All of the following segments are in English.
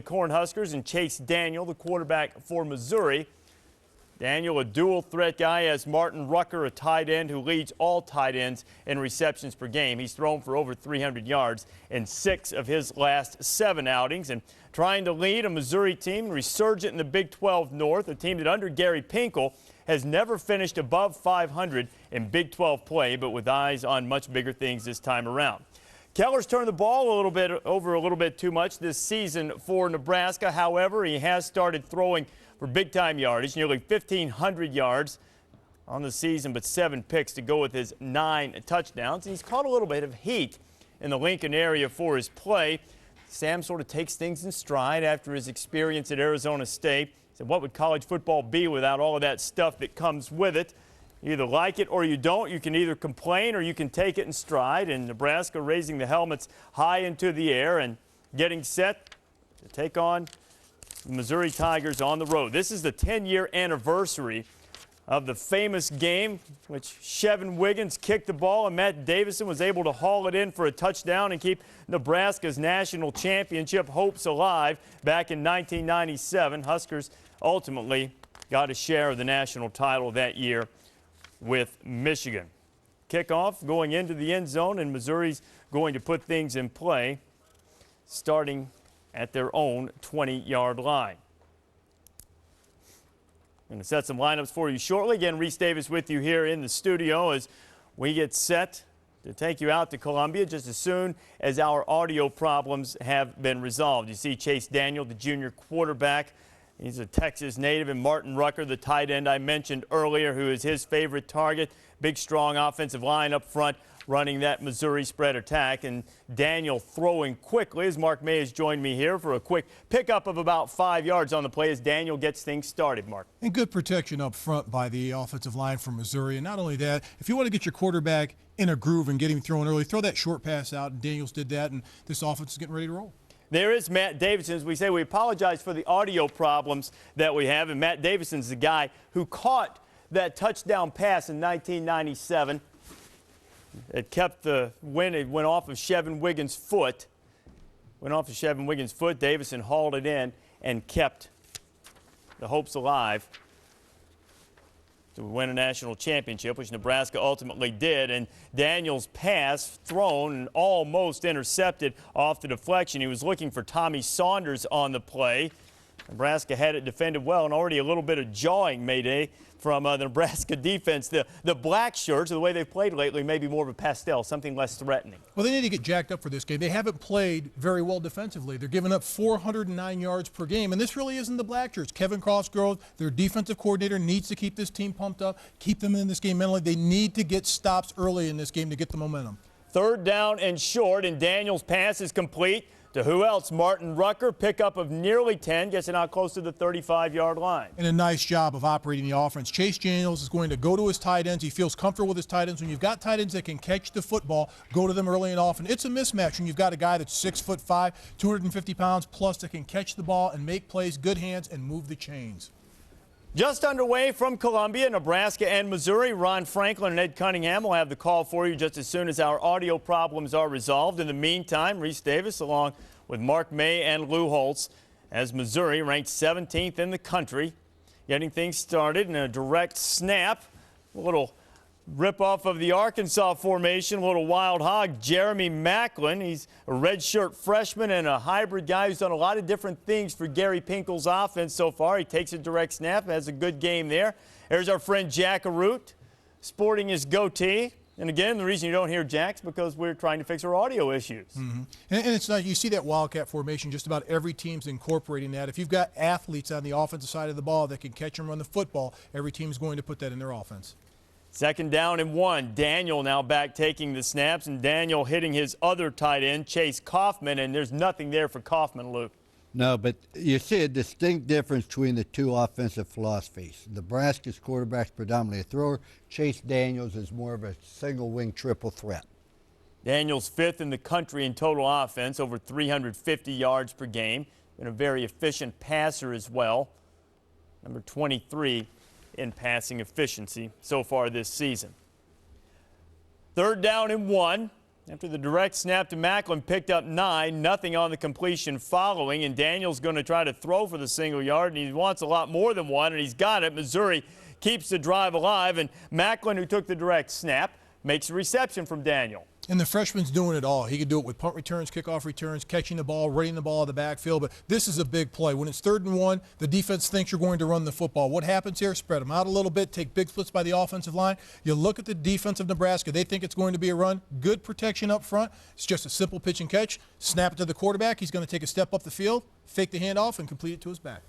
Cornhuskers, and Chase Daniel, the quarterback for Missouri. Daniel, a dual threat guy, as Martin Rucker, a tight end who leads all tight ends in receptions per game. He's thrown for over 300 yards in 6 of his last 7 outings, and trying to lead a Missouri team resurgent in the Big 12 North, a team that under Gary Pinkel has never finished above 500 in Big 12 play, but with eyes on much bigger things this time around. Keller's turned the ball a little bit too much this season for Nebraska. However, he has started throwing for big-time yardage, nearly 1,500 yards on the season, but 7 picks to go with his 9 touchdowns. And he's caught a little bit of heat in the Lincoln area for his play. Sam sort of takes things in stride after his experience at Arizona State. He said, what would college football be without all of that stuff that comes with it? You either like it or you don't. You can either complain or you can take it in stride. And Nebraska raising the helmets high into the air and getting set to take on the Missouri Tigers on the road. This is the 10-year anniversary of the famous game which Chevin Wiggins kicked the ball and Matt Davison was able to haul it in for a touchdown and keep Nebraska's national championship hopes alive back in 1997. Huskers ultimately got a share of the national title that year with Michigan. Kickoff going into the end zone, and Missouri's going to put things in play starting at their own 20-yard line. I'm going to set some lineups for you shortly. Again, Reese Davis with you here in the studio as we get set to take you out to Columbia just as soon as our audio problems have been resolved. You see Chase Daniel, the junior quarterback. He's a Texas native, and Martin Rucker, the tight end I mentioned earlier, who is his favorite target. Big, strong offensive line up front running that Missouri spread attack, and Daniel throwing quickly as Mark May has joined me here for a quick pickup of about 5 yards on the play as Daniel gets things started, Mark. And good protection up front by the offensive line from Missouri. And not only that, if you want to get your quarterback in a groove and get him throwing early, throw that short pass out, and Daniels did that, and this offense is getting ready to roll. There is Matt Davison. As we say, we apologize for the audio problems that we have, and Matt Davison's the guy who caught that touchdown pass in 1997. It kept the win. It went off of Chevin Wiggins' foot. Davison hauled it in and kept the hopes alive to win a national championship, which Nebraska ultimately did. And Daniel's pass thrown and almost intercepted off the deflection. He was looking for Tommy Saunders on the play. Nebraska had it defended well, and already a little bit of jawing, Mayday, from the Nebraska defense. The black shirts, the way they've played lately, may be more of a pastel, something less threatening. Well, they need to get jacked up for this game. They haven't played very well defensively. They're giving up 409 yards per game, and this really isn't the black shirts. Kevin Crossgrove, their defensive coordinator, needs to keep this team pumped up, keep them in this game mentally. They need to get stops early in this game to get the momentum. 3rd down and short, and Daniel's pass is complete. To who else? Martin Rucker, pickup of nearly 10, gets it out close to the 35-yard line. And a nice job of operating the offense. Chase Daniels is going to go to his tight ends. He feels comfortable with his tight ends. When you've got tight ends that can catch the football, go to them early and often. It's a mismatch when you've got a guy that's 6'5", 250 pounds plus that can catch the ball and make plays, good hands, and move the chains. Just underway from Columbia, Nebraska and Missouri. Ron Franklin and Ed Cunningham will have the call for you just as soon as our audio problems are resolved. In the meantime, Reese Davis along with Mark May and Lou Holtz as Missouri ranked 17th in the country. Getting things started in a direct snap. A little rip-off of the Arkansas formation, a little wild hog. Jeremy Macklin, he's a redshirt freshman and a hybrid guy who's done a lot of different things for Gary Pinkel's offense so far. He takes a direct snap, has a good game there. There's our friend Jack Arute sporting his goatee. And again, the reason you don't hear Jack's because we're trying to fix our audio issues. And it's not, you see that wildcat formation, just about every team's incorporating that. If you've got athletes on the offensive side of the ball that can catch and run the football, every team's going to put that in their offense. 2nd down and 1. Daniel now back taking the snaps, and Daniel hitting his other tight end, Chase Kaufman, and there's nothing there for Kaufman, Luke. No, but you see a distinct difference between the two offensive philosophies. Nebraska's quarterback's predominantly a thrower. Chase Daniels is more of a single-wing triple threat. Daniels 5th in the country in total offense, over 350 yards per game. Been a very efficient passer as well. Number 23 in passing efficiency so far this season. 3rd down and 1. After the direct snap to Macklin, picked up 9, nothing on the completion following, and Daniel's going to try to throw for the single yard, and he wants a lot more than one, and he's got it. Missouri keeps the drive alive, and Macklin, who took the direct snap, makes a reception from Daniel. And the freshman's doing it all. He can do it with punt returns, kickoff returns, catching the ball, running the ball in the backfield. But this is a big play. When it's 3rd and 1, the defense thinks you're going to run the football. What happens here? Spread them out a little bit, take big splits by the offensive line. You look at the defense of Nebraska. They think it's going to be a run. Good protection up front. It's just a simple pitch and catch. Snap it to the quarterback. He's going to take a step up the field, fake the handoff, and complete it to his back.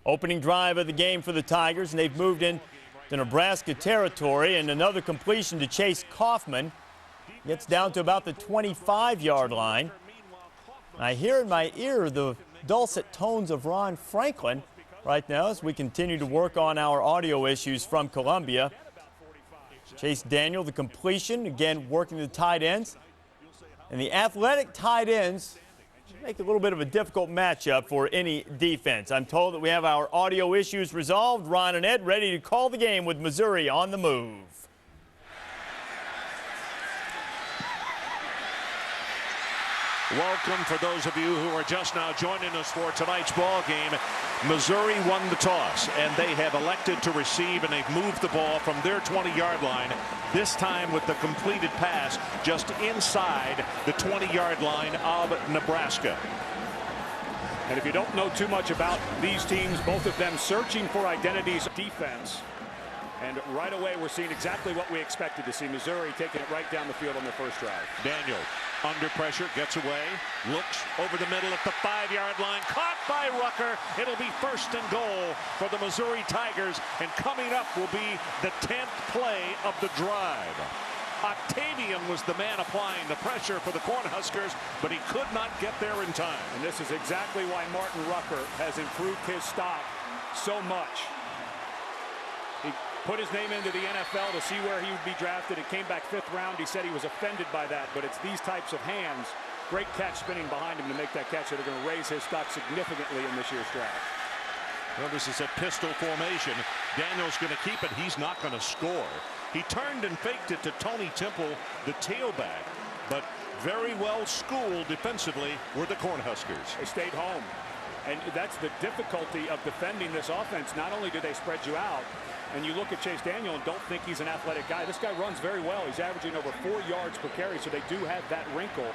Opening drive of the game for the Tigers, and they've moved in to Nebraska territory, and another completion to Chase Kaufman. Gets down to about the 25-yard line. I hear in my ear the dulcet tones of Ron Franklin right now as we continue to work on our audio issues from Columbia. Chase Daniel, the completion, again working the tight ends. And the athletic tight ends make a little bit of a difficult matchup for any defense. I'm told that we have our audio issues resolved. Ron and Ed ready to call the game with Missouri on the move. Welcome for those of you who are just now joining us for tonight's ball game. Missouri won the toss, and they have elected to receive, and they've moved the ball from their 20-yard line, this time with the completed pass just inside the 20-yard line of Nebraska. And if you don't know too much about these teams, both of them searching for identities defense. And right away, we're seeing exactly what we expected to see. Missouri taking it right down the field on their first drive. Daniel under pressure, gets away, looks over the middle at the 5-yard line, caught by Rucker. It'll be 1st and goal for the Missouri Tigers, and coming up will be the 10th play of the drive. Octavian was the man applying the pressure for the Cornhuskers, but he could not get there in time. And this is exactly why Martin Rucker has improved his stop so much. He put his name into the NFL to see where he would be drafted. It came back 5th round. He said he was offended by that, but it's these types of hands, great catch spinning behind him to make that catch, that are going to raise his stock significantly in this year's draft. Well, this is a pistol formation. Daniel's going to keep it. He's not going to score. He turned and faked it to Tony Temple, the tailback, but very well schooled defensively were the Cornhuskers. They stayed home, and that's the difficulty of defending this offense. Not only do they spread you out, and you look at Chase Daniel and don't think he's an athletic guy. This guy runs very well. He's averaging over 4 yards per carry, so they do have that wrinkle.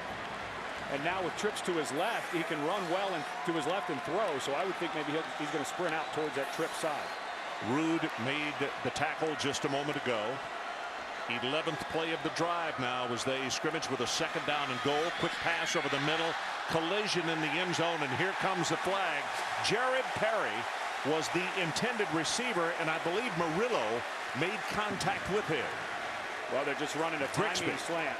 And now with trips to his left, he can run well and to his left and throw. So I would think maybe he's going to sprint out towards that trip side. Rude made the tackle just a moment ago. 11th play of the drive now as they scrimmage with a 2nd down and goal. Quick pass over the middle. Collision in the end zone, and here comes the flag. Jared Perry was the intended receiver, and I believe Murillo made contact with him. Well, they're just running a timing slant.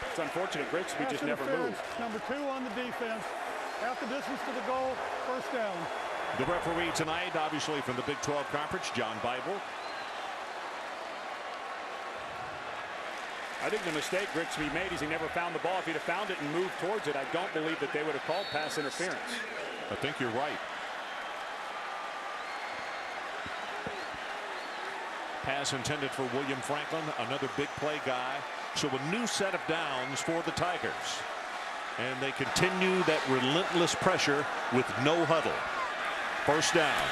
It's unfortunate. Grigsby just never moved. Number 2 on the defense. Half the distance to the goal, 1st down. The referee tonight, obviously from the Big 12 Conference, John Bible. I think the mistake Grigsby made is he never found the ball. If he'd have found it and moved towards it, I don't believe that they would have called pass interference. I think you're right. Pass intended for William Franklin, another big play guy. So a new set of downs for the Tigers. And they continue that relentless pressure with no huddle. 1st down.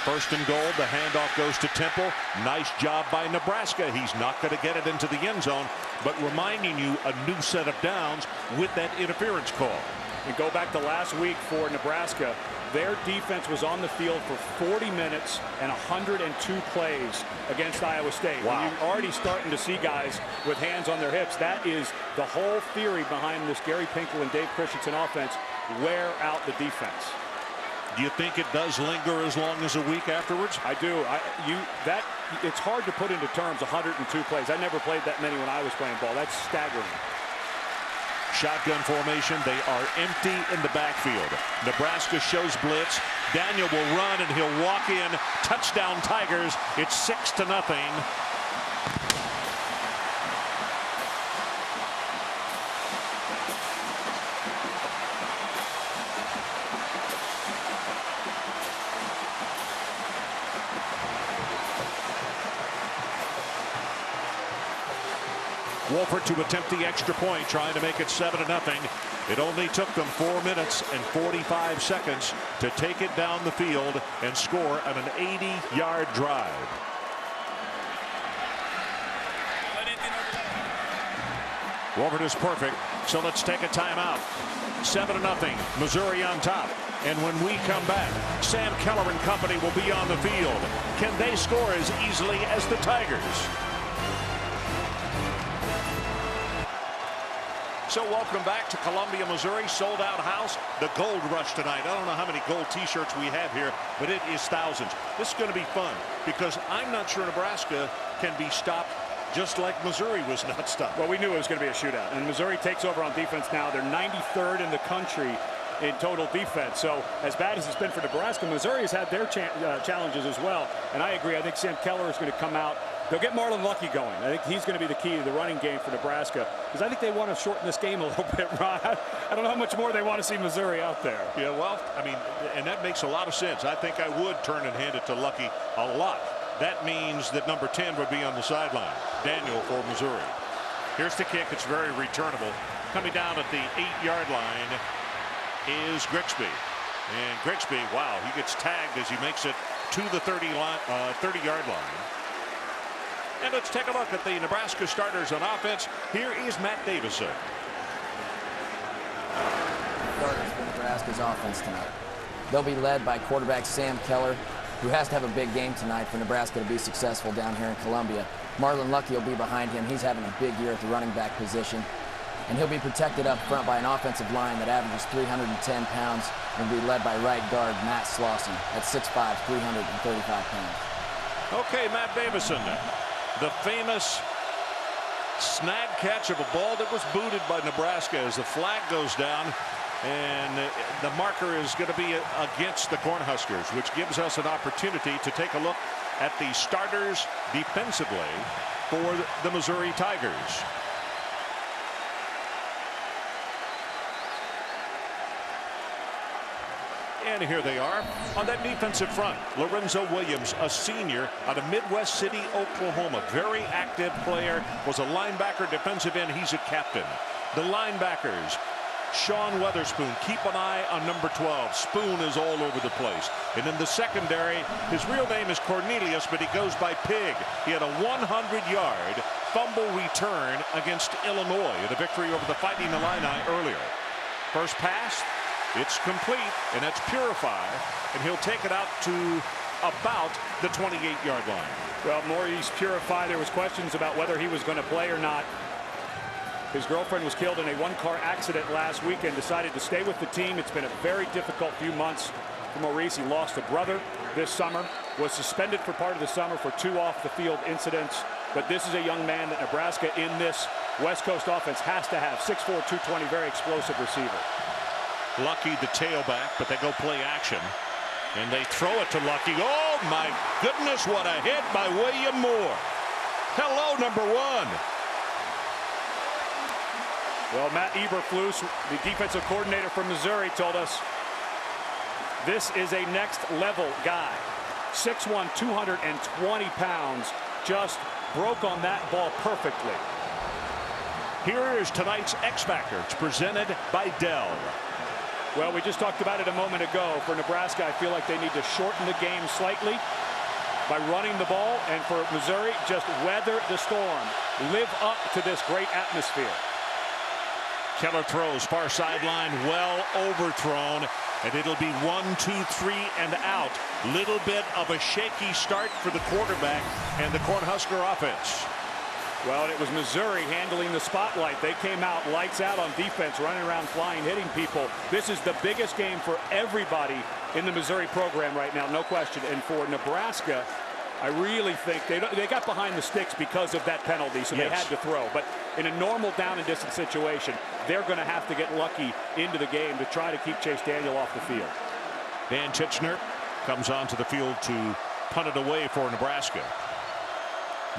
1st and goal. The handoff goes to Temple. Nice job by Nebraska. He's not going to get it into the end zone, but reminding you a new set of downs with that interference call. And go back to last week for Nebraska. Their defense was on the field for 40 minutes and 102 plays against Iowa State. Wow. When you're already starting to see guys with hands on their hips, that is the whole theory behind this Gary Pinkel and Dave Christensen offense. Wear out the defense. Do you think it does linger as long as a week afterwards? I do. It's hard to put into terms 102 plays. I never played that many when I was playing ball. That's staggering. Shotgun formation. They are empty in the backfield. Nebraska shows blitz. Daniel will run and he'll walk in. Touchdown Tigers. It's 6-0. Wolford to attempt the extra point, trying to make it 7-0. It only took them 4 minutes and 45 seconds to take it down the field and score on an 80-yard drive. Wolford is perfect, so let's take a timeout. 7-0, Missouri on top. And when we come back, Sam Keller and company will be on the field. Can they score as easily as the Tigers? So welcome back to Columbia, Missouri. Sold out house. The Gold Rush tonight. I don't know how many gold t-shirts we have here, but it is thousands. This is going to be fun because I'm not sure Nebraska can be stopped just like Missouri was not stopped. Well, we knew it was going to be a shootout, and Missouri takes over on defense now. They're 93rd in the country in total defense. So as bad as it's been for Nebraska, Missouri has had their challenges as well. And I agree. I think Sam Keller is going to come out. They'll get Marlon Lucky going. I think he's going to be the key to the running game for Nebraska because I think they want to shorten this game a little bit, Ron. I don't know how much more they want to see Missouri out there. Yeah, well, I mean, and that makes a lot of sense. I think I would turn and hand it to Lucky a lot. That means that number 10 would be on the sideline. Daniel for Missouri. Here's the kick. It's very returnable. Coming down at the 8-yard line is Grigsby. And Grigsby, wow, he gets tagged as he makes it to the 30-yard line. And let's take a look at the Nebraska starters on offense. Here is Matt Davison. Starters for Nebraska's offense tonight. They'll be led by quarterback Sam Keller, who has to have a big game tonight for Nebraska to be successful down here in Columbia. Marlon Lucky will be behind him. He's having a big year at the running back position. And he'll be protected up front by an offensive line that averages 310 pounds and will be led by right guard Matt Slauson at 6'5", 335 pounds. Okay, Matt Davison. The famous snag catch of a ball that was booted by Nebraska as the flag goes down. And the marker is going to be against the Cornhuskers, which gives us an opportunity to take a look at the starters defensively for the Missouri Tigers. And here they are on that defensive front. Lorenzo Williams, a senior out of Midwest City, Oklahoma. Very active player, was a linebacker, defensive end. He's a captain. The linebackers, Sean Weatherspoon. Keep an eye on number 12. Spoon is all over the place. And in the secondary, his real name is Cornelius, but he goes by Pig. He had a 100-yard fumble return against Illinois in a victory over the Fighting Illini earlier. First pass, it's complete, and that's Purify, and he'll take it out to about the 28-yard line. Well, Maurice Purify, there was questions about whether he was going to play or not. His girlfriend was killed in a one-car accident last weekend, decided to stay with the team. It's been a very difficult few months for Maurice. He lost a brother this summer, was suspended for part of the summer for 2 off-the-field incidents. But this is a young man that Nebraska in this West Coast offense has to have. 6'4", 220, very explosive receiver. Lucky the tailback, but they go play action. And they throw it to Lucky. Oh, my goodness, what a hit by William Moore. Hello, number 1. Well, Matt Eberflus, the defensive coordinator from Missouri, told us this is a next-level guy. 6'1", 220 pounds, just broke on that ball perfectly. Here is tonight's X Factor. It's presented by Dell. Well, we just talked about it a moment ago. For Nebraska, I feel like they need to shorten the game slightly by running the ball. And for Missouri, just weather the storm. Live up to this great atmosphere. Keller throws far sideline, well overthrown. And it'll be 1, 2, 3 and out. Little bit of a shaky start for the quarterback and the Cornhusker offense. Well, it was Missouri handling the spotlight. They came out lights out on defense, running around, flying, hitting people. This is the biggest game for everybody in the Missouri program right now, no question. And for Nebraska, I really think they got behind the sticks because of that penalty, so they had to throw. But in a normal down and distance situation, they're going to have to get lucky into the game to try to keep Chase Daniel off the field. Dan Titchener comes onto the field to punt it away for Nebraska.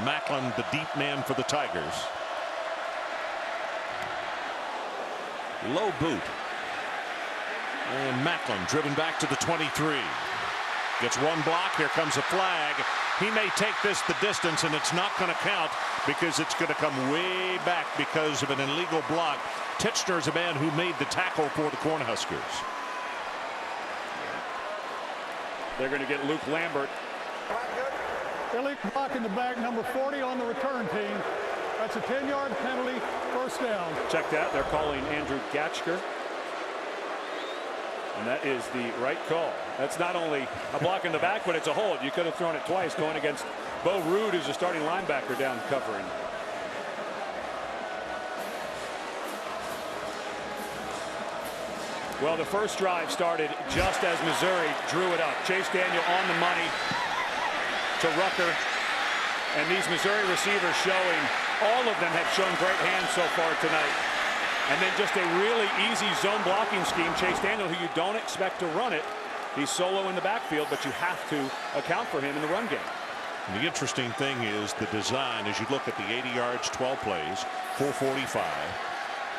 Macklin, the deep man for the Tigers. Low boot. And Macklin driven back to the 23. Gets one block. Here comes a flag. He may take this the distance, and it's not going to count because it's going to come way back because of an illegal block. Titchener is a man who made the tackle for the Cornhuskers. They're going to get Luke Lambert. Illegal block in the back, number 40 on the return team. That's a 10-yard penalty, first down. Check that. They're calling Andrew Gatchker. And that is the right call. That's not only a block in the back, but it's a hold. You could have thrown it twice going against Bo Rude, who's a starting linebacker down covering. Well, the first drive started just as Missouri drew it up. Chase Daniel on the money to Rucker. And these Missouri receivers showing, all of them have shown great hands so far tonight. And then just a really easy zone blocking scheme. Chase Daniel, who you don't expect to run it. He's solo in the backfield, but you have to account for him in the run game. And the interesting thing is the design, as you look at the 80 yards, 12 plays, 445,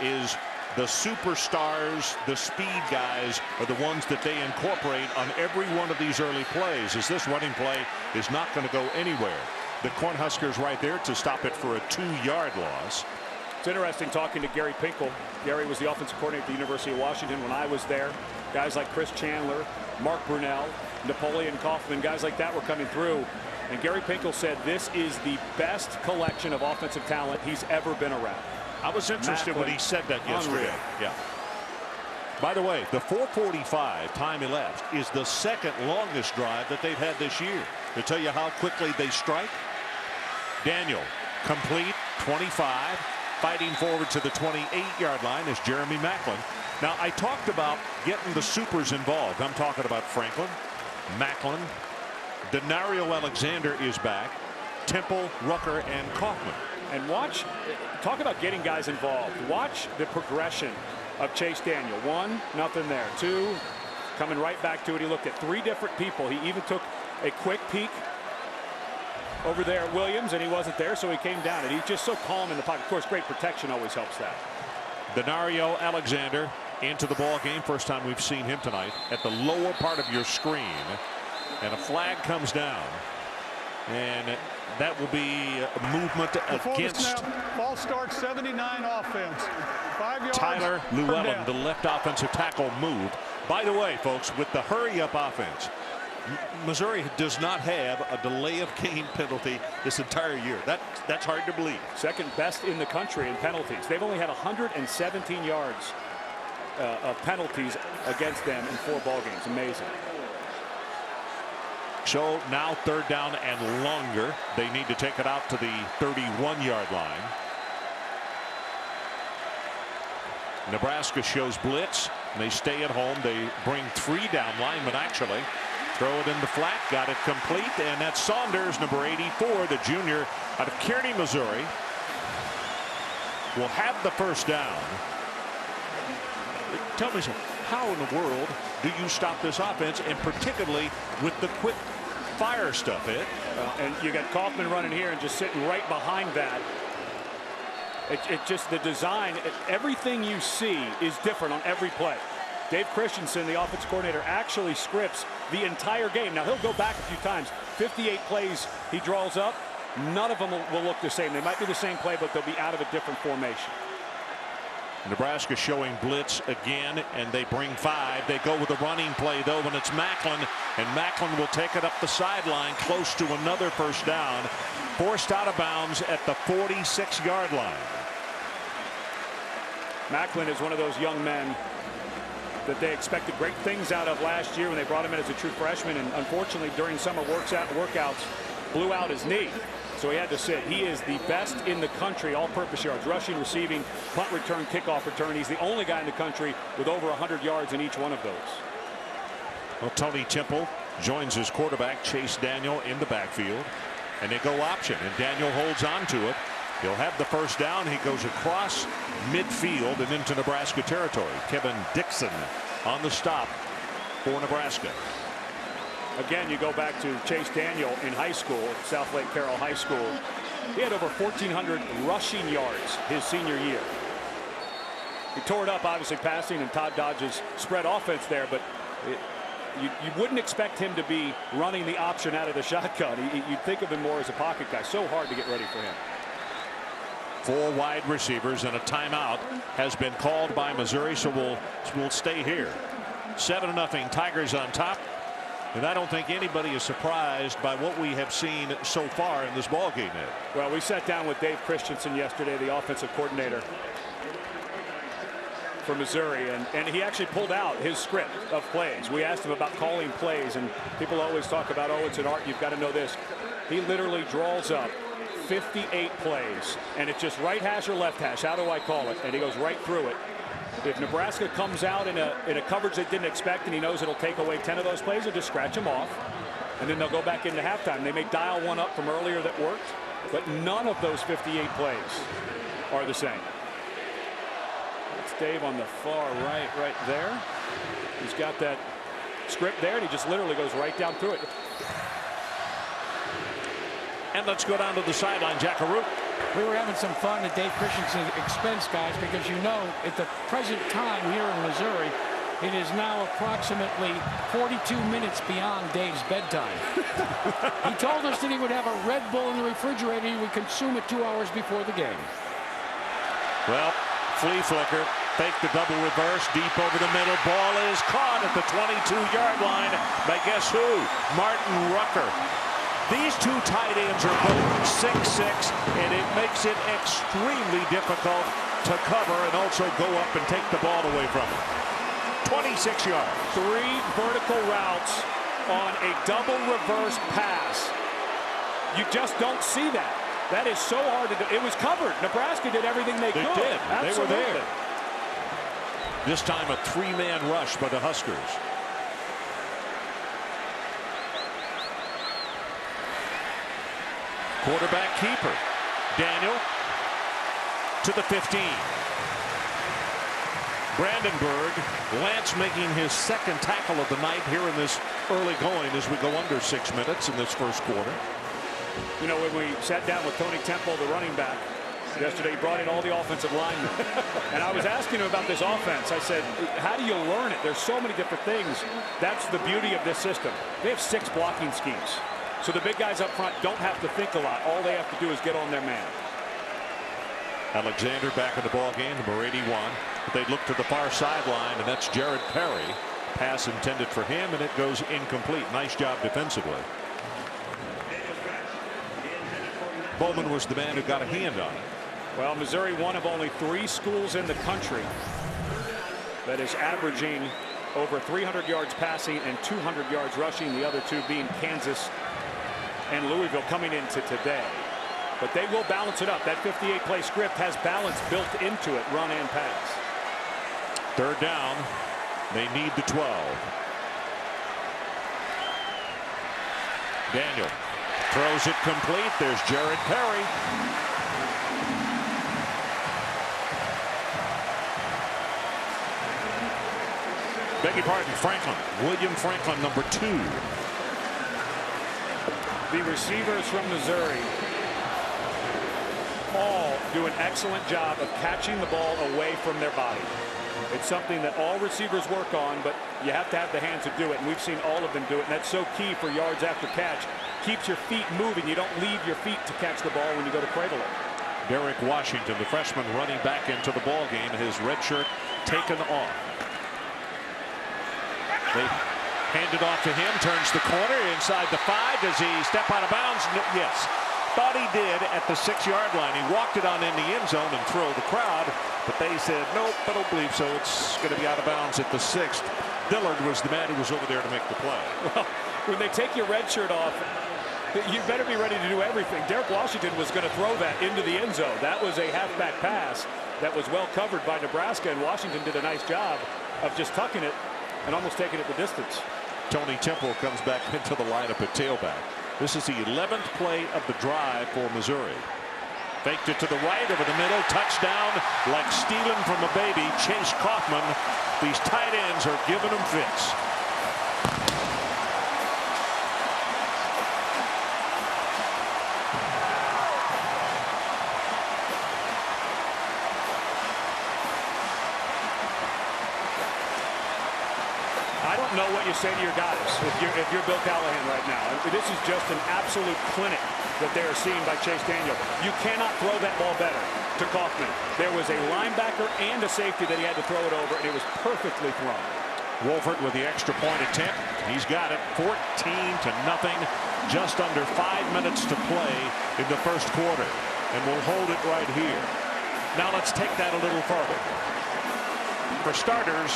is the superstars, the speed guys are the ones that they incorporate on every one of these early plays, as this running play is not going to go anywhere. The Cornhuskers right there to stop it for a 2-yard loss. It's interesting talking to Gary Pinkel. Gary was the offensive coordinator at the University of Washington when I was there. Guys like Chris Chandler, Mark Brunell, Napoleon Kaufman, guys like that were coming through. And Gary Pinkel said this is the best collection of offensive talent he's ever been around. I was interested when he said that yesterday. Unreal. Yeah. By the way, the 4:45 time elapsed is the second longest drive that they've had this year. To tell you how quickly they strike, Daniel complete 25. Fighting forward to the 28-yard line is Jeremy Macklin. Now, I talked about getting the supers involved. I'm talking about Franklin, Macklin, Denario Alexander is back, Temple, Rucker, and Kaufman. And watch, talk about getting guys involved. Watch the progression of Chase Daniel. 1, nothing there. 2, coming right back to it. He looked at 3 different people. He even took a quick peek over there at Williams, and he wasn't there, so he came down. And he's just so calm in the pocket. Of course, great protection always helps that. Denario Alexander into the ball game. First time we've seen him tonight. At the lower part of your screen, and a flag comes down, and that will be a movement against false start, 79 offense. 5 yards. Tyler Llewellyn, the left offensive tackle, moved. By the way, folks, with the hurry-up offense, Missouri does not have a delay of game penalty this entire year. That's hard to believe. Second best in the country in penalties. They've only had 117 yards of penalties against them in 4 ball games. Amazing. So now 3rd down and longer. They need to take it out to the 31-yard line. Nebraska shows blitz. And they stay at home. They bring 3 down linemen actually. Throw it in the flat, got it complete, and that's Saunders, number 84, the junior out of Kearney, Missouri, will have the first down. Tell me something, how in the world do you stop this offense, and particularly with the quick fire stuff, Ed? And you got Kaufman running here and just sitting right behind that. It just the design, everything you see is different on every play. Dave Christensen, the offensive coordinator, actually scripts the entire game. Now, he'll go back a few times. 58 plays he draws up. None of them will look the same. They might be the same play, but they'll be out of a different formation. Nebraska showing blitz again, and they bring 5. They go with a running play, though, when it's Macklin, and Macklin will take it up the sideline close to another first down. Forced out of bounds at the 46-yard line. Macklin is one of those young men that they expected great things out of last year when they brought him in as a true freshman, and unfortunately during summer workouts blew out his knee, so he had to sit. He is the best in the country, all-purpose yards, rushing, receiving, punt return, kickoff return. He's the only guy in the country with over 100 yards in each one of those. Well, Tony Temple joins his quarterback Chase Daniel in the backfield, and they go option, and Daniel holds on to it. He'll have the first down. He goes across midfield and into Nebraska territory. Kevin Dixon on the stop for Nebraska. Again, you go back to Chase Daniel in high school, South Lake Carroll High School. He had over 1,400 rushing yards his senior year. He tore it up, obviously, passing, and Todd Dodge's spread offense there, but You wouldn't expect him to be running the option out of the shotgun. You'd think of him more as a pocket guy. So hard to get ready for him. 4 wide receivers, and a timeout has been called by Missouri, so we'll stay here. 7-0 Tigers on top. And I don't think anybody is surprised by what we have seen so far in this ball game. Well, we sat down with Dave Christensen yesterday, the offensive coordinator for Missouri, and he actually pulled out his script of plays. We asked him about calling plays, and people always talk about, oh, it's an art, you've got to know this. He literally draws up 58 plays, and it's just right hash or left hash. How do I call it? And he goes right through it. If Nebraska comes out in a coverage they didn't expect, and he knows it'll take away 10 of those plays, he'll just scratch them off, and then they'll go back into halftime. They may dial one up from earlier that worked, but none of those 58 plays are the same. That's Dave on the far right there. He's got that script there, and he just literally goes right down through it. And let's go down to the sideline. Jackaroo. We were having some fun at Dave Christensen's expense, guys, because you know at the present time here in Missouri, it is now approximately 42 minutes beyond Dave's bedtime. He told us that he would have a Red Bull in the refrigerator. He would consume it 2 hours before the game. Well, flea flicker, fake the double reverse, deep over the middle. Ball is caught at the 22-yard line by guess who? Martin Rucker. These 2 tight ends are both 6'6", and it makes it extremely difficult to cover and also go up and take the ball away from him. 26 yards. 3 vertical routes on a double reverse pass. You just don't see that. That is so hard to do. It was covered. Nebraska did everything they could. They did. Absolutely. They were there. This time a 3-man rush by the Huskers. Quarterback keeper. Daniel to the 15. Brandenburg. Lance making his 2nd tackle of the night here in this early going as we go under 6 minutes in this first quarter. You know, when we sat down with Tony Temple, the running back, yesterday, he brought in all the offensive linemen. And I was asking him about this offense. I said, how do you learn it? There's so many different things. That's the beauty of this system. They have 6 blocking schemes. So the big guys up front don't have to think a lot. All they have to do is get on their man. Alexander back in the ball game, number 81. But they look to the far sideline, and that's Jared Perry. Pass intended for him, and it goes incomplete. Nice job defensively. Bowman was the man who got a hand on it. Well, Missouri, one of only 3 schools in the country that is averaging over 300 yards passing and 200 yards rushing. The other 2 being Kansas and Louisville coming into today. But they will balance it up. That 58-play script has balance built into it, run and pass. 3rd down. They need the 12. Daniel throws it complete. There's Jared Perry. Beg your pardon, Franklin. William Franklin, number 2. The receivers from Missouri all do an excellent job of catching the ball away from their body. It's something that all receivers work on, but you have to have the hands to do it, and we've seen all of them do it, and that's so key for yards after catch. Keeps your feet moving. You don't leave your feet to catch the ball when you go to cradle it. Derek Washington, the freshman, running back into the ball game, his red shirt taken off. They hand it off to him, turns the corner inside the 5. Does he step out of bounds? No, yes. Thought he did at the 6-yard line. He walked it on in the end zone and threw the crowd, but they said, nope, I don't believe so. It's going to be out of bounds at the 6th. Dillard was the man who was over there to make the play. Well, when they take your red shirt off, you better be ready to do everything. Derek Washington was going to throw that into the end zone. That was a halfback pass that was well covered by Nebraska, and Washington did a nice job of just tucking it and almost taking it the distance. Tony Temple comes back into the lineup at tailback. This is the 11th play of the drive for Missouri. Faked it to the right, over the middle, touchdown like stealing from a baby. Chase Kaufman. These tight ends are giving him fits. I don't know what you say to your guys if you're Bill Callahan right now. This is just an absolute clinic that they are seeing by Chase Daniel. You cannot throw that ball better to Kaufman. There was a linebacker and a safety that he had to throw it over, and it was perfectly thrown. Wolford with the extra point attempt. He's got it 14-0. Just under 5 minutes to play in the first quarter. And we'll hold it right here. Now let's take that a little further. For starters,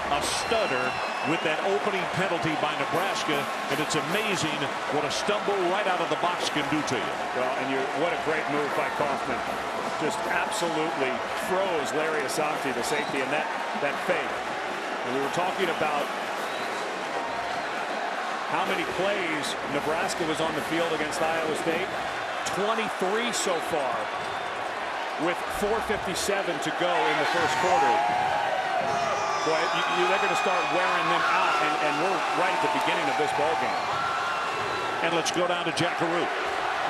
a stutter with that opening penalty by Nebraska, and it's amazing what a stumble right out of the box can do to you. Well, and what a great move by Kaufman. Just absolutely froze Larry Asante, the safety, and that fake. And we were talking about how many plays Nebraska was on the field against Iowa State. 23 so far, with 4:57 to go in the first quarter. Boy, they're going to start wearing them out, and we're right at the beginning of this ball game. And let's go down to Jackaroo.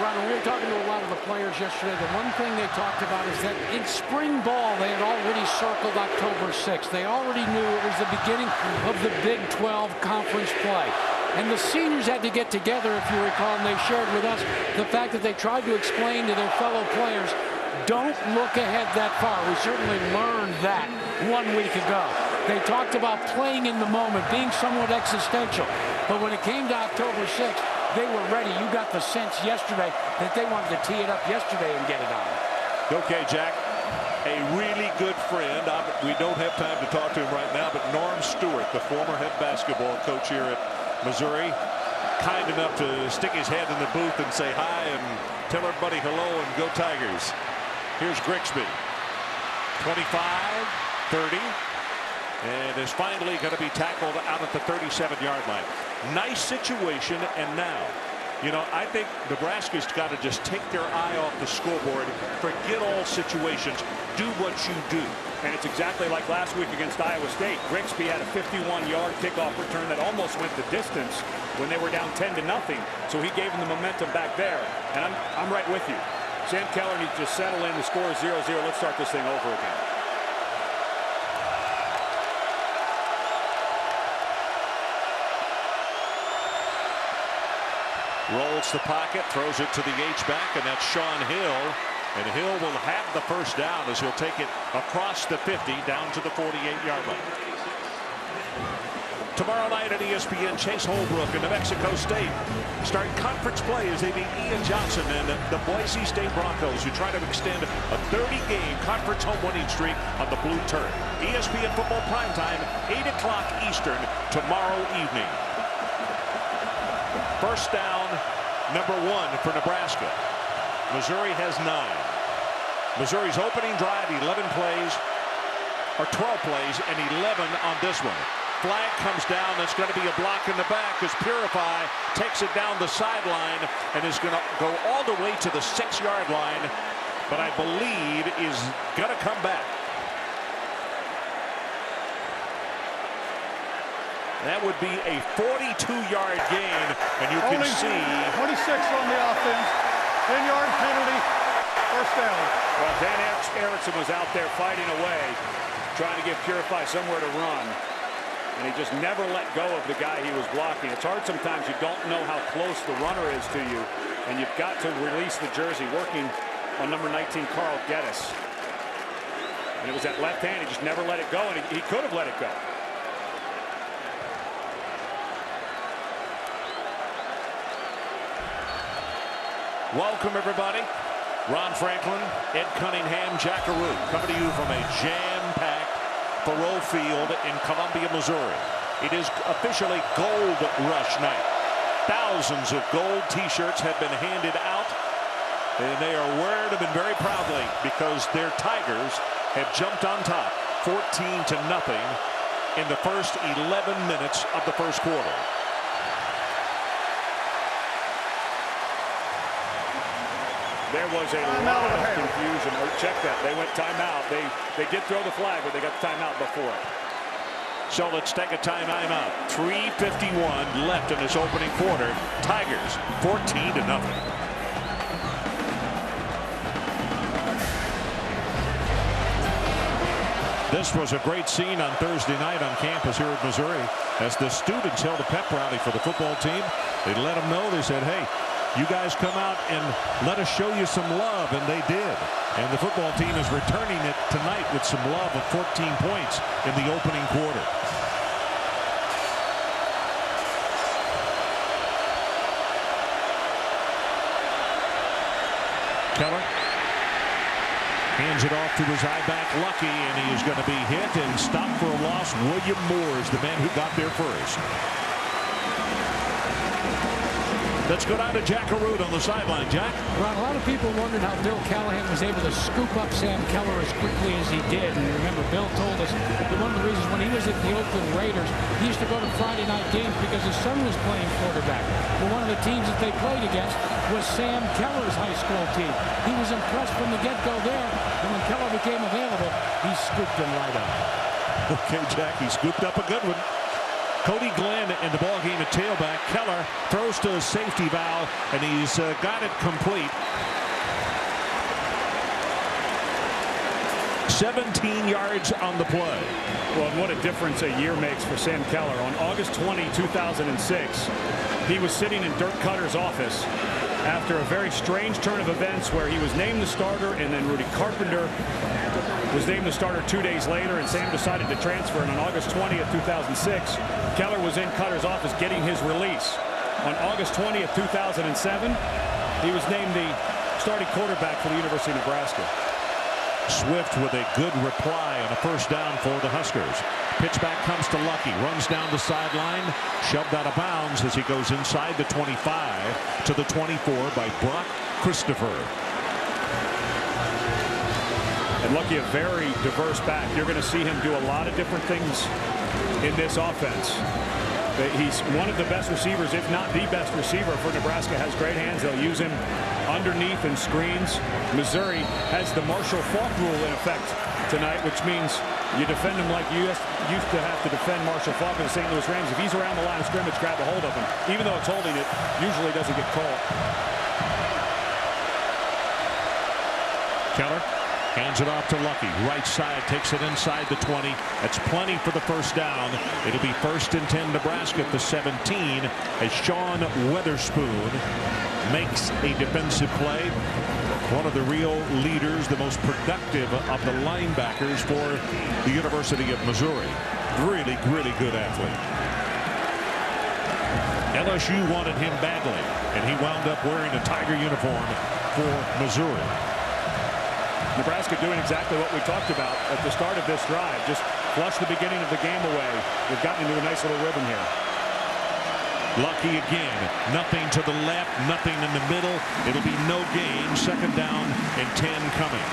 Ron, we were talking to a lot of the players yesterday. The one thing they talked about is that in spring ball, they had already circled October 6th. They already knew it was the beginning of the Big 12 conference play. And the seniors had to get together, if you recall, and they shared with us the fact that they tried to explain to their fellow players, don't look ahead that far. We certainly learned that 1 week ago. They talked about playing in the moment, being somewhat existential. But when it came to October 6th, they were ready. You got the sense yesterday that they wanted to tee it up yesterday and get it on. Okay, Jack. A really good friend. We don't have time to talk to him right now, but Norm Stewart, the former head basketball coach here at Missouri, kind enough to stick his head in the booth and say hi and tell everybody hello and go Tigers. Here's Grigsby. 25-30. And is finally going to be tackled out at the 37-yard line. Nice situation, and now, you know, I think Nebraska's got to just take their eye off the scoreboard, forget all situations, do what you do. And it's exactly like last week against Iowa State. Grigsby had a 51-yard kickoff return that almost went the distance when they were down 10-0. So he gave them the momentum back there. And I'm right with you. Sam Keller needs to settle in. The score is 0-0. Let's start this thing over again. Rolls the pocket, throws it to the H-back, and that's Sean Hill. And Hill will have the first down as he'll take it across the 50 down to the 48-yard line. Tomorrow night at ESPN, Chase Holbrook and New Mexico State start conference play as they meet Ian Johnson and the Boise State Broncos, who try to extend a 30-game conference home winning streak on the blue turf. ESPN football primetime, 8 o'clock Eastern tomorrow evening. First down, number 1 for Nebraska. Missouri has 9. Missouri's opening drive, 11 plays, or 12 plays, and 11 on this one. Flag comes down. That's going to be a block in the back as Purify takes it down the sideline and is going to go all the way to the 6-yard line, but I believe is going to come back. That would be a 42-yard gain, and you can see 26 on the offense, 10-yard penalty, first down. Well, Dan Erickson was out there fighting away, trying to give Purify somewhere to run, and he just never let go of the guy he was blocking. It's hard sometimes. You don't know how close the runner is to you, and you've got to release the jersey. Working on number 19, Carl Geddes, and it was that left hand. He just never let it go, and he could have let it go. Welcome, everybody. Ron Franklin, Ed Cunningham, Jackaroo, coming to you from a jam-packed Faurot Field in Columbia, Missouri. It is officially Gold Rush night. Thousands of gold T-shirts have been handed out, and they are wearing them very proudly because their Tigers have jumped on top 14-0 in the first 11 minutes of the first quarter. There was a lot of confusion. Check that. They went timeout. They did throw the flag, but they got the timeout before it. So let's take a timeout. 3:51 left in this opening quarter. Tigers 14-0. This was a great scene on Thursday night on campus here at Missouri as the students held a pep rally for the football team. They let them know, they said, hey, you guys come out and let us show you some love, and they did. And the football team is returning it tonight with some love of 14 points in the opening quarter. Keller hands it off to his I-back Lucky, and he is going to be hit and stopped for a loss. William Moore is the man who got there first. Let's go down to Jack Faurot on the sideline. Jack? Ron, a lot of people wondered how Bill Callahan was able to scoop up Sam Keller as quickly as he did. And remember, Bill told us that one of the reasons when he was at the Oakland Raiders, he used to go to Friday night games because his son was playing quarterback. Well, one of the teams that they played against was Sam Keller's high school team. He was impressed from the get-go there, and when Keller became available, he scooped him right up. Okay, Jack, he scooped up a good one. Cody Glenn in the ball game at tailback. Keller throws to a safety valve, and he's got it complete. 17 yards on the play. Well, what a difference a year makes for Sam Keller. On August 20, 2006, he was sitting in Dirk Cutter's office after a very strange turn of events where he was named the starter, and then Rudy Carpenter was named the starter 2 days later, and Sam decided to transfer. And on August 20th, 2006, Keller was in Cutter's office getting his release. On August 20th, 2007, he was named the starting quarterback for the University of Nebraska. Swift with a good reply on a first down for the Huskers. Pitch back comes to Lucky, runs down the sideline, shoved out of bounds as he goes inside the 25 to the 24 by Brock Christopher. And Lucky, a very diverse back. You're going to see him do a lot of different things in this offense. He's one of the best receivers, if not the best receiver for Nebraska. Has great hands. They'll use him underneath and screens. Missouri has the Marshall Faulk rule in effect tonight, which means you defend him like you used to have to defend Marshall Faulk of the St. Louis Rams. If he's around the line of scrimmage, grab a hold of him. Even though it's holding, it usually doesn't get called. Keller hands it off to Lucky. Right side, takes it inside the 20. That's plenty for the first down. It'll be 1st and 10 Nebraska at the 17 as Sean Weatherspoon makes a defensive play. One of the real leaders, the most productive of the linebackers for the University of Missouri. Really, really good athlete. LSU wanted him badly, and he wound up wearing a Tiger uniform for Missouri. Nebraska doing exactly what we talked about at the start of this drive. Just flush the beginning of the game away. They've gotten into a nice little rhythm here. Lucky again. Nothing to the left, nothing in the middle. It'll be no gain. 2nd down and 10 coming.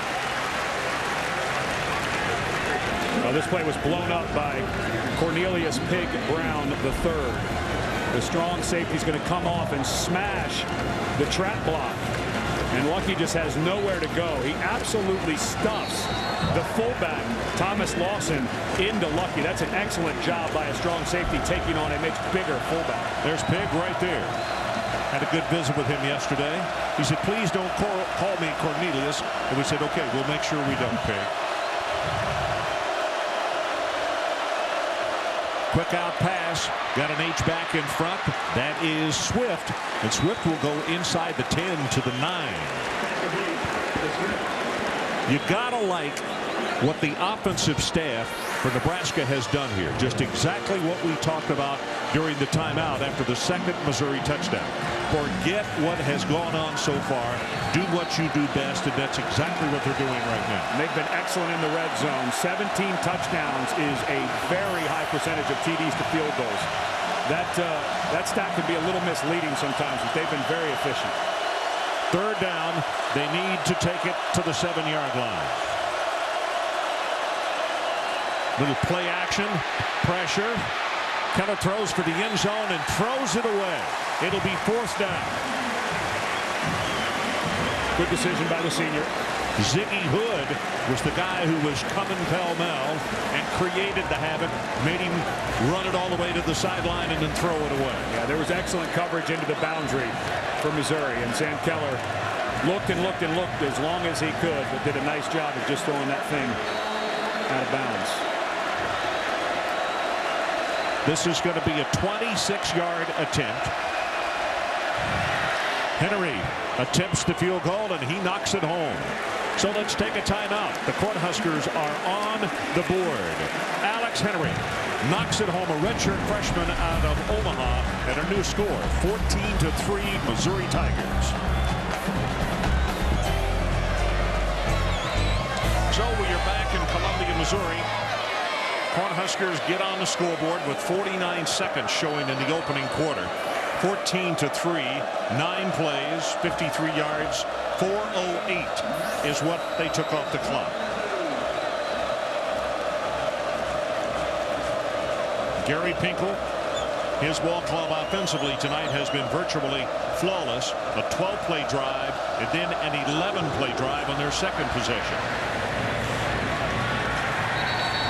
Well, this play was blown up by Cornelius Pig Brown III. The strong safety is going to come off and smash the trap block. And Lucky just has nowhere to go. He absolutely stuffs the fullback, Thomas Lawson, into Lucky. That's an excellent job by a strong safety taking on a much bigger fullback. There's Pig right there. Had a good visit with him yesterday. He said, please don't call me Cornelius. And we said, okay, we'll make sure we don't, Pig. Quick out pass. Got an H-back in front. That is Swift. And Swift will go inside the 10 to the 9. You gotta like what the offensive staff for Nebraska has done here. Just exactly what we talked about during the timeout after the 2nd Missouri touchdown. Forget what has gone on so far. Do what you do best, and that's exactly what they're doing right now. They've been excellent in the red zone. 17 touchdowns is a very high percentage of TDs to field goals. That stat can be a little misleading sometimes, but they've been very efficient. 3rd down. They need to take it to the 7-yard line. Little play action, pressure. Keller throws for the end zone and throws it away. It'll be 4th down. Good decision by the senior. Ziggy Hood was the guy who was coming pell-mell and created the havoc, made him run it all the way to the sideline and then throw it away. Yeah, there was excellent coverage into the boundary for Missouri, and Sam Keller looked and looked and looked as long as he could, but did a nice job of just throwing that thing out of bounds. This is going to be a 26-yard attempt. Henry attempts the field goal, and he knocks it home. So let's take a timeout. The Cornhuskers are on the board. Alex Henry knocks it home, a redshirt freshman out of Omaha, and a new score, 14-3 Missouri Tigers. So we are back in Columbia, Missouri. Cornhuskers get on the scoreboard with 49 seconds showing in the opening quarter. 14-3, 9 plays, 53 yards, 4:08 is what they took off the clock. Gary Pinkel, his ball club offensively tonight has been virtually flawless. A 12-play drive and then an 11-play drive on their second possession.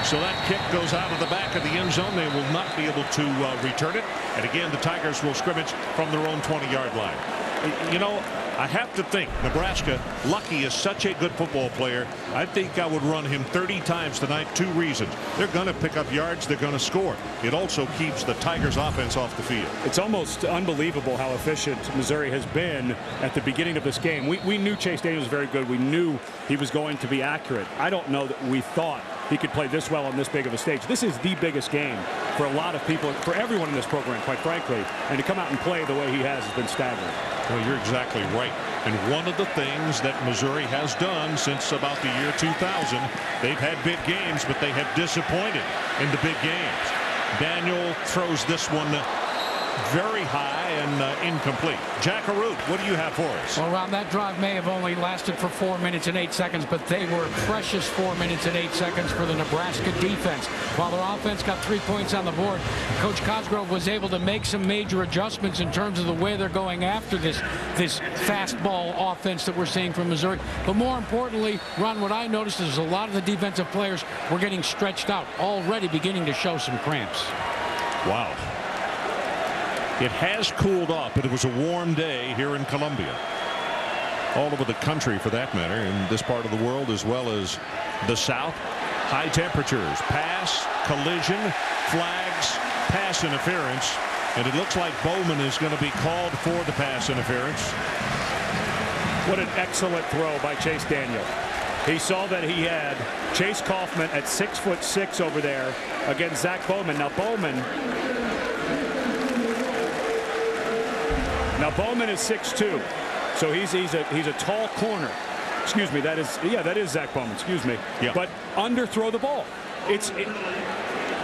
So that kick goes out of the back of the end zone. They will not be able to return it. And again, the Tigers will scrimmage from their own 20-yard line. You know, I have to think Nebraska, Lucky is such a good football player. I think I would run him 30 times tonight. 2 reasons. They're going to pick up yards. They're going to score. It also keeps the Tigers offense off the field. It's almost unbelievable how efficient Missouri has been at the beginning of this game. We knew Chase Daniel was very good. We knew he was going to be accurate. I don't know that we thought he could play this well on this big of a stage. This is the biggest game for a lot of people, for everyone in this program, quite frankly. And to come out and play the way he has been staggering. Well, you're exactly right. And one of the things that Missouri has done since about the year 2000, they've had big games, but they have disappointed in the big games. Daniel throws this one very high and incomplete. Jack Faurot, what do you have for us? Well, Ron, that drive may have only lasted for 4 minutes and 8 seconds, but they were precious 4 minutes and 8 seconds for the Nebraska defense. While their offense got 3 points on the board, Coach Cosgrove was able to make some major adjustments in terms of the way they're going after this fastball offense that we're seeing from Missouri. But more importantly, Ron, what I noticed is a lot of the defensive players were getting stretched out, already beginning to show some cramps. Wow. It has cooled off, but it was a warm day here in Columbia. All over the country, for that matter, in this part of the world as well as the South. High temperatures, pass, collision, flags, pass interference. And it looks like Bowman is going to be called for the pass interference. What an excellent throw by Chase Daniel. He saw that he had Chase Kaufman at 6'6" over there against Zach Bowman. Now Bowman is 6'2", so he's a tall corner. Excuse me, that is Zach Bowman. Excuse me. Yeah. But underthrow the ball.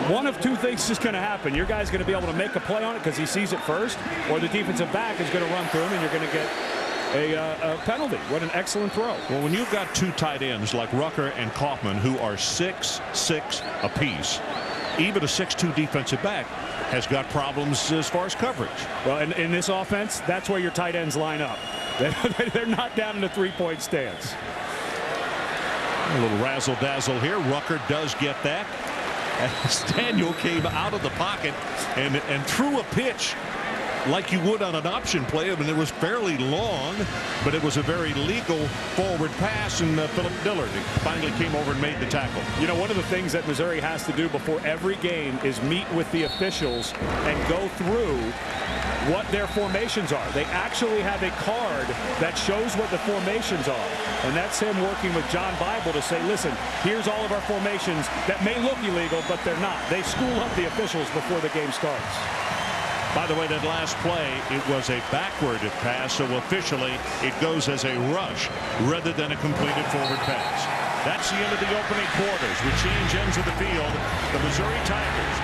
One of 2 things is going to happen. Your guy's going to be able to make a play on it because he sees it first, or the defensive back is going to run through him, and you're going to get a penalty. What an excellent throw. Well, when you've got 2 tight ends like Rucker and Kaufman, who are 6'6" apiece, even a 6'2" defensive back has got problems as far as coverage. Well, in this offense, that's where your tight ends line up. They're not down in a 3-point stance. A little razzle-dazzle here. Rucker does get that. As Daniel came out of the pocket and threw a pitch like you would on an option play. I mean, it was fairly long, but it was a very legal forward pass, and Philip Dillard finally came over and made the tackle. You know, one of the things that Missouri has to do before every game is meet with the officials and go through what their formations are. They actually have a card that shows what the formations are, and that's him working with John Bible to say, listen, here's all of our formations that may look illegal, but they're not. They school up the officials before the game starts. By the way, that last play, it was a backward pass, so officially it goes as a rush rather than a completed forward pass. That's the end of the opening quarters. We change ends of the field. The Missouri Tigers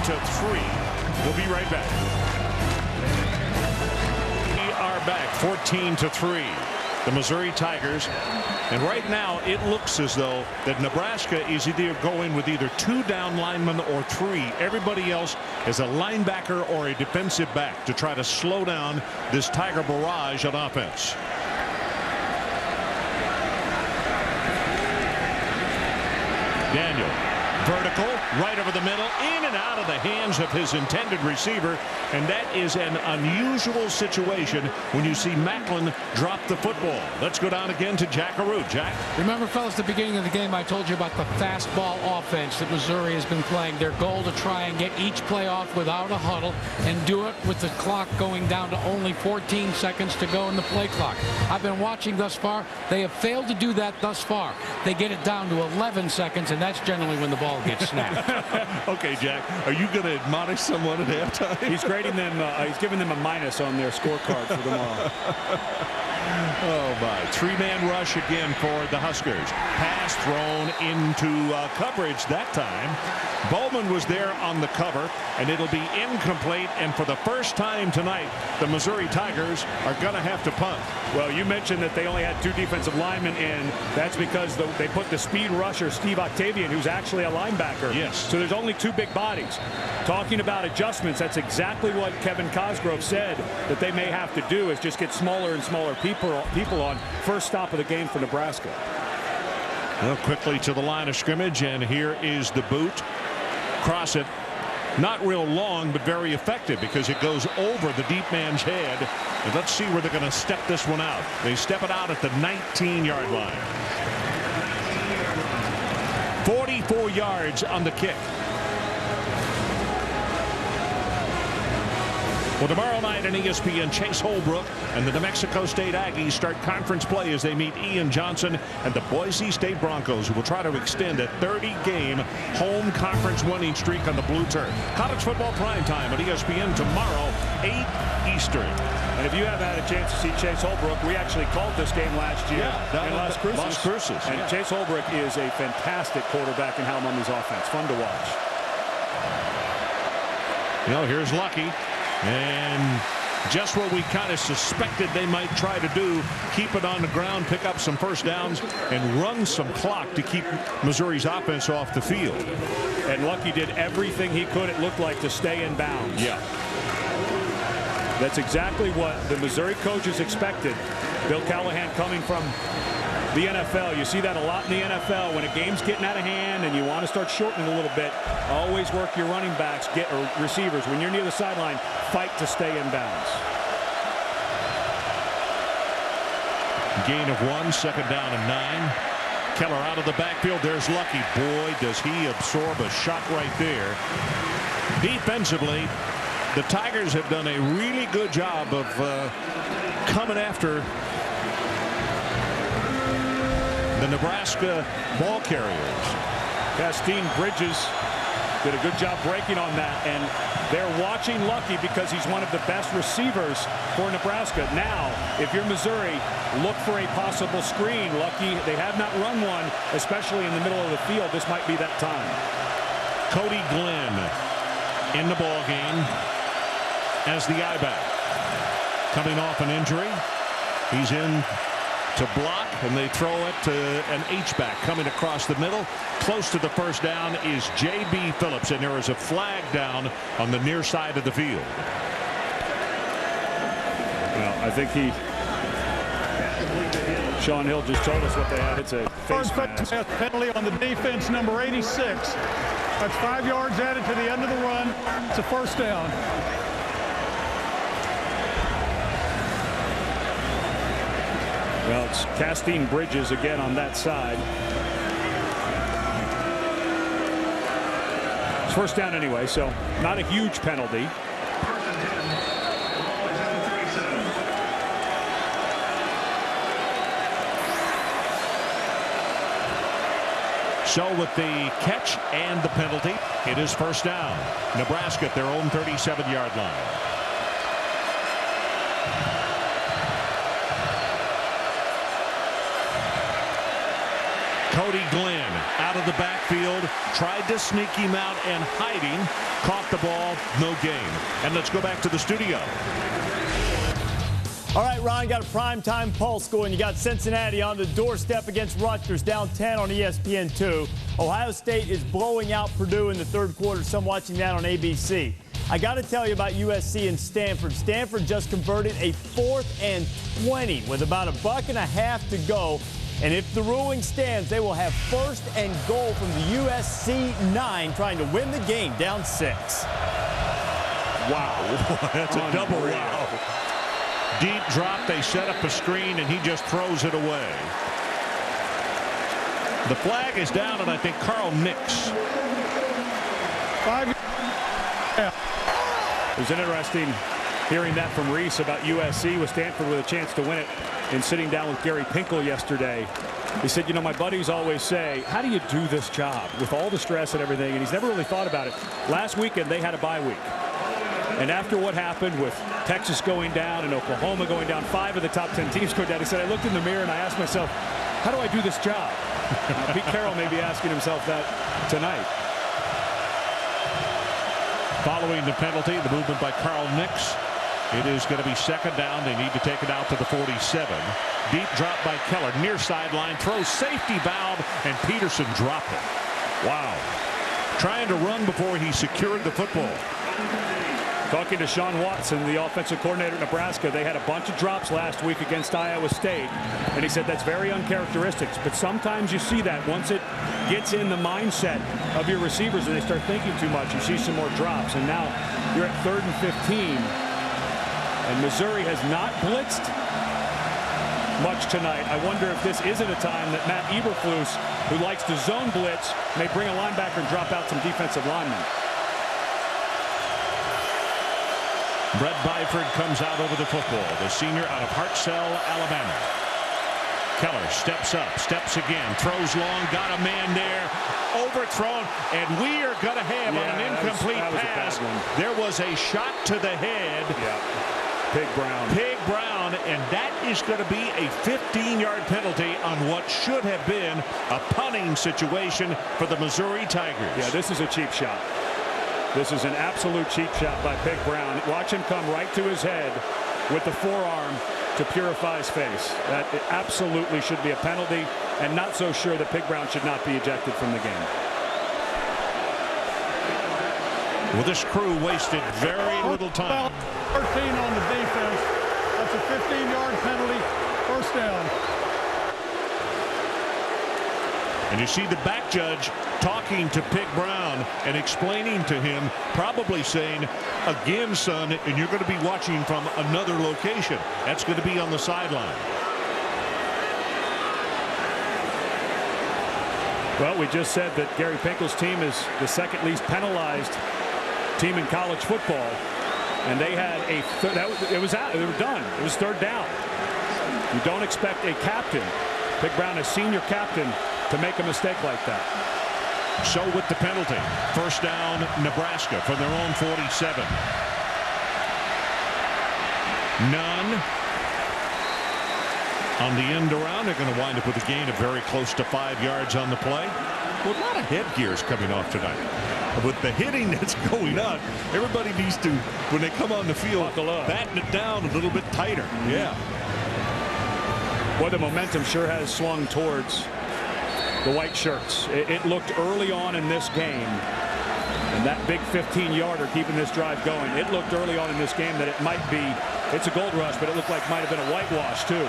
14-3. We'll be right back. We are back 14-3. The Missouri Tigers. And right now it looks as though that Nebraska is either going with either 2 down linemen or 3. Everybody else is a linebacker or a defensive back to try to slow down this Tiger barrage on offense. Daniel vertical, right over the middle, in and out of the hands of his intended receiver. And that is an unusual situation when you see Macklin drop the football. Let's go down again to Jack Arute. Jack? Remember, fellas, at the beginning of the game, I told you about the fastball offense that Missouri has been playing. Their goal to try and get each play off without a huddle and do it with the clock going down to only 14 seconds to go in the play clock. I've been watching thus far. They have failed to do that thus far. They get it down to 11 seconds, and that's generally when the ball gets snapped. Okay, Jack, are you going to admonish someone at halftime? He's grading them. He's giving them a minus on their scorecard for tomorrow. Oh, my. Three-man rush again for the Huskers. Pass thrown into coverage that time. Bowman was there on the cover, and it'll be incomplete. And for the first time tonight, the Missouri Tigers are going to have to punt. Well, you mentioned that they only had 2 defensive linemen in. That's because they put the speed rusher, Steve Octavian, who's actually a linebacker. Yes. So there's only 2 big bodies. Talking about adjustments, that's exactly what Kevin Cosgrove said that they may have to do, is just get smaller and smaller people on. First stop of the game for Nebraska. Well, quickly to the line of scrimmage, and here is the boot. Cross it. Not real long, but very effective because it goes over the deep man's head. And let's see where they're going to step this one out. They step it out at the 19-yard line. 44 yards on the kick. Well, tomorrow night on ESPN, Chase Holbrook and the New Mexico State Aggies start conference play as they meet Ian Johnson and the Boise State Broncos, who will try to extend a 30-game home conference winning streak on the blue turf. College football primetime at ESPN tomorrow, 8 Eastern. And if you haven't had a chance to see Chase Holbrook, we actually called this game last year in Las Cruces. Las Cruces. And Chase Holbrook is a fantastic quarterback in Hal Mumme's offense. Fun to watch. You know, here's Lucky. And just what we kind of suspected they might try to do, keep it on the ground, pick up some first downs, and run some clock to keep Missouri's offense off the field. And Lucky did everything he could, it looked like, to stay in bounds. Yeah. That's exactly what the Missouri coaches expected. Bill Callahan coming from the NFL. You see that a lot in the NFL. When a game's getting out of hand and you want to start shortening a little bit, always work your running backs, or receivers. When you're near the sideline, fight to stay in bounds. Gain of 1, second down and 9. Keller out of the backfield. There's Lucky. Boy, does he absorb a shot right there. Defensively, the Tigers have done a really good job of coming after the Nebraska ball carriers. Castine Bridges did a good job breaking on that, and they're watching Lucky because he's one of the best receivers for Nebraska. Now, if you're Missouri, look for a possible screen. Lucky, they have not run one, especially in the middle of the field. This might be that time. Cody Glenn in the ball game as the I-back. Coming off an injury. He's in to block, and they throw it to an H-back coming across the middle. Close to the first down is J.B. Phillips, and there is a flag down on the near side of the field. Well, I think Sean Hill just told us what they had. It's a face mask. Penalty on the defense, number 86. That's 5 yards added to the end of the run. It's a first down. Well, it's Castine Bridges again on that side. It's first down anyway, so not a huge penalty. So with the catch and the penalty, it is first down. Nebraska at their own 37-yard line. Cody Glenn out of the backfield, tried to sneak him out and hiding, caught the ball, no gain. And let's go back to the studio. All right, Ron, got a primetime pulse going. You got Cincinnati on the doorstep against Rutgers, down 10 on ESPN2. Ohio State is blowing out Purdue in the third quarter. Some watching that on ABC. I got to tell you about USC and Stanford. Stanford just converted a 4th and 20 with about a buck and a half to go. And if the ruling stands, they will have first and goal from the USC 9 trying to win the game down 6. Wow, that's a double wow. Deep drop, they set up a screen, and he just throws it away. The flag is down, and I think Carl Nix. 5. Yeah. It was interesting hearing that from Reese about USC with Stanford with a chance to win it, and sitting down with Gary Pinkel yesterday. He said, you know, my buddies always say, how do you do this job with all the stress and everything? And he's never really thought about it. Last weekend, they had a bye week. And after what happened with Texas going down and Oklahoma going down, 5 of the top 10 teams going down, he said, I looked in the mirror and I asked myself, how do I do this job? Pete Carroll may be asking himself that tonight. Following the penalty, the movement by Carl Nix. It is going to be second down. They need to take it out to the 47. Deep drop by Keller. Near sideline. Throws safety valve, and Peterson dropped it. Wow. Trying to run before he secured the football. Talking to Sean Watson, the offensive coordinator at Nebraska, they had a bunch of drops last week against Iowa State, and he said that's very uncharacteristic. But sometimes you see that once it gets in the mindset of your receivers and they start thinking too much, you see some more drops. And now you're at 3rd and 15, and Missouri has not blitzed much tonight. I wonder if this isn't a time that Matt Eberflus, who likes to zone blitz, may bring a linebacker and drop out some defensive linemen. Brett Byford comes out over the football. The senior out of Hartselle, Alabama. Keller steps up, steps again, throws long, got a man there, overthrown, and we are going to have on an incomplete pass. There was a shot to the head. Pig Brown. Pig Brown, and that is going to be a 15-yard penalty on what should have been a punting situation for the Missouri Tigers. Yeah, this is a cheap shot. This is an absolute cheap shot by Pig Brown. Watch him come right to his head with the forearm to purify his face. That absolutely should be a penalty, and not so sure that Pig Brown should not be ejected from the game. Well, this crew wasted very little time. 13 on the defense. That's a 15-yard penalty. First down. And you see the back judge talking to Pig Brown and explaining to him, probably saying, again, son, and you're going to be watching from another location. That's going to be on the sideline. Well, we just said that Gary Pinkel's team is the second least penalized team in college football. And they had it was out. They were done. It was 3rd down. You don't expect a captain, Pig Brown, a senior captain, to make a mistake like that. So with the penalty, first down Nebraska from their own 47. None. On the end around, they're going to wind up with a gain of very close to 5 yards on the play. Well, a lot of headgears coming off tonight. With the hitting that's going on, everybody needs to, when they come on the field, batten it down a little bit tighter. Yeah. Boy, the momentum sure has swung towards the white shirts. It looked early on in this game, and that big 15-yarder keeping this drive going. It looked early on in this game that it might be, it's a gold rush, but it looked like it might have been a whitewash too.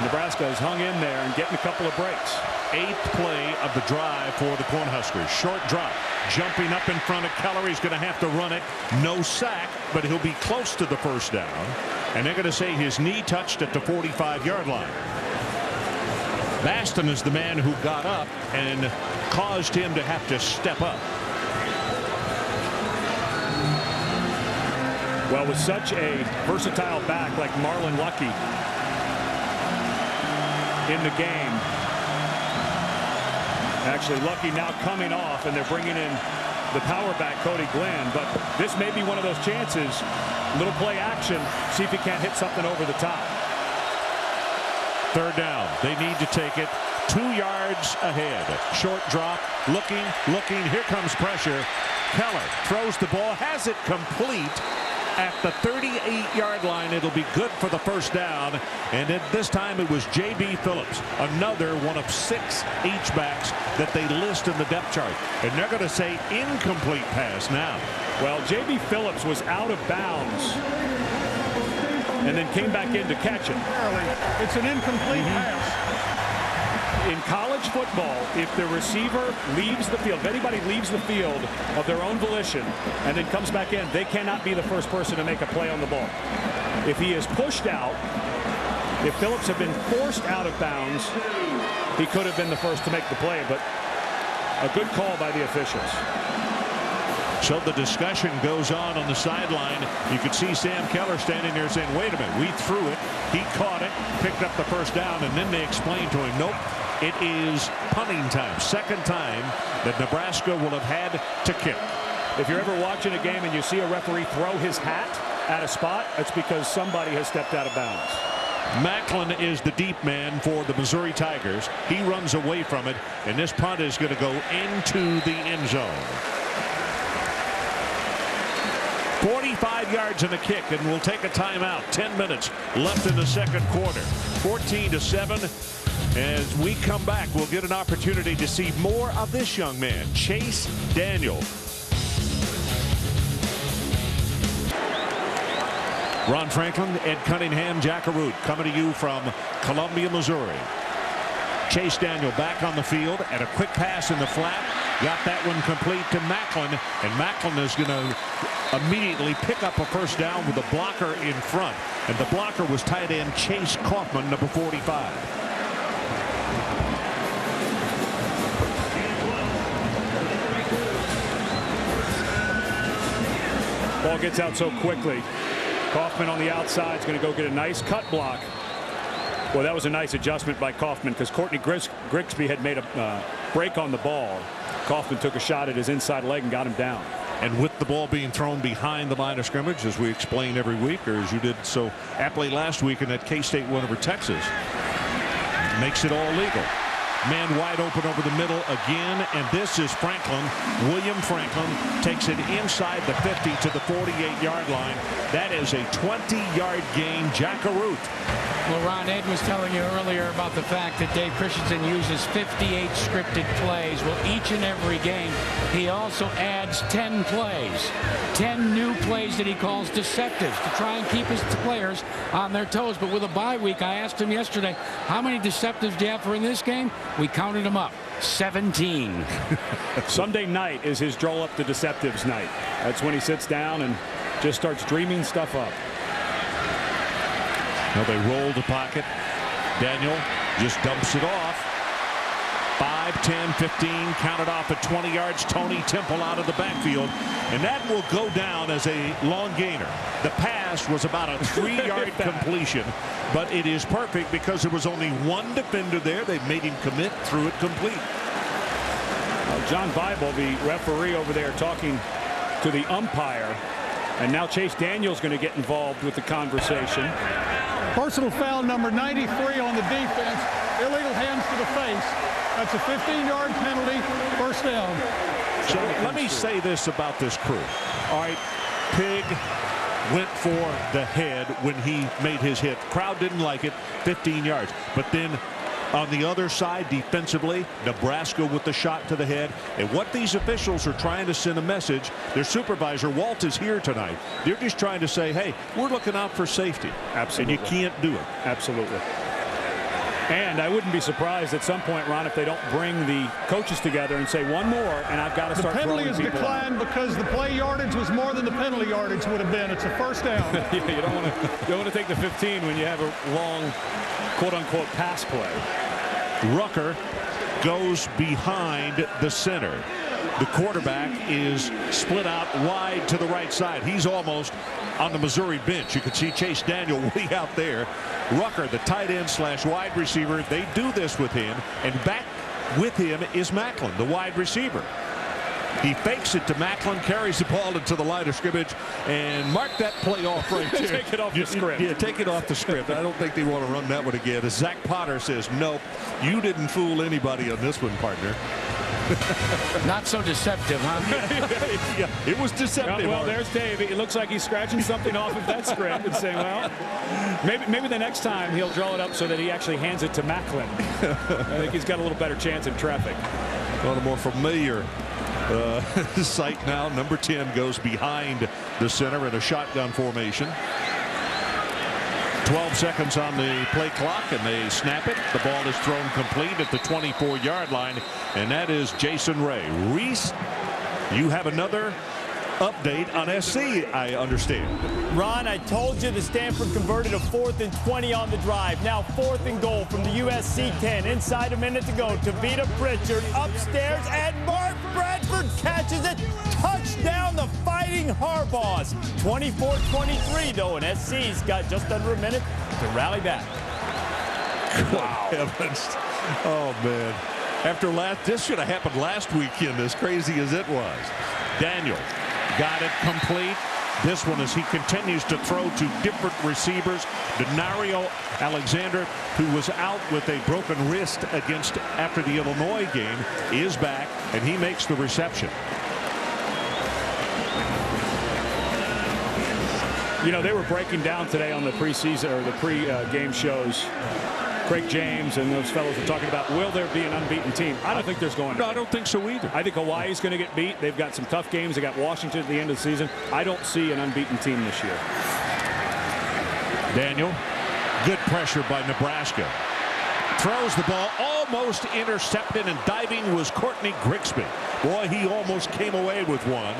Nebraska has hung in there and getting a couple of breaks. 8th play of the drive for the Cornhuskers. Short drop, jumping up in front of Keller. He's going to have to run it. No sack, but he'll be close to the first down. And they're going to say his knee touched at the 45-yard line. Baston is the man who got up and caused him to have to step up. Well, with such a versatile back like Marlon Lucky in the game. Actually, Lucky now coming off, and they're bringing in the power back, Cody Glenn. But this may be one of those chances. Little play action. See if he can't hit something over the top. 3rd down. They need to take it 2 yards ahead. Short drop. Looking. Here comes pressure. Keller throws the ball. Has it complete at the 38-yard line. It'll be good for the first down. And at this time it was J.B. Phillips, another one of 6 H-backs that they list in the depth chart. And they're going to say incomplete pass now. Well, J.B. Phillips was out of bounds and then came back in to catch it. It's an incomplete pass. In college football, if the receiver leaves the field, if anybody leaves the field of their own volition and then comes back in, they cannot be the first person to make a play on the ball. If he is pushed out, if Phillips had been forced out of bounds, he could have been the first to make the play, but a good call by the officials. So the discussion goes on the sideline. You could see Sam Keller standing there saying, wait a minute, we threw it, he caught it, picked up the first down, and then they explained to him, nope, it is punting time. Second time that Nebraska will have had to kick. If you're ever watching a game and you see a referee throw his hat at a spot, it's because somebody has stepped out of bounds. Macklin is the deep man for the Missouri Tigers. He runs away from it, and this punt is going to go into the end zone. 45 yards in the kick, and we'll take a timeout. 10 minutes left in the second quarter. 14-7. As we come back, we'll get an opportunity to see more of this young man, Chase Daniel. Ron Franklin, Ed Cunningham, Jack Arute coming to you from Columbia, Missouri. Chase Daniel back on the field, and a quick pass in the flat. Got that one complete to Macklin, and Macklin is going to immediately pick up a first down with a blocker in front. And the blocker was tight end Chase Kaufman, number 45. Ball gets out so quickly. Kaufman on the outside is going to go get a nice cut block. Well, that was a nice adjustment by Kaufman because Courtney Grigsby had made a break on the ball. Kaufman took a shot at his inside leg and got him down. And with the ball being thrown behind the line of scrimmage, as we explain every week, or as you did so aptly last week in that K-State win over Texas, makes it all legal. Man wide open over the middle again, and this is Franklin. William Franklin takes it inside the 50 to the 48-yard line. That is a 20-yard gain. Jack Arute. Well, Ron, Ed was telling you earlier about the fact that Dave Christensen uses 58 scripted plays. Well, each and every game, he also adds 10 plays. 10 new plays that he calls deceptives to try and keep his players on their toes. But with a bye week, I asked him yesterday, how many deceptives do you have for in this game? We counted them up. 17. Sunday night is his draw up the deceptives night. That's when he sits down and just starts dreaming stuff up. Now they roll the pocket. Daniel just dumps it off. 5, 10, 15, counted off at 20 yards. Tony Temple out of the backfield, and that will go down as a long gainer. The pass was about a 3-yard completion, but it is perfect because there was only one defender there. They made him commit, threw it complete. John Bible, the referee over there, talking to the umpire, and now Chase Daniel's going to get involved with the conversation. Personal foul number 93 on the defense. Illegal hands to the face. That's a 15-yard penalty. First down. So let me say this about this crew. All right, Pig went for the head when he made his hit. Crowd didn't like it. 15 yards. But then on the other side, defensively, Nebraska with the shot to the head. And what these officials are trying to send a message, their supervisor, Walt, is here tonight. They're just trying to say, hey, we're looking out for safety. Absolutely. And you can't do it. Absolutely. And I wouldn't be surprised at some point, Ron, if they don't bring the coaches together and say one more, and I've got to start throwing people. The penalty has declined because the play yardage was more than the penalty yardage would have been. It's a first down. Yeah, you don't want to take the 15 when you have a long, quote-unquote, pass play. Rucker goes behind the center. The quarterback is split out wide to the right side. He's almost on the Missouri bench. You can see Chase Daniel way out there. Rucker, the tight end / wide receiver, they do this with him, and back with him is Macklin, the wide receiver. He fakes it to Macklin, carries the ball into the line of scrimmage, and mark that play off right there. Take it off the script. Yeah, take it off the script. I don't think they want to run that one again. As Zach Potter says, nope, you didn't fool anybody on this one, partner. Not so deceptive, huh? Yeah, it was deceptive. Well, there's Dave. It looks like he's scratching something off of that script and saying, well, maybe the next time he'll draw it up so that he actually hands it to Macklin. I think he's got a little better chance in traffic. On a more familiar sight now. Number 10 goes behind the center in a shotgun formation. 12 seconds on the play clock, and they snap it. The ball is thrown complete at the 24-yard line, and that is Jason Ray. Reese, you have another update on SC, I understand. Ron, I told you the Stanford converted a 4th and 20 on the drive. Now 4th and goal from the USC 10. Inside a minute to go. Tavita Pritchard upstairs, and Mark Bradford catches it. Touchdown, the Fighting Harbaughs. 24-23, though, and SC's got just under a minute to rally back. Wow. Heavens. Oh, man. After this should have happened last weekend, as crazy as it was. Daniel got it complete. This one, as he continues to throw to different receivers. Denario Alexander, who was out with a broken wrist after the Illinois game, is back, and he makes the reception. You know, they were breaking down today on the preseason or the pre-game shows. Craig James and those fellows were talking about, will there be an unbeaten team? I don't think there's going to be. No, I don't think so either. I think Hawaii's going to get beat. They've got some tough games. They got Washington at the end of the season. I don't see an unbeaten team this year. Daniel, good pressure by Nebraska. Throws the ball, almost intercepted, and diving was Courtney Grigsby. Boy, he almost came away with one.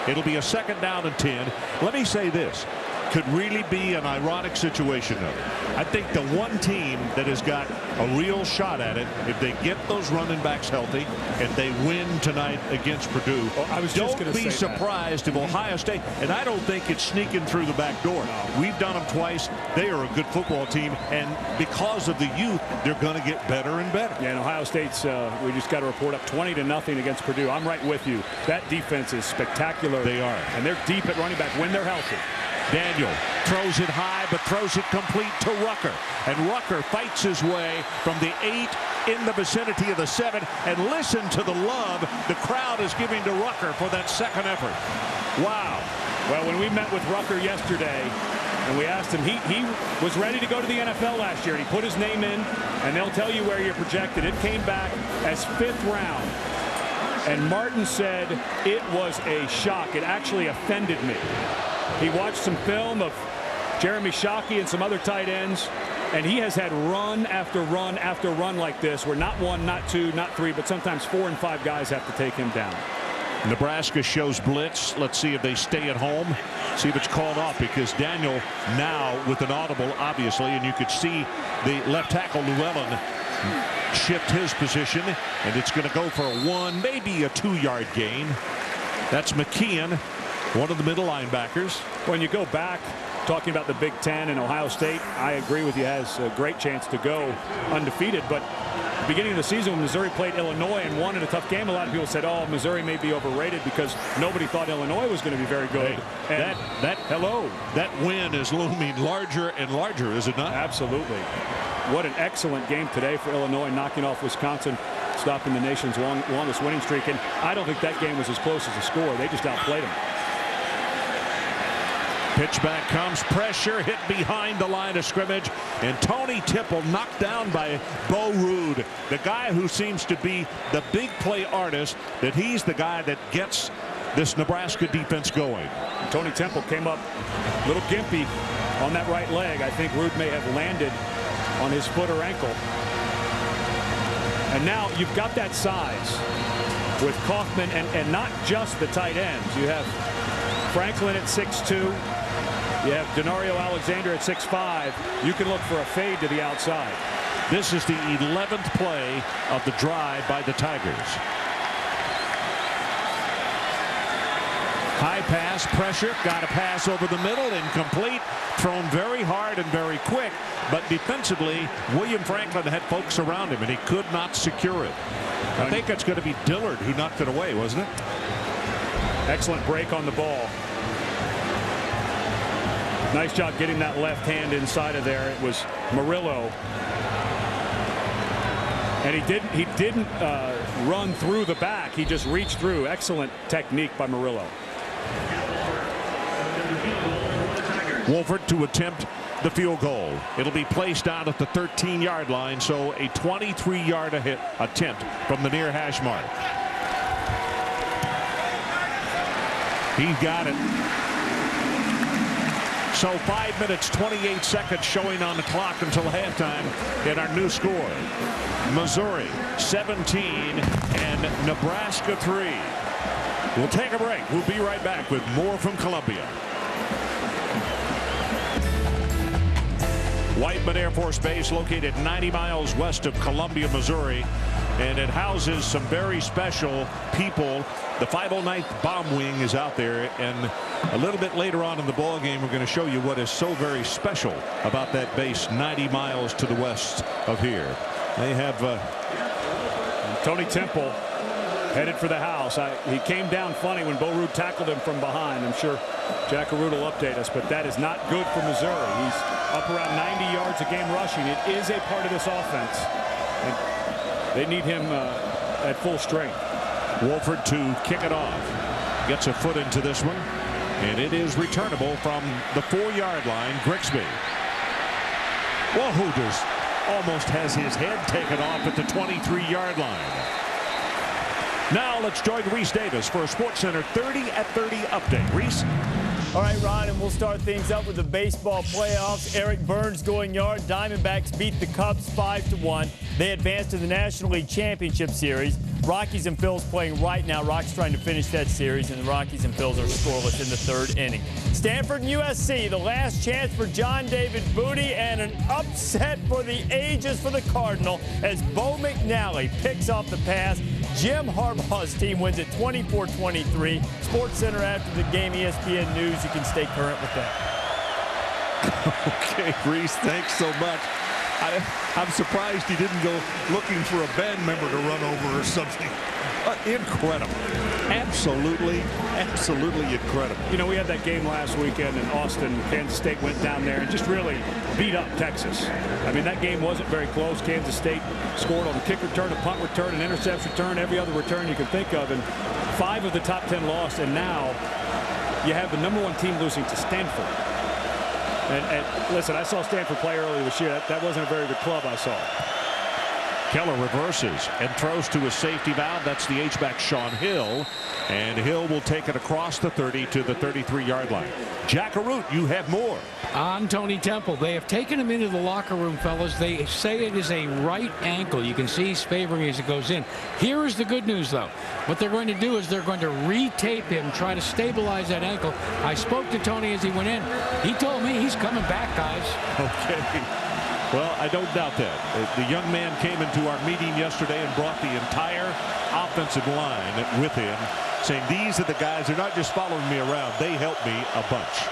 It'll be a 2nd down and 10. Let me say this. Could really be an ironic situation, though. I think the one team that has got a real shot at it, if they get those running backs healthy and they win tonight against Purdue, don't be surprised if Ohio State, and I don't think it's sneaking through the back door. We've done them twice. They are a good football team, and because of the youth, they're going to get better and better. Yeah, and Ohio State's, we just got to report up 20-0 against Purdue. I'm right with you. That defense is spectacular. They are. And they're deep at running back when they're healthy. Daniel throws it high, but throws it complete to Rucker. And Rucker fights his way from the 8 in the vicinity of the 7. And listen to the love the crowd is giving to Rucker for that second effort. Wow. Well, when we met with Rucker yesterday, and we asked him, he was ready to go to the NFL last year, and he put his name in, and they'll tell you where you're projected. It came back as 5th round. And Martin said it was a shock. It actually offended me. He watched some film of Jeremy Shockey and some other tight ends, and he has had run after run after run like this, where not 1, not 2, not 3, but sometimes 4 and 5 guys have to take him down. Nebraska shows blitz. Let's see if they stay at home. See if it's called off, because Daniel now with an audible, obviously, and you could see the left tackle Llewellyn shift his position, and it's going to go for a 1, maybe a 2-yard gain. That's McKeon, one of the middle linebackers. When you go back, talking about the Big Ten and Ohio State, I agree with you, has a great chance to go undefeated. But at the beginning of the season, when Missouri played Illinois and won in a tough game, a lot of people said, oh, Missouri may be overrated because nobody thought Illinois was going to be very good. Hey, that win is looming larger and larger, is it not? Absolutely. What an excellent game today for Illinois, knocking off Wisconsin, stopping the nation's longest winning streak. And I don't think that game was as close as the score. They just outplayed them. Pitch back comes, pressure hit behind the line of scrimmage, and Tony Tipple knocked down by Bo Rude, the guy who seems to be the big play artist, that he's the guy that gets this Nebraska defense going. Tony Temple came up a little gimpy on that right leg. I think Rude may have landed on his foot or ankle. And now you've got that size with Kaufman and not just the tight ends. You have Franklin at 6'2". You have Denario Alexander at 6'5". You can look for a fade to the outside. This is the 11th play of the drive by the Tigers. High pass, pressure, got a pass over the middle, incomplete, thrown very hard and very quick, but defensively, William Franklin had folks around him, and he could not secure it. I think that's going to be Dillard who knocked it away, wasn't it? Excellent break on the ball. Nice job getting that left hand inside of there. It was Murillo. And he didn't run through the back. He just reached through. Excellent technique by Murillo. Wolford to attempt the field goal. It'll be placed out at the 13-yard line, so a 23-yard attempt from the near hash mark. He got it. So 5 minutes, 28 seconds showing on the clock until halftime in our new score. Missouri 17 and Nebraska 3. We'll take a break. We'll be right back with more from Columbia. Whiteman Air Force Base, located 90 miles west of Columbia, Missouri, and it houses some very special people. The 509th Bomb Wing is out there, and a little bit later on in the ball game, we're going to show you what is so very special about that base 90 miles to the west of here. They have Tony Temple headed for the house. He came down funny when Bo Ruud tackled him from behind. I'm sure Jack Arute will update us, but that is not good for Missouri. He's up around 90 yards a game rushing. It is a part of this offense, and they need him at full strength. Wolford to kick it off. Gets a foot into this one, and it is returnable from the 4-yard line. Grigsby. Well, Hooters almost has his head taken off at the 23-yard line. Now let's join Reese Davis for a SportsCenter 30 at 30 update. Reese. All right, Ron, and we'll start things up with the baseball playoffs. Eric Burns going yard. Diamondbacks beat the Cubs 5-1. They advance to the National League Championship Series. Rockies and Phils playing right now. Rockies trying to finish that series, and the Rockies and Phils are scoreless in the 3rd inning. Stanford and USC, the last chance for John David Booty, and an upset for the ages for the Cardinal as Bo McNally picks off the pass. Jim Harbaugh's team wins it 24-23. SportsCenter after the game, ESPN News. You can stay current with that. Okay, Reese, thanks so much. I'm surprised he didn't go looking for a band member to run over or something. Incredible. Absolutely incredible. You know, we had that game last weekend in Austin. Kansas State went down there and just really beat up Texas. I mean, that game wasn't very close. Kansas State scored on a kick return, a punt return, an interception return, every other return you can think of, and 5 of the top 10 lost, and now you have the #1 team losing to Stanford. And listen, I saw Stanford play earlier this year. That wasn't a very good club I saw. Keller reverses and throws to his safety valve. That's the H-back Sean Hill. And Hill will take it across the 30 to the 33-yard line. Jack Arute, you have more. On Tony Temple. They have taken him into the locker room, fellas. They say it is a right ankle. You can see he's favoring as it goes in. Here is the good news, though. What they're going to do is they're going to re-tape him, try to stabilize that ankle. I spoke to Tony as he went in. He told me he's coming back, guys. Okay. Well, I don't doubt that. The young man came into our meeting yesterday and brought the entire offensive line with him, saying these are the guys. They're not just following me around. They help me a bunch.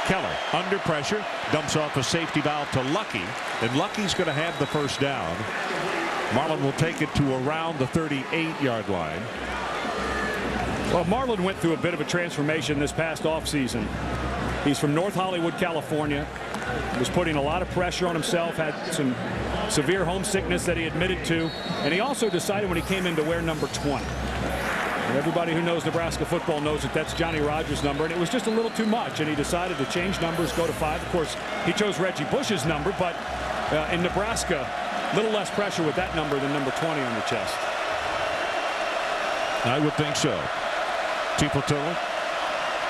Keller under pressure, dumps off a safety valve to Lucky, and Lucky's going to have the first down. Marlin will take it to around the 38-yard line. Well, Marlin went through a bit of a transformation this past offseason. He's from North Hollywood, California. Was putting a lot of pressure on himself, had some severe homesickness that he admitted to, and he also decided when he came in to wear number 20. And everybody who knows Nebraska football knows that that's Johnny Rogers' number, and it was just a little too much, and he decided to change numbers, go to 5. Of course, he chose Reggie Bush's number, but in Nebraska, a little less pressure with that number than number 20 on the chest. I would think so. Tipotilla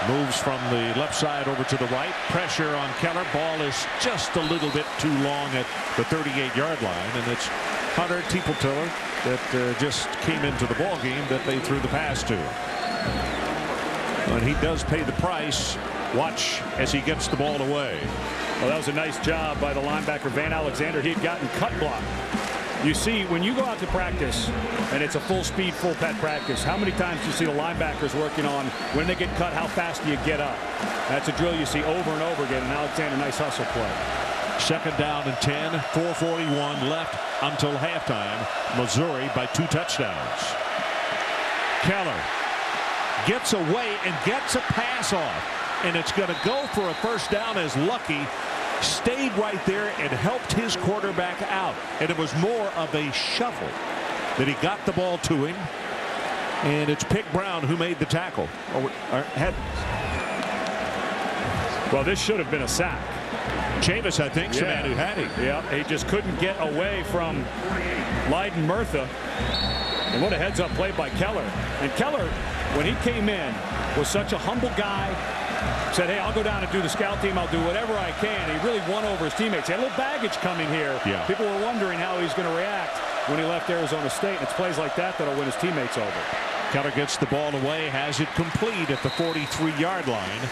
moves from the left side over to the right. Pressure on Keller. Ball is just a little bit too long at the 38-yard line, and it's Hunter Tipotilla that just came into the ball game that they threw the pass to. And he does pay the price. Watch as he gets the ball away. Well, that was a nice job by the linebacker Van Alexander. He had gotten cut block. You see, when you go out to practice, and it's a full-speed, full-pet practice, how many times do you see the linebackers working on when they get cut, how fast do you get up? That's a drill you see over and over again, and Alexander, nice hustle play. 2nd down and 10, 4:41 left until halftime. Missouri by 2 touchdowns. Keller gets away and gets a pass off, and it's going to go for a first down as Lucky stayed right there and helped his quarterback out, and it was more of a shuffle that he got the ball to him, and it's Pick Brown who made the tackle. Well, this should have been a sack. Chavis, I think, is the man who had him. Yeah, he just couldn't get away from Leiden Murtha, and what a heads-up play by Keller. And Keller, when he came in, was such a humble guy. said, hey, I'll go down and do the scout team. I'll do whatever I can. He really won over his teammates. He had a little baggage coming here. Yeah. People were wondering how he's going to react when he left Arizona State. And it's plays like that that'll win his teammates over. Keller gets the ball away, has it complete at the 43-yard line.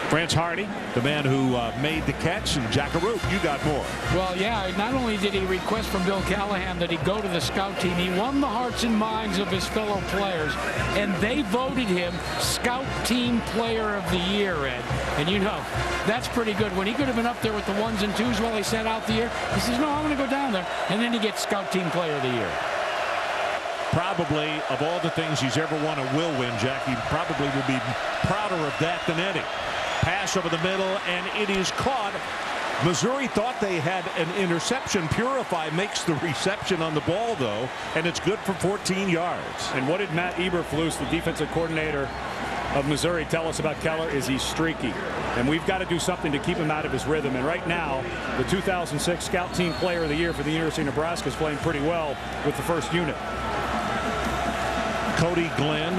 France Hardy, the man who made the catch, and Jackaroo, you got more. Well, yeah, not only did he request from Bill Callahan that he go to the scout team, he won the hearts and minds of his fellow players, and they voted him Scout Team Player of the Year, Ed. And you know, that's pretty good. When he could have been up there with the 1s and 2s while they sat out the year, he says, no, I'm going to go down there. And then he gets Scout Team Player of the Year. Probably, of all the things he's ever won or will win, Jack, he probably will be prouder of that than any. Pass over the middle, and it is caught. Missouri thought they had an interception. Purify makes the reception on the ball, though, and it's good for 14 yards. And what did Matt Eberflus, the defensive coordinator of Missouri, tell us about Keller? Is he's streaky, and we've got to do something to keep him out of his rhythm. And right now, the 2006 Scout Team Player of the Year for the University of Nebraska is playing pretty well with the first unit. Cody Glenn,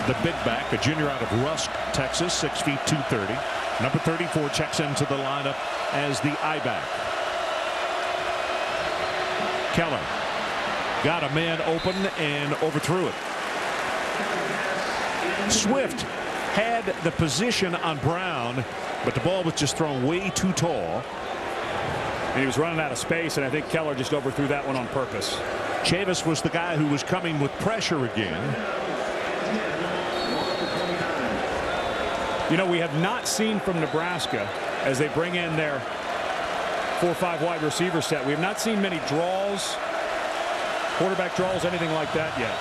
the big back, a junior out of Rusk, Texas, 6 feet 230. Number 34 checks into the lineup as the I-back. Keller got a man open and overthrew it. Swift had the position on Brown, but the ball was just thrown way too tall. And he was running out of space, and I think Keller just overthrew that one on purpose. Chavis was the guy who was coming with pressure again. You know, we have not seen from Nebraska, as they bring in their 4-5 wide receiver set, we have not seen many draws, quarterback draws, anything like that yet.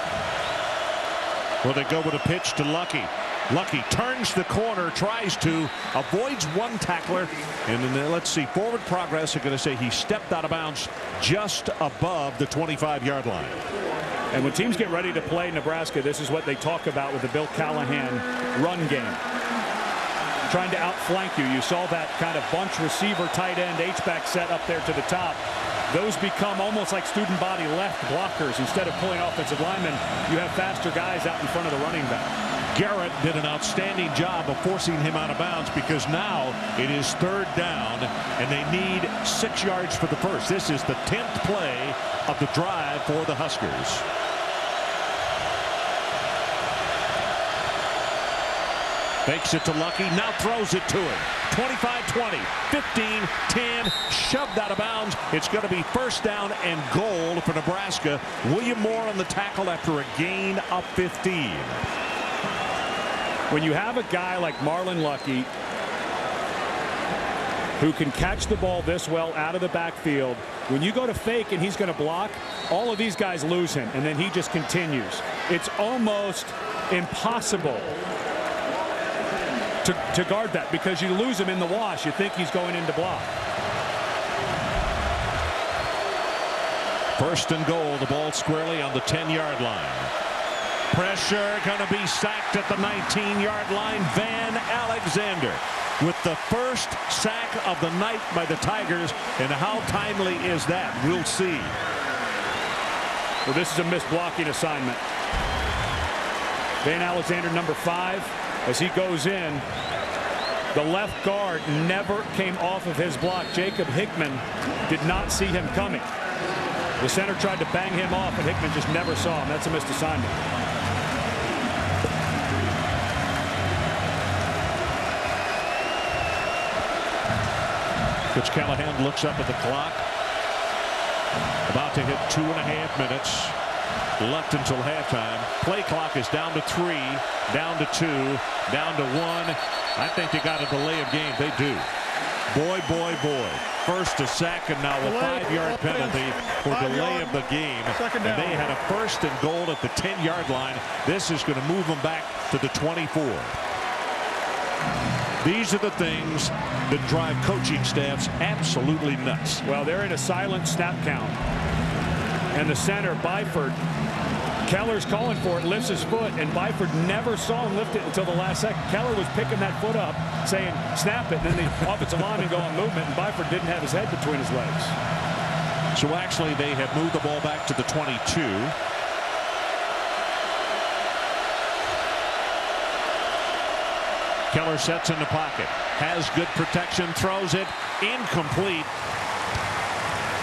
Well, they go with a pitch to Lucky. Lucky turns the corner, tries to, avoids one tackler, and then let's see, forward progress are going to say he stepped out of bounds just above the 25-yard line. And when teams get ready to play Nebraska, this is what they talk about with the Bill Callahan run game. Trying to outflank you. You saw that kind of bunch receiver tight end H-back set up there to the top. Those become almost like student body left blockers. Instead of pulling offensive linemen, you have faster guys out in front of the running back. Garrett did an outstanding job of forcing him out of bounds, because now it is 3rd down and they need 6 yards for the first. This is the 10th play of the drive for the Huskers. Fakes it to Lucky, now throws it to him. 25-20, 15-10, shoved out of bounds. It's going to be 1st down and goal for Nebraska. William Moore on the tackle after a gain of 15. When you have a guy like Marlon Lucky who can catch the ball this well out of the backfield, when you go to fake and he's going to block, all of these guys lose him, and then he just continues. It's almost impossible to guard that, because you lose him in the wash. You think he's going in to block. 1st and goal, the ball squarely on the 10-yard line. Pressure, going to be sacked at the 19-yard line. Van Alexander with the 1st sack of the night by the Tigers, and how timely is that? We'll see. Well, this is a missed blocking assignment. Van Alexander, number 5. As he goes in, the left guard never came off of his block. Jacob Hickman did not see him coming. The center tried to bang him off, and Hickman just never saw him. That's a missed assignment. Coach Callahan looks up at the clock. About to hit 2.5 minutes left until halftime. Play clock is down to 3, down to 2, down to 1. I think they got a delay of game. They do. Boy, boy, boy. First a sack, and now a 5-yard penalty for delay of the game. And they had a 1st and goal at the 10-yard line. This is going to move them back to the 24. These are the things that drive coaching staffs absolutely nuts. Well, they're in a silent snap count. And the center, Byford, Keller's calling for it, lifts his foot, and Byford never saw him lift it until the last second. Keller was picking that foot up, saying, snap it, and then the offensive lineman go on movement, and Byford didn't have his head between his legs. So actually, they have moved the ball back to the 22. Keller sets in the pocket, has good protection, throws it, incomplete.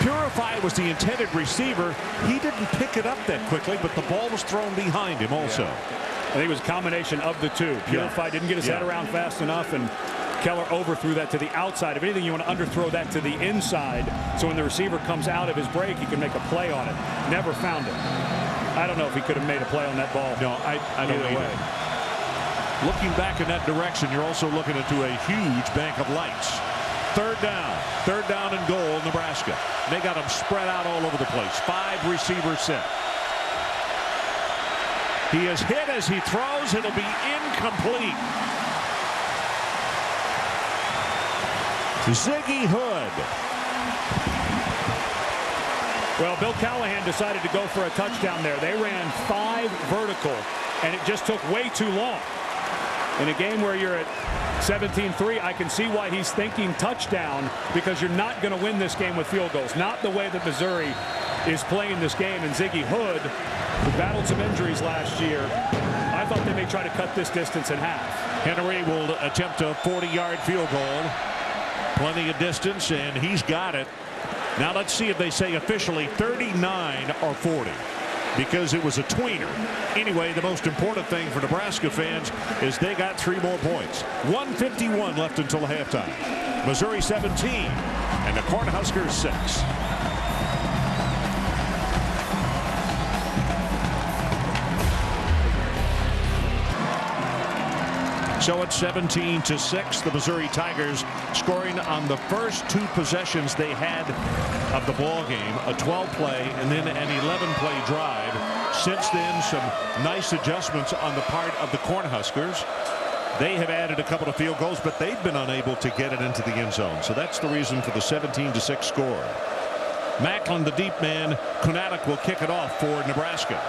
Purify was the intended receiver. He didn't pick it up that quickly, but the ball was thrown behind him also. I think it was a combination of the two. Purify didn't get his head around fast enough, and Keller overthrew that to the outside. If anything, you want to underthrow that to the inside, so when the receiver comes out of his break, he can make a play on it. Never found it. I don't know if he could have made a play on that ball. No, I don't either. Looking back in that direction, you're also looking into a huge bank of lights. Third down and goal, Nebraska. They got them spread out all over the place. 5 receivers set. He is hit as he throws. It'll be incomplete. Ziggy Hood. Well, Bill Callahan decided to go for a touchdown there. They ran 5 vertical, and it just took way too long. In a game where you're at 17-3, I can see why he's thinking touchdown, because you're not going to win this game with field goals. Not the way that Missouri is playing this game. And Ziggy Hood, who battled some injuries last year, I thought they may try to cut this distance in half. Henry will attempt a 40-yard field goal. Plenty of distance, and he's got it. Now let's see if they say officially 39 or 40, because it was a tweener. Anyway, the most important thing for Nebraska fans is they got 3 more points. 1:51 left until halftime. Missouri 17 and the Cornhuskers 6. So it's 17-6. The Missouri Tigers scoring on the first 2 possessions they had of the ball game, a 12-play and then an 11-play drive. Since then, some nice adjustments on the part of the Cornhuskers. They have added a couple of field goals, but they've been unable to get it into the end zone. So that's the reason for the 17-6 score. Macklin, the deep man. Kunatic will kick it off for Nebraska.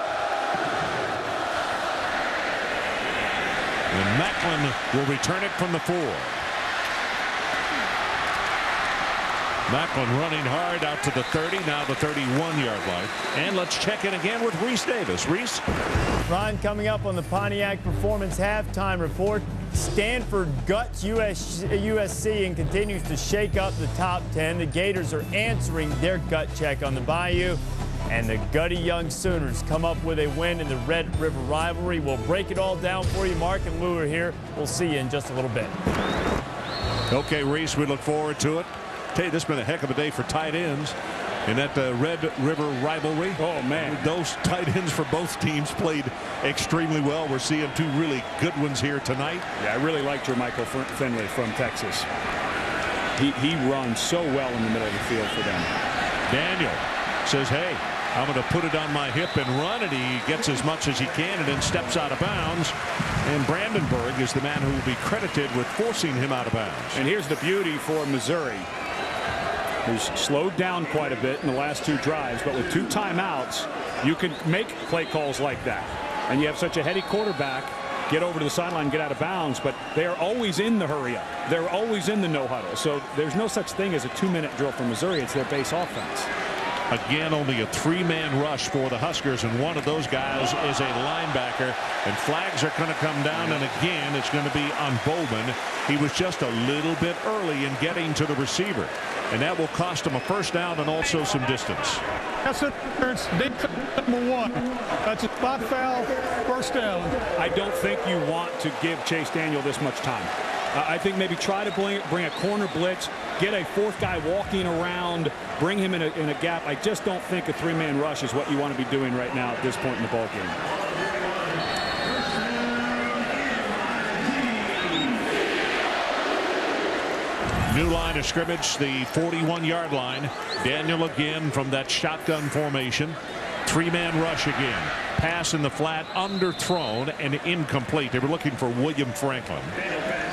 And Macklin will return it from the 4. Macklin running hard out to the 30, now the 31-yard line. And let's check in again with Reese Davis. Reese? Ron, coming up on the Pontiac Performance halftime report, Stanford guts USC and continues to shake up the top 10. The Gators are answering their gut check on the Bayou. And the gutty young Sooners come up with a win in the Red River rivalry. We'll break it all down for you. Mark and Lou are here. We'll see you in just a little bit. Okay, Reese, we look forward to it. Tell you, this has been a heck of a day for tight ends in that Red River rivalry. Oh, man. Those tight ends for both teams played extremely well. We're seeing 2 really good ones here tonight. Yeah, I really like Jermichael Finley from Texas. He runs so well in the middle of the field for them. Daniel says, hey, I'm going to put it on my hip and run, and he gets as much as he can and then steps out of bounds. And Brandenburg is the man who will be credited with forcing him out of bounds. And here's the beauty for Missouri, who's slowed down quite a bit in the last 2 drives, but with 2 timeouts, you can make play calls like that. And you have such a heady quarterback, get over to the sideline, get out of bounds, but they are always in the hurry up. They're always in the no huddle. So there's no such thing as a 2-minute drill for Missouri. It's their base offense. Again, only a 3-man rush for the Huskers, and one of those guys is a linebacker, and flags are going to come down, and again, it's going to be on Bowman. He was just a little bit early in getting to the receiver, and that will cost him a first down and also some distance. That's interference. Number 1. That's a spot foul. First down. I don't think you want to give Chase Daniel this much time. I think maybe try to bring a corner blitz, get a 4th guy walking around, bring him in a gap. I just don't think a 3-man rush is what you want to be doing right now at this point in the ball game. New line of scrimmage, the 41-yard line. Daniel again from that shotgun formation. 3-man rush again. Pass in the flat, underthrown and incomplete. They were looking for William Franklin.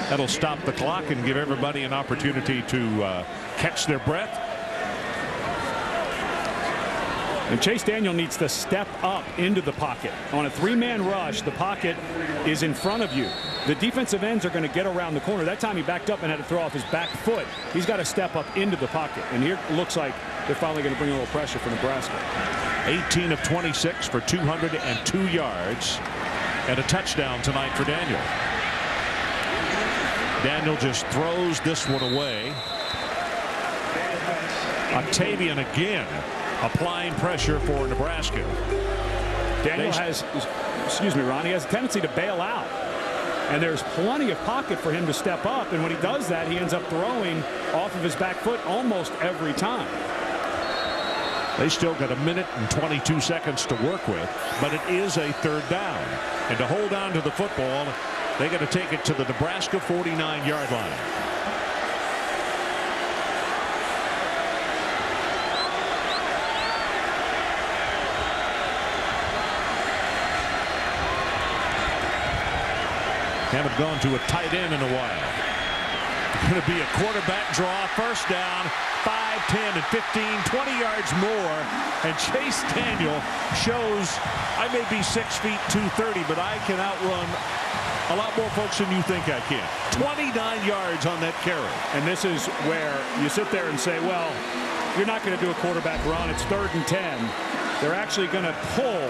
That'll stop the clock and give everybody an opportunity to catch their breath. And Chase Daniel needs to step up into the pocket. On a 3-man rush, the pocket is in front of you. The defensive ends are going to get around the corner. That time he backed up and had to throw off his back foot. He's got to step up into the pocket. And here it looks like they're finally going to bring a little pressure for Nebraska. 18 of 26 for 202 yards and a touchdown tonight for Daniel. Daniel just throws this one away. Octavian again applying pressure for Nebraska. Daniel has, excuse me, Ron, he has a tendency to bail out. And there's plenty of pocket for him to step up. And when he does that, he ends up throwing off of his back foot almost every time. They still got 1 minute and 22 seconds to work with, but it is a 3rd down. And to hold on to the football, they got to take it to the Nebraska 49-yard line. Haven't gone to a tight end in a while. Going to be a quarterback draw. 1st down, 5, 10, and 15, 20 yards more. And Chase Daniel shows I may be 6 feet 230, but I can outrun a lot more folks than you think I can. 29 yards on that carry. And this is where you sit there and say, well, you're not going to do a quarterback run. It's 3rd and 10. They're actually going to pull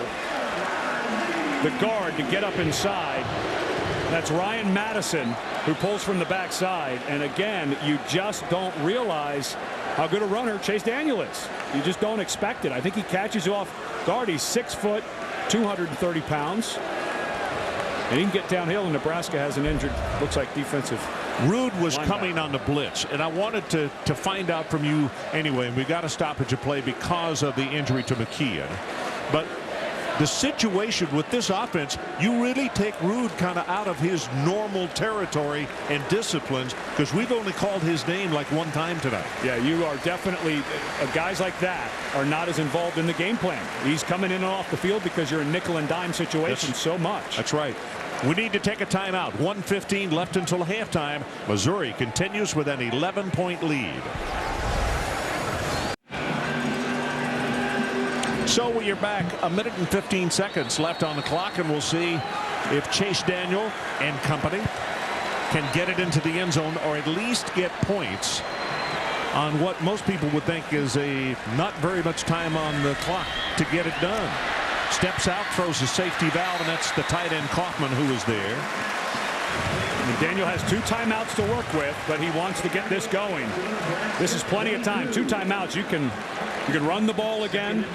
the guard to get up inside. That's Ryan Madison, who pulls from the backside. And again, you just don't realize how good a runner Chase Daniel is. You just don't expect it. I think he catches you off guard. He's 6 foot, 230 pounds. And he can get downhill, and Nebraska has an injured, looks like, defensive. Rude was linebacker coming on the blitz, and I wanted to find out from you anyway, and we got a stoppage of play because of the injury to McKeon. But the situation with this offense, you really take Rude kind of out of his normal territory and disciplines, because we've only called his name like 1 time tonight. Yeah, you are definitely guys like that are not as involved in the game plan. He's coming in and off the field because you're in nickel and dime situations so much. That's right. We need to take a timeout. 1:15 left until halftime. Missouri continues with an 11-point lead. So we are back, 1 minute and 15 seconds left on the clock, and we'll see if Chase Daniel and company can get it into the end zone, or at least get points on what most people would think is a not very much time on the clock to get it done. Steps out, throws a safety valve, and that's the tight end Kaufman who is there. And Daniel has 2 timeouts to work with, but he wants to get this going. This is plenty of time. 2 timeouts. You can run the ball again.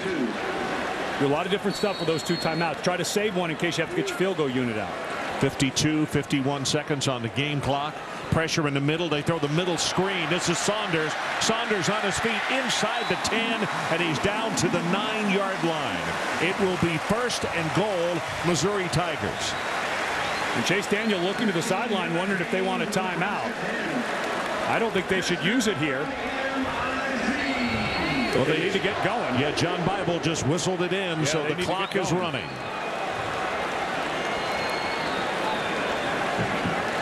Do a lot of different stuff with those 2 timeouts. Try to save one in case you have to get your field goal unit out. 51 seconds on the game clock. Pressure in the middle. They throw the middle screen. This is Saunders. Saunders on his feet inside the 10, and he's down to the 9-yard line. It will be 1st and goal, Missouri Tigers. And Chase Daniel looking to the sideline, wondering if they want a timeout. I don't think they should use it here. Well, they need to get going. Yeah, John Bible just whistled it in, yeah, so the clock is running.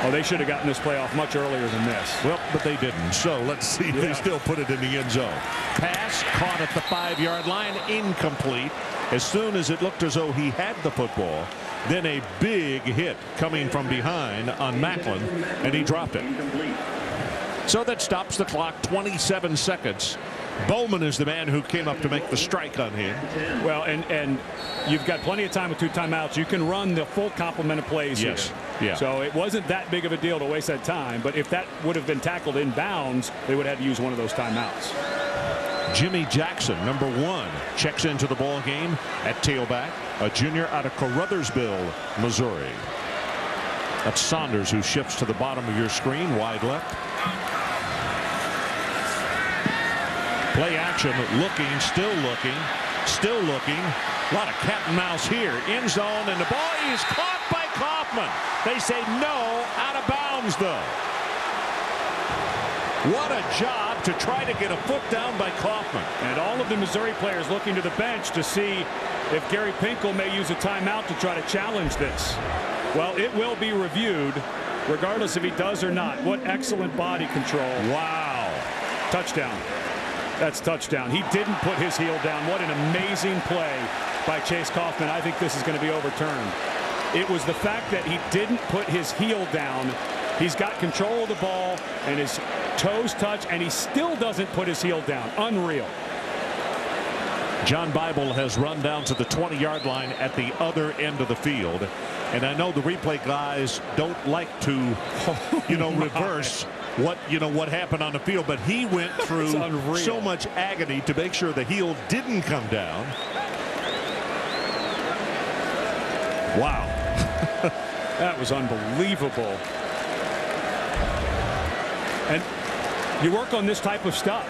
Oh, they should have gotten this play off much earlier than this. Well, but they didn't. So let's see if they still put it in the end zone. Pass caught at the 5-yard line, incomplete. As soon as it looked as though he had the football, then a big hit coming from behind on Macklin, and he dropped it. So that stops the clock. 27 seconds. Bowman is the man who came up to make the strike on him. Well, and you've got plenty of time with 2 timeouts. You can run the full complement of plays here. Yeah. So it wasn't that big of a deal to waste that time. But if that would have been tackled in bounds, they would have had to use one of those timeouts. Jimmy Jackson, number 1, checks into the ball game at tailback, a junior out of Carruthersville, Missouri. That's Saunders, who shifts to the bottom of your screen, wide left. Play action, looking, still looking, still looking. A lot of cat and mouse here. End zone, and the ball is caught by Kaufman. They say no, out of bounds, though. What a job to try to get a foot down by Kaufman. And all of the Missouri players looking to the bench to see if Gary Pinkel may use a timeout to try to challenge this. Well, it will be reviewed regardless if he does or not. What excellent body control. Wow. Touchdown. That's touchdown. He didn't put his heel down. What an amazing play by Chase Kaufman. I think this is going to be overturned. It was the fact that he didn't put his heel down. He's got control of the ball and his toes touch, and he still doesn't put his heel down. Unreal. John Bible has run down to the 20-yard line at the other end of the field. And I know the replay guys don't like to, reverse what happened on the field, but he went through so much agony to make sure the heel didn't come down. Wow. That was unbelievable. And you work on this type of stuff.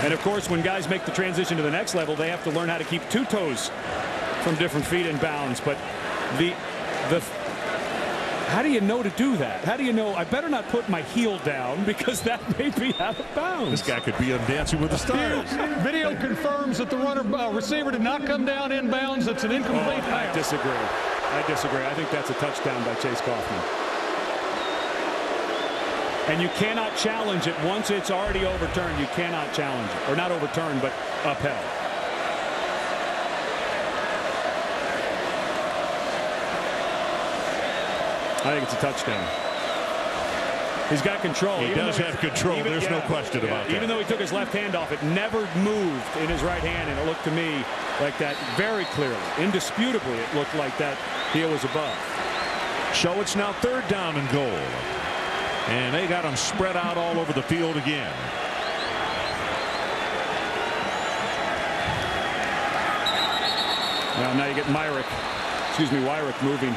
And of course, when guys make the transition to the next level, they have to learn how to keep two toes from different feet in bounds. But how do you know to do that? How do you know I better not put my heel down because that may be out of bounds? This guy could be on Dancing with the Stars. Video confirms that the receiver did not come down in bounds. It's an incomplete pass. I disagree. I think that's a touchdown by Chase Kaufman. And you cannot challenge it once it's already overturned. You cannot challenge it. Or not overturned, but upheld. I think it's a touchdown. He's got control. He does have control. There's no question about that. Even though he took his left hand off, it never moved in his right hand, and it looked to me like that very clearly. Indisputably, it looked like that heel was above. So it's now 3rd down and goal. And they got them spread out all over the field again. Well, now you get Wyrick moving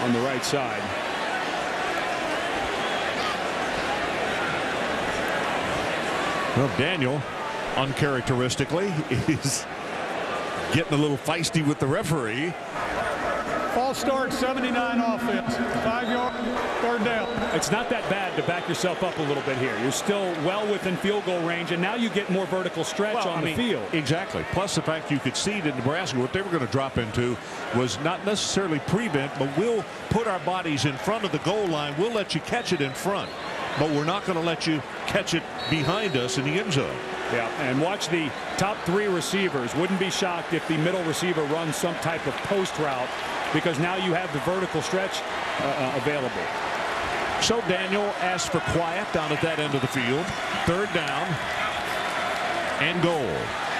on the right side. Well, Daniel, uncharacteristically, is getting a little feisty with the referee. False start, 79 offense. 5-yard, 3rd down. It's not that bad to back yourself up a little bit here. You're still well within field goal range, and now you get more vertical stretch on the field. Exactly. Plus the fact you could see that Nebraska, what they were going to drop into was not necessarily prevent, but we'll put our bodies in front of the goal line. We'll let you catch it in front, but we're not going to let you catch it behind us in the end zone. Yeah, and watch the top 3 receivers. Wouldn't be shocked if the middle receiver runs some type of post route, because now you have the vertical stretch available. So Daniel asked for quiet down at that end of the field. 3rd down and goal.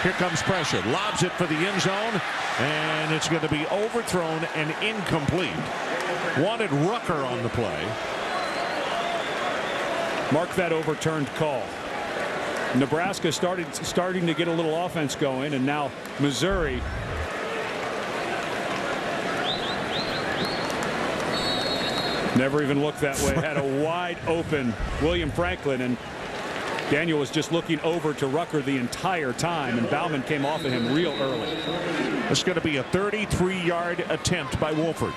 Here comes pressure. Lobs it for the end zone, and it's going to be overthrown and incomplete. Wanted Rucker on the play. Mark that overturned call. Nebraska starting to get a little offense going, and now Missouri. Never even looked that way. Had a wide open William Franklin, and Daniel was just looking over to Rucker the entire time, and Bauman came off of him real early. It's going to be a 33-yard attempt by Wolford.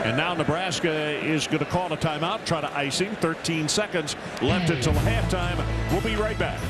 And now Nebraska is going to call a timeout, try to ice him. 13 seconds left until halftime. We'll be right back.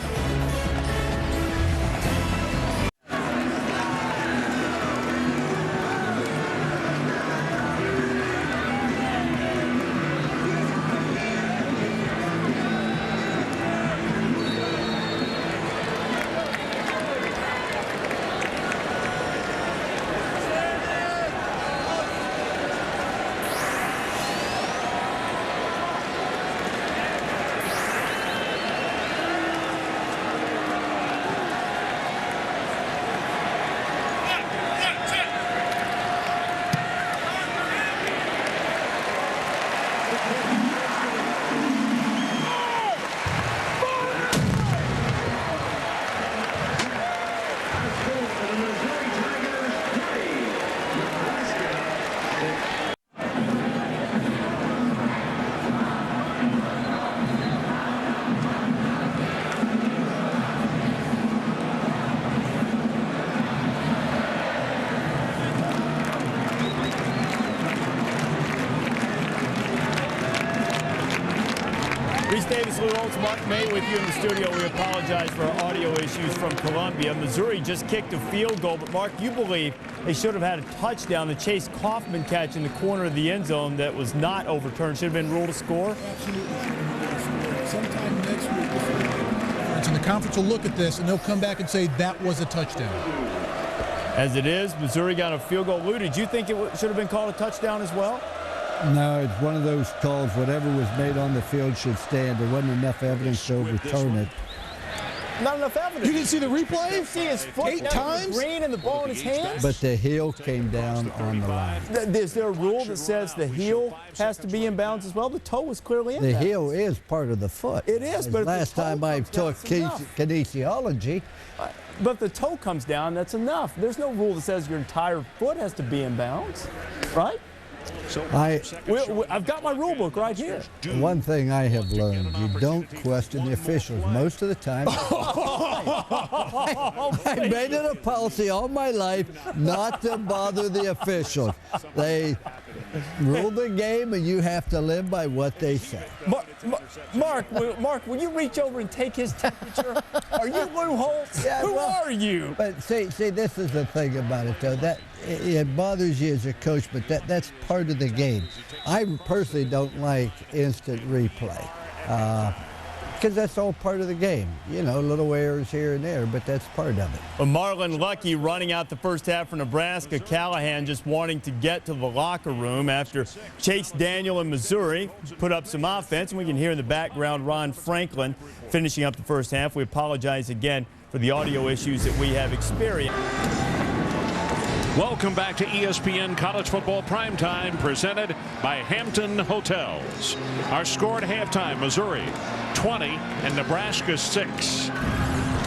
Mark May with you in the studio. We apologize for our audio issues from Columbia. Missouri just kicked a field goal, but Mark, you believe they should have had a touchdown. The Chase Kaufman catch in the corner of the end zone that was not overturned should have been ruled a score. Absolutely. Sometime next week, and the conference will look at this and they'll come back and say that was a touchdown. As it is, Missouri got a field goal. Lou, did you think it should have been called a touchdown as well? No, it's one of those calls, whatever was made on the field should stand. There wasn't enough evidence to overturn it. Not enough evidence. You didn't see the replay? You see his foot 8 times? green and the ball in his hands? But the heel came down on the line. Is there a rule that says the heel has to be in bounds as well? The toe was clearly in The bounds. heel is part of the foot. It is, but if the last toe time I comes down, took that's enough. kinesiology, But if the toe comes down, that's enough. There's no rule that says your entire foot has to be in bounds, right? I've got my rule book right here. One thing I have learned, you don't question the officials most of the time. I made it a policy all my life not to bother the officials. They rule the game, and you have to live by what they say. Mark, will you reach over and take his temperature? Are you Lou Holtz? Yeah, Who well, are you? But see, this is the thing about it, though. That it bothers you as a coach, but that's part of the game. I personally don't like instant replay because that's all part of the game. You know, little errors here and there, but that's part of it. Well, Marlon Lucky running out the first half for Nebraska. Callahan just wanting to get to the locker room after Chase Daniel in Missouri put up some offense. And we can hear in the background Ron Franklin finishing up the first half. We apologize again for the audio issues that we have experienced. Welcome back to ESPN College Football Primetime, presented by Hampton Hotels. Our score at halftime, Missouri 20 and Nebraska 6.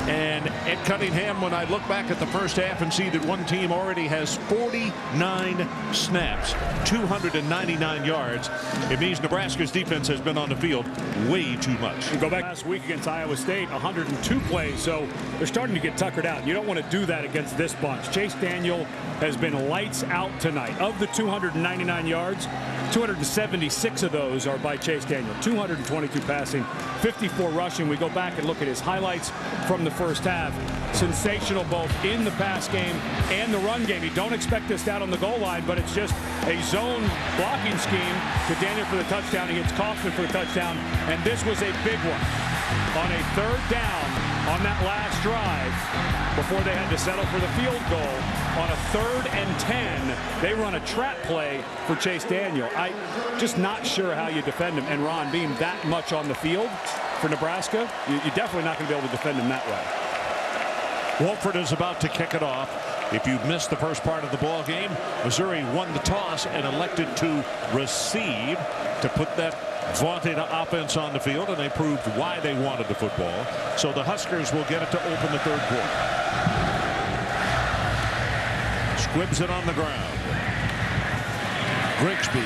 And at Cunningham, when I look back at the first half and see that one team already has 49 snaps, 299 yards, it means Nebraska's defense has been on the field way too much. You go back last week against Iowa State, 102 plays, so they're starting to get tuckered out. You don't want to do that against this bunch. Chase Daniel has been lights out tonight. Of the 299 yards, 276 of those are by Chase Daniel. 222 passing, 54 rushing. We go back and look at his highlights from the first half. Sensational both in the pass game and the run game. You don't expect this out on the goal line, but it's just a zone blocking scheme to Daniel for the touchdown. He hits Kaufman for the touchdown, and this was a big one. On a third down on that last drive, before they had to settle for the field goal, on a 3rd and 10, they run a trap play for Chase Daniel. I'm just not sure how you defend him. And Ron, being that much on the field for Nebraska, you're definitely not going to be able to defend him that way. Wolford is about to kick it off. If you missed the first part of the ball game, Missouri won the toss and elected to receive to put that vaunted offense on the field, and they proved why they wanted the football. So the Huskers will get it to open the third quarter. Squibs it on the ground. Grigsby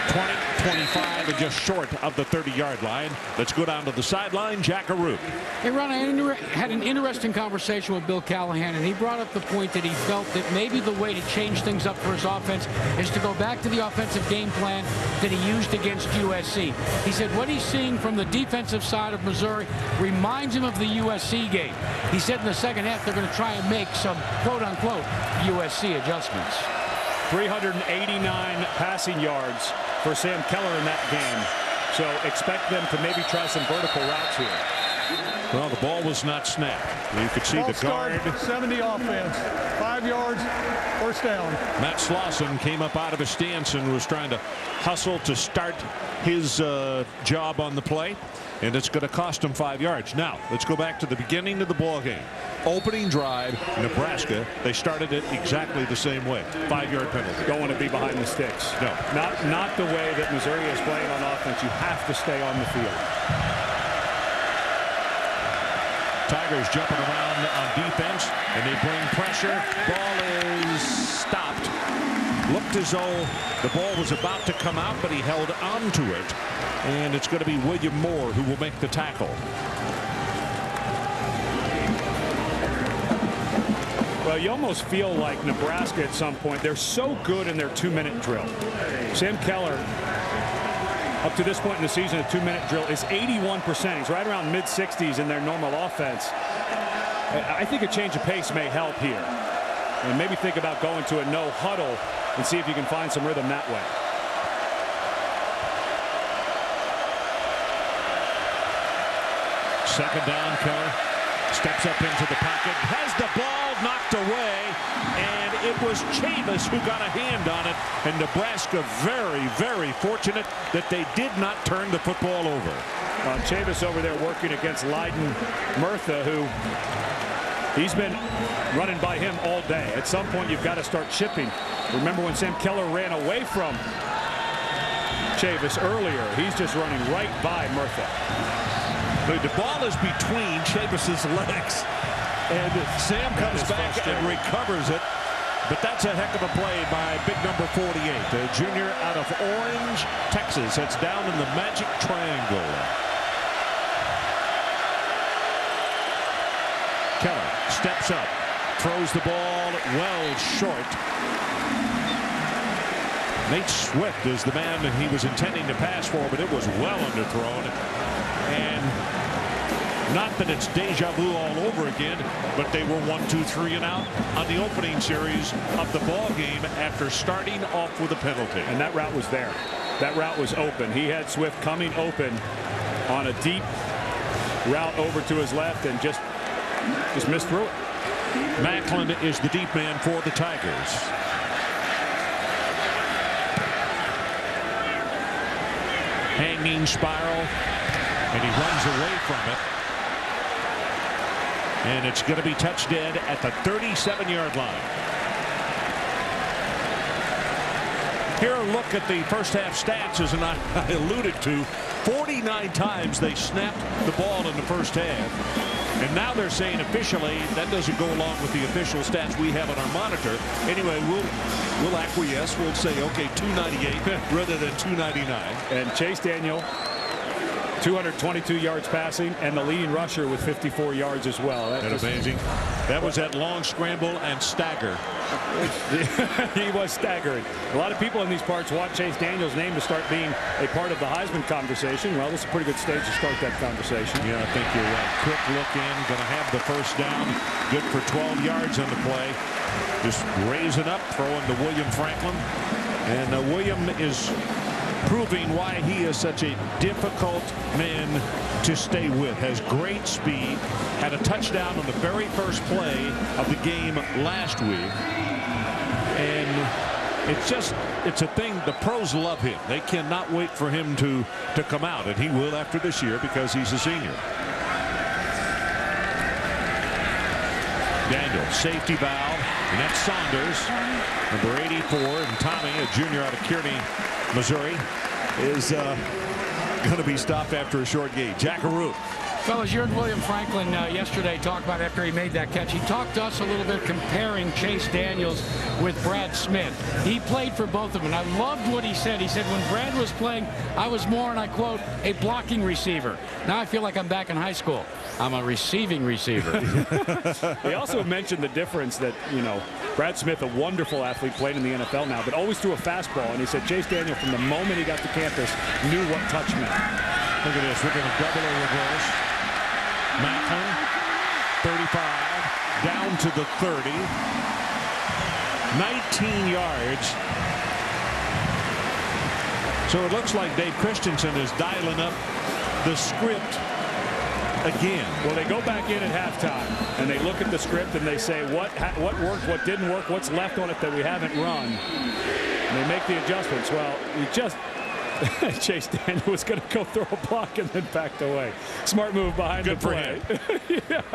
20, 25, and just short of the 30-yard line. Let's go down to the sideline. Jack Arute. Hey, Ron, I had an interesting conversation with Bill Callahan, and he brought up the point that he felt that maybe the way to change things up for his offense is to go back to the offensive game plan that he used against USC. He said what he's seeing from the defensive side of Missouri reminds him of the USC game. He said in the second half they're going to try and make some quote-unquote USC adjustments. 389 passing yards for Sam Keller in that game. So expect them to maybe try some vertical routes here. Well, the ball was not snapped. You could see the guard. 70 offense, 5 yards, first down. Matt Slauson came up out of his stance and was trying to hustle to start his job on the play, and it's going to cost him 5 yards. Now, let's go back to the beginning of the ball game. Opening drive, Nebraska, they started it exactly the same way. 5-yard penalty. Don't want to be behind the sticks. No. Not the way that Missouri is playing on offense. You have to stay on the field. Tigers jumping around on defense, and they bring pressure. Ball is stopped. Looked as though the ball was about to come out, but he held on to it. And it's going to be William Moore who will make the tackle. Well, you almost feel like Nebraska at some point, they're so good in their 2-minute drill. Sam Keller, up to this point in the season, a 2-minute drill is 81%. He's right around mid-60s in their normal offense. I think a change of pace may help here. And maybe think about going to a no huddle and see if you can find some rhythm that way. Second down, Keller steps up into the pocket, has the ball knocked away, and it was Chavis who got a hand on it, and Nebraska very, very fortunate that they did not turn the football over. Chavis over there working against Leiden Murtha, who he's been running by him all day. At some point, you've got to start chipping. Remember when Sam Keller ran away from Chavis earlier? He's just running right by Murtha. The ball is between Chavis's legs, and Sam comes back and recovers it. But that's a heck of a play by big number 48, a junior out of Orange, Texas. It's down in the magic triangle. Keller steps up, throws the ball well short. Nate Swift is the man that he was intending to pass for, but it was well underthrown. And not that it's deja vu all over again, but they were 1-2-3 and out on the opening series of the ball game after starting off with a penalty. And that route was there. That route was open. He had Swift coming open on a deep route over to his left and just missed through it. Macklin is the deep man for the Tigers. Hanging spiral, and he runs away from it. And it's going to be touched dead at the 37-yard line. Here, a look at the first half stats, as I alluded to. 49 times they snapped the ball in the first half. And now they're saying officially that doesn't go along with the official stats we have on our monitor. Anyway, we'll acquiesce. We'll say, okay, 298 rather than 299. And Chase Daniel, 222 yards passing, and the leading rusher with 54 yards as well. That's amazing. That was that long scramble and stagger. He was staggering. A lot of people in these parts want Chase Daniel's name to start being a part of the Heisman conversation. Well, this is a pretty good stage to start that conversation. Yeah, I think you're right. Quick look in, going to have the first down. Good for 12 yards on the play. Just raising up, throwing to William Franklin. And William is proving why he is such a difficult man to stay with. Has great speed. Had a touchdown on the very first play of the game last week. And it's a thing. The pros love him. They cannot wait for him to come out, and he will after this year because he's a senior. Daniel, safety valve, and that's Saunders, number 84, and Tommy, a junior out of Kearney, Missouri, is going to be stopped after a short gain. Jack Arute. Fellas, you heard William Franklin yesterday talk about after he made that catch. He talked to us a little bit comparing Chase Daniels with Brad Smith. He played for both of them, and I loved what he said. He said, when Brad was playing, I was more, and I quote, a blocking receiver. Now I feel like I'm back in high school. I'm a receiving receiver. He also mentioned the difference that, Brad Smith, a wonderful athlete, playing in the NFL now, but always threw a fastball. And he said Chase Daniel, from the moment he got to campus, knew what touch meant. Look at this. We're going to double a reverse. Macklin, 35, down to the 30. 19 yards. So it looks like Dave Christensen is dialing up the script again. Well, they go back in at halftime, and they look at the script, and they say, what worked, what didn't work, what's left on it that we haven't run. And they make the adjustments. Well, you just... Chase Daniel was going to go throw a block and then backed away. Smart move behind the play. Yeah.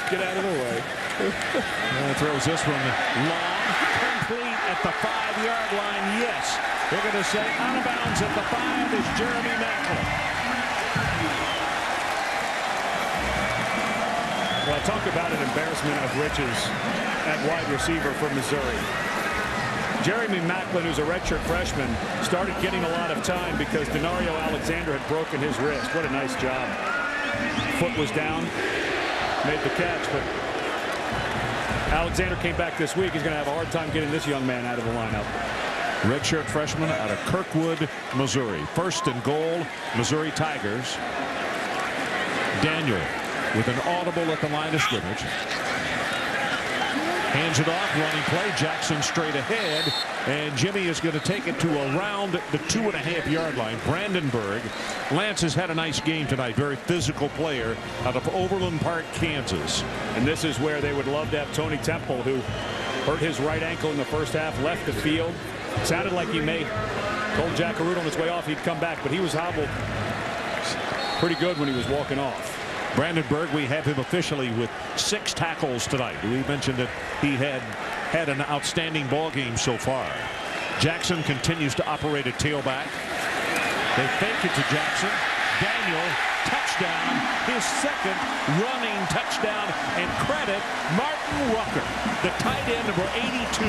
Get out of the way. Throws this one long, complete at the 5-yard line. Yes, they're going to say out of bounds at the 5 is Jeremy Macklin. Well, talk about an embarrassment of riches at wide receiver for Missouri. Jeremy Macklin, who's a redshirt freshman, started getting a lot of time because Denario Alexander had broken his wrist. What a nice job. Foot was down, made the catch, but Alexander came back this week. He's going to have a hard time getting this young man out of the lineup. Redshirt freshman out of Kirkwood, Missouri. First and goal, Missouri Tigers. Daniel with an audible at the line of scrimmage. Hands it off, running play. Jackson straight ahead, and Jimmy is going to take it to around the 2.5-yard line. Brandenburg. Lance has had a nice game tonight. Very physical player out of Overland Park, Kansas. And this is where they would love to have Tony Temple, who hurt his right ankle in the first half, left the field. Sounded like he told Jack Arute on his way off he'd come back, but he was hobbled pretty good when he was walking off. Brandenburg, we have him officially with 6 tackles tonight. We mentioned that he had an outstanding ball game so far. Jackson continues to operate at tailback. They fake it to Jackson. Daniel, touchdown, his second running touchdown, and credit Martin Rucker, the tight end, number 82,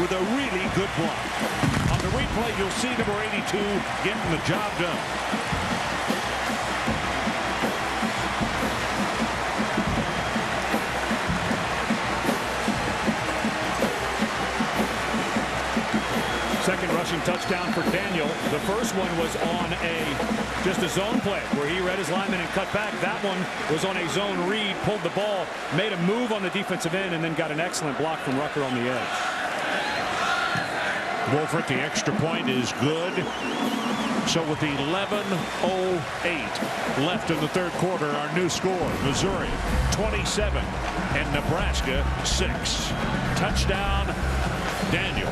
with a really good block. On the replay, you'll see number 82 getting the job done. Second rushing touchdown for Daniel. The first one was on just a zone play where he read his lineman and cut back. That one was on a zone read, pulled the ball, made a move on the defensive end, and then got an excellent block from Rucker on the edge. Wolfert, the extra point is good. So with 11:08 left in the third quarter, our new score, Missouri 27 and Nebraska 6. Touchdown, Daniel.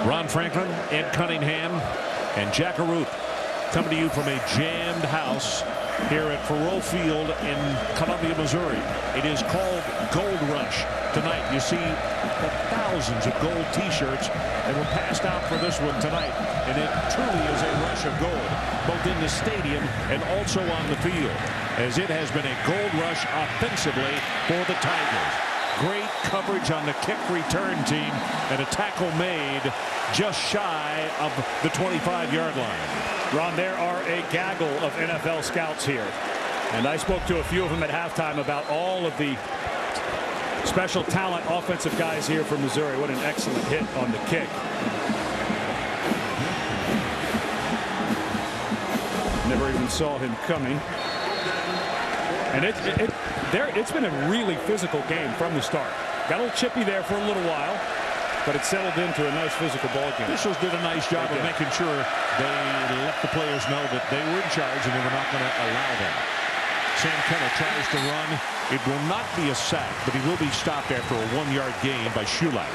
Ron Franklin, Ed Cunningham, and Jack Arute coming to you from a jammed house here at Faurot Field in Columbia, Missouri. It is called Gold Rush tonight. You see the thousands of gold T-shirts that were passed out for this one tonight, and it truly is a rush of gold, both in the stadium and also on the field, as it has been a gold rush offensively for the Tigers. Great coverage on the kick return team, and a tackle made just shy of the 25-yard line. Ron, there are a gaggle of NFL scouts here, and I spoke to a few of them at halftime about all of the special talent offensive guys here for Missouri. What an excellent hit on the kick. Never even saw him coming. And it's been a really physical game from the start. Got a little chippy there for a little while, but it settled into a nice physical ball game. Officials did a nice job of making sure they let the players know that they were in charge and they were not going to allow them. Sam Keller tries to run. It will not be a sack, but he will be stopped after a 1-yard gain by Schulite.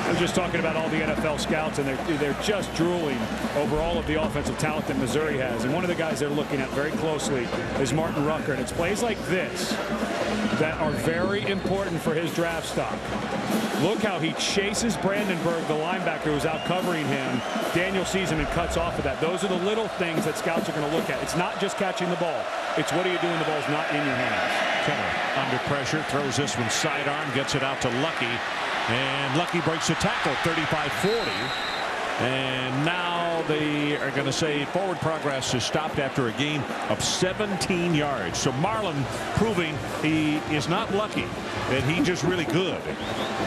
I was just talking about all the NFL scouts, and they're just drooling over all of the offensive talent that Missouri has. And one of the guys they're looking at very closely is Martin Rucker. And it's plays like this that are very important for his draft stock. Look how he chases Brandenburg, the linebacker who's out covering him. Daniel sees him and cuts off of that. Those are the little things that scouts are going to look at. It's not just catching the ball. It's what do you do when the ball's not in your hands. Keller under pressure, throws this one sidearm, gets it out to Lucky. And Lucky breaks the tackle, 35-40. And now they are going to say forward progress is stopped after a gain of 17 yards. So Marlin proving he is not lucky, that he's just really good.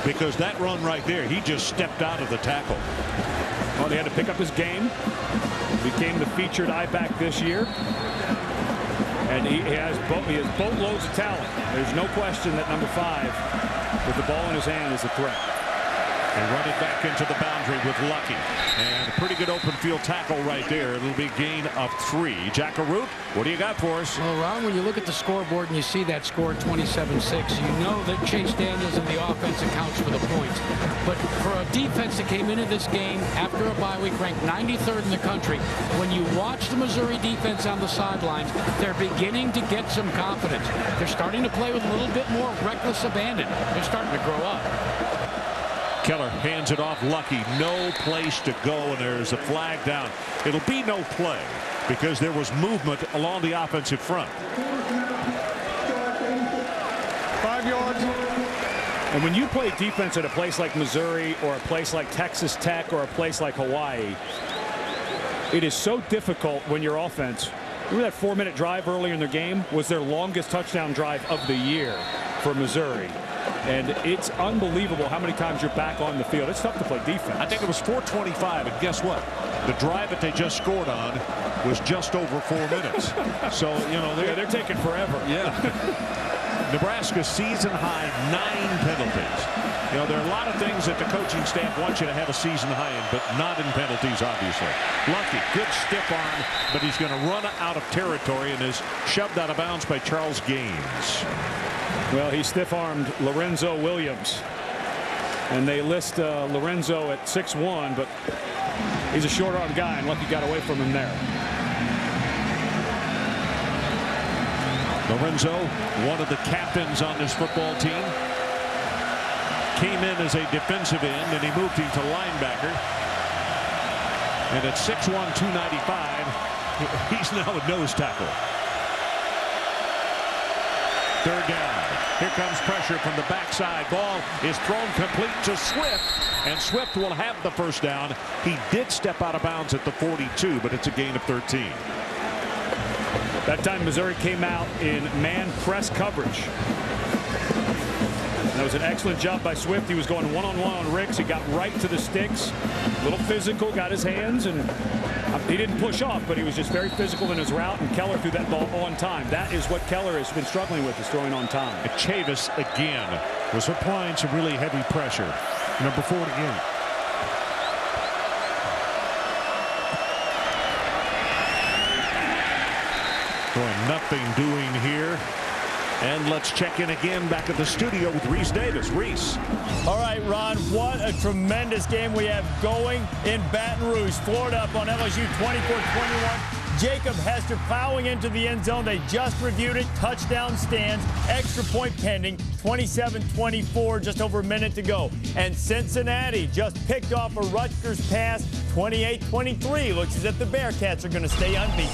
Because that run right there, he just stepped out of the tackle. Well, they had to pick up his game. Became the featured I-back this year. And he has boatloads of talent. There's no question that number 5 with the ball in his hand is a threat. They run it back into the boundary with Lucky. And a pretty good open field tackle right there. It'll be a gain of 3. Jack Arute, what do you got for us? Well, Ron, when you look at the scoreboard and you see that score 27-6, you know that Chase Daniels and the offense accounts for the points. But for a defense that came into this game after a bye week ranked 93rd in the country, when you watch the Missouri defense on the sidelines, they're beginning to get some confidence. They're starting to play with a little bit more reckless abandon. They're starting to grow up. Keller hands it off Lucky. No place to go, and there's a flag down. It'll be no play because there was movement along the offensive front. 5 yards. And when you play defense at a place like Missouri or a place like Texas Tech or a place like Hawaii, it is so difficult when your offense, remember that 4-minute drive earlier in their game was their longest touchdown drive of the year for Missouri. And it's unbelievable how many times you're back on the field. It's tough to play defense. I think it was 4:25, and guess what? The drive that they just scored on was just over 4 minutes. So, you know, they're taking forever. Yeah. Nebraska season high 9 penalties. You know, there are a lot of things that the coaching staff wants you to have a season high in, but not in penalties, obviously. Lucky, good stiff arm, but he's going to run out of territory and is shoved out of bounds by Charles Gaines. Well, he stiff-armed Lorenzo Williams And they list Lorenzo at 6'1", but he's a short-arm guy, and Lucky got away from him there. Lorenzo, one of the captains on this football team, came in as a defensive end, and he moved him to linebacker. And at 6'1", 295, he's now a nose tackle. Third down. Here comes pressure from the backside. Ball is thrown complete to Swift, and Swift will have the first down. He did step out of bounds at the 42, but it's a gain of 13. That time Missouri came out in man press coverage. That was an excellent job by Swift. He was going one-on-one on Ricks. He got right to the sticks. A little physical, got his hands, and he didn't push off, but he was just very physical in his route, and Keller threw that ball on time. That is what Keller has been struggling with, is throwing on time. Chavis again was applying some really heavy pressure. Number 48. Going nothing doing here. And let's check in again back at the studio with Reese Davis. Reese. All right, Ron, what a tremendous game we have going in Baton Rouge. Florida up on LSU 24-21. Jacob Hester plowing into the end zone. They just reviewed it. Touchdown stands. Extra point pending. 27-24, just over a minute to go. And Cincinnati just picked off a Rutgers pass. 28-23. Looks as if the Bearcats are going to stay unbeaten.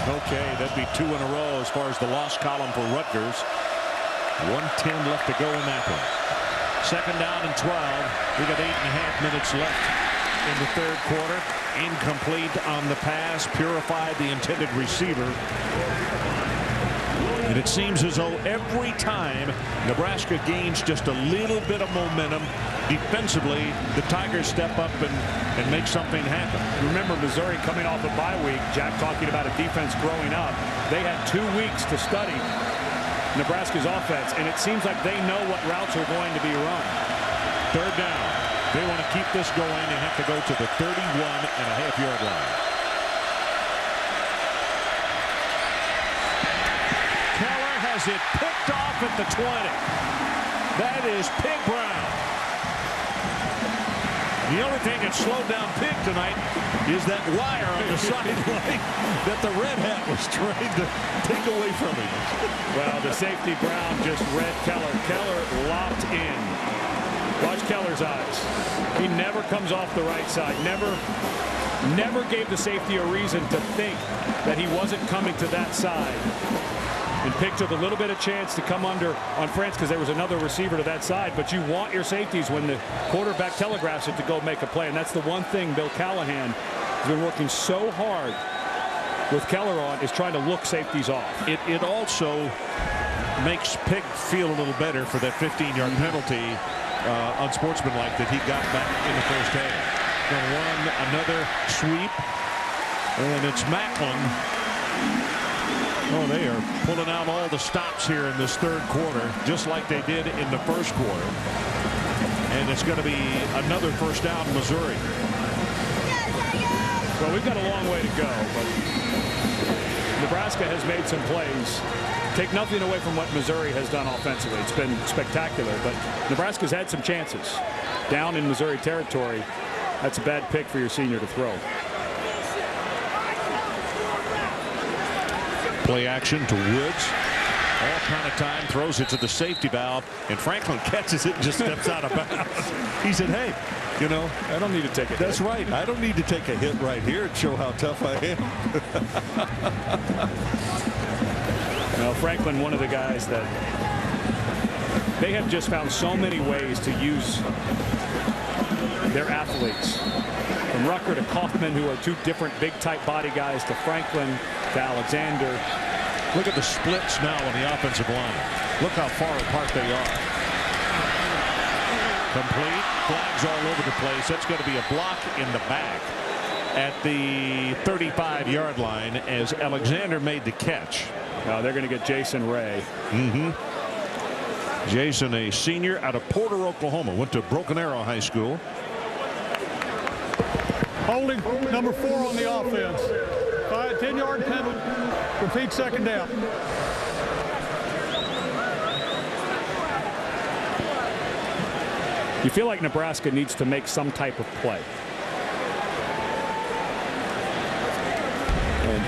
Okay, that'd be 2 in a row as far as the loss column for Rutgers. 1:10 left to go in that one. Second down and 12. We got 8.5 minutes left in the third quarter. Incomplete on the pass. Purified the intended receiver. And it seems as though every time Nebraska gains just a little bit of momentum defensively, the Tigers step up and make something happen. Remember, Missouri coming off a bye week, Jack talking about a defense growing up. They had 2 weeks to study Nebraska's offense, and it seems like they know what routes are going to be run. Third down. They want to keep this going. They have to go to the 31.5-yard line. Keller has it picked off at the 20. That is Pig Brown. The only thing that slowed down Pig tonight is that wire on the sideline that the Red Hat was trying to take away from him. Well, the safety Brown just read Keller. Keller locked in. Watch Keller's eyes. He never comes off the right side. Never gave the safety a reason to think that he wasn't coming to that side. And Pig took a little bit of chance to come under on France because there was another receiver to that side. But you want your safeties when the quarterback telegraphs it to go make a play. And that's the one thing Bill Callahan has been working so hard with Keller on, is trying to look safeties off. It also makes Pig feel a little better for that 15-yard penalty unsportsmanlike that he got back in the first half. Going to run another sweep, and it's Macklin. Oh, they are pulling out all the stops here in this third quarter, just like they did in the first quarter. And it's going to be another first down, Missouri. Well, we've got a long way to go, but Nebraska has made some plays. Take nothing away from what Missouri has done offensively. It's been spectacular, but Nebraska's had some chances. Down in Missouri territory, that's a bad pick for your senior to throw. Play action to Woods. All kind of time, throws it to the safety valve, and Franklin catches it and just steps out of bounds. He said, hey, you know, I don't need to take a hit. That's right. I don't need to take a hit right here and show how tough I am. Now, Franklin, one of the guys that they have just found so many ways to use their athletes. From Rucker to Kaufman, who are 2 different big type body guys, to Franklin, to Alexander. Look at the splits now on the offensive line. Look how far apart they are. Complete. Flags all over the place. That's going to be a block in the back at the 35-yard line as Alexander made the catch. Now they're going to get Jason Ray. Jason, a senior out of Porter, Oklahoma, went to Broken Arrow High School. Holding number 4 on the offense. 10-yard penalty. Repeat second down. You feel like Nebraska needs to make some type of play. And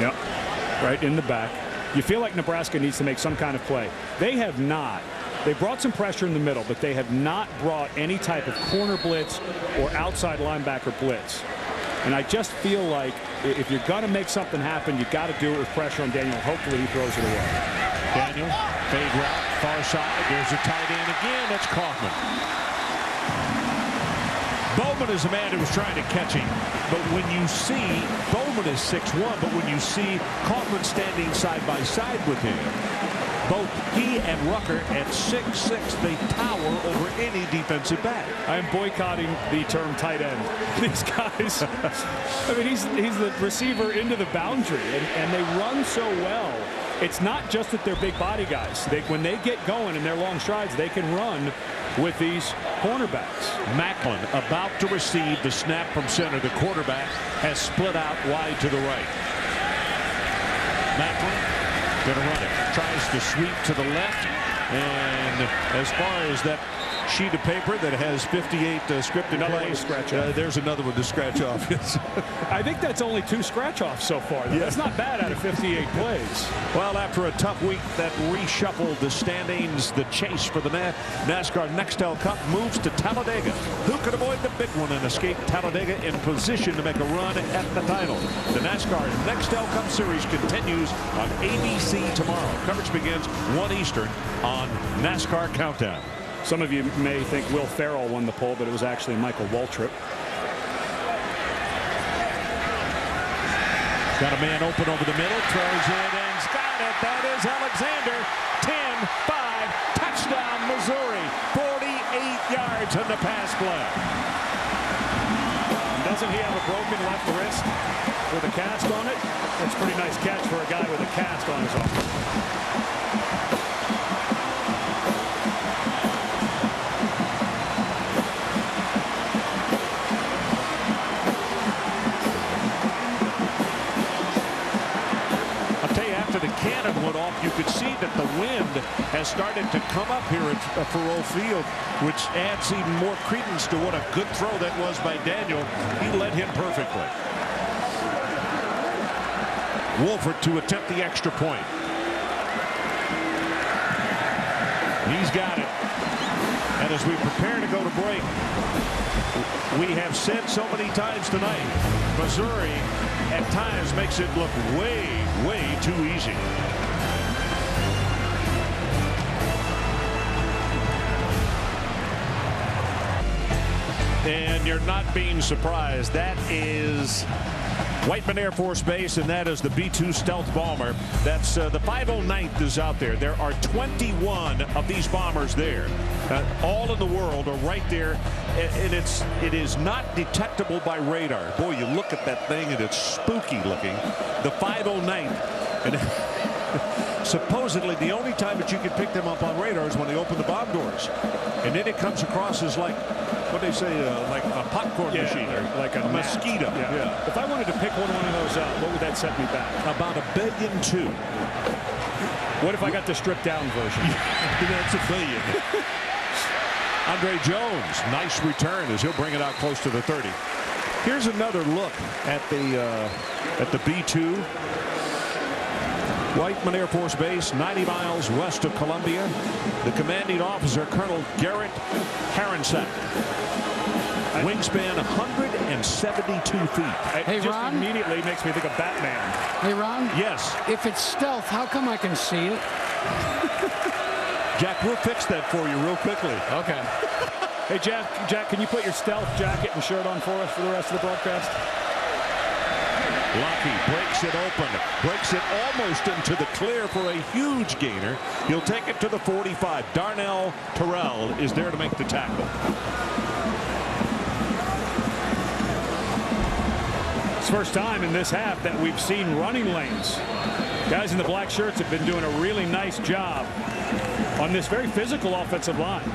yep, right in the back. You feel like Nebraska needs to make some kind of play. They have not. They brought some pressure in the middle, but they have not brought any type of corner blitz or outside linebacker blitz. And I just feel like if you're going to make something happen, you got to do it with pressure on Daniel. Hopefully he throws it away. Daniel, fade route, far side. There's a tight end again. That's Kaufman. Bowman is the man who was trying to catch him. But when you see, Bowman is 6'1", but when you see Kaufman standing side by side with him, both he and Rucker at 6'6", they tower over any defensive back. I am boycotting the term tight end. These guys, I mean, he's the receiver into the boundary, and they run so well. It's not just that they're big body guys. When they get going in their long strides, they can run with these cornerbacks. Macklin about to receive the snap from center. The quarterback has split out wide to the right. Macklin going to run it. Tries to sweep to the left. And as far as that sheet of paper that has 58 scripted plays, there's another one to scratch off. I think that's only 2 scratch-offs so far. Yeah. That's not bad out of 58 plays. Well, after a tough week that reshuffled the standings, the chase for the NASCAR Nextel Cup moves to Talladega. Who could avoid the big one and escape Talladega in position to make a run at the title? The NASCAR Nextel Cup Series continues on ABC tomorrow. Coverage begins 1 Eastern on NASCAR Countdown. Some of you may think Will Ferrell won the poll, but it was actually Michael Waltrip. Got a man open over the middle, throws it and got it. That is Alexander. 10-5, touchdown Missouri. 48 yards on the pass play. Doesn't he have a broken left wrist with a cast on it? That's a pretty nice catch for a guy with a cast on his arm. The cannon went off. You could see that the wind has started to come up here at Faurot Field, which adds even more credence to what a good throw that was by Daniel. He led him perfectly. Wolford to attempt the extra point. He's got it. And as we prepare to go to break, we have said so many times tonight, Missouri at times makes it look way too easy. And you're not being surprised. That is Whiteman Air Force Base, and that is the B-2 Stealth Bomber. That's the 509th is out there. There are 21 of these bombers there. All in the world are right there, and it is not detectable by radar. Boy, you look at that thing, and it's spooky looking. The 509th. And supposedly the only time that you can pick them up on radar is when they open the bomb doors. And then it comes across as like, what they say, like a popcorn machine. Like a mosquito. Yeah. If I wanted to pick one of those up, what would that set me back? About $1.2 billion. What if I got the stripped down version? That's $1 billion. Andre Jones, nice return as he'll bring it out close to the 30. Here's another look at the B-2. Whiteman Air Force Base, 90 miles west of Columbia. The commanding officer, Colonel Garrett Harensack. Wingspan 172 feet. Hey, just Ron? Immediately makes me think of Batman. Hey, Ron? Yes. If it's stealth, how come I can see it? Jack, we'll fix that for you real quickly. Okay. Hey, Jack, can you put your stealth jacket and shirt on for us for the rest of the broadcast? Lucky breaks it open, breaks it almost into the clear for a huge gainer. He'll take it to the 45. Darnell Terrell is there to make the tackle. It's the first time in this half that we've seen running lanes. Guys in the black shirts have been doing a really nice job on this very physical offensive line.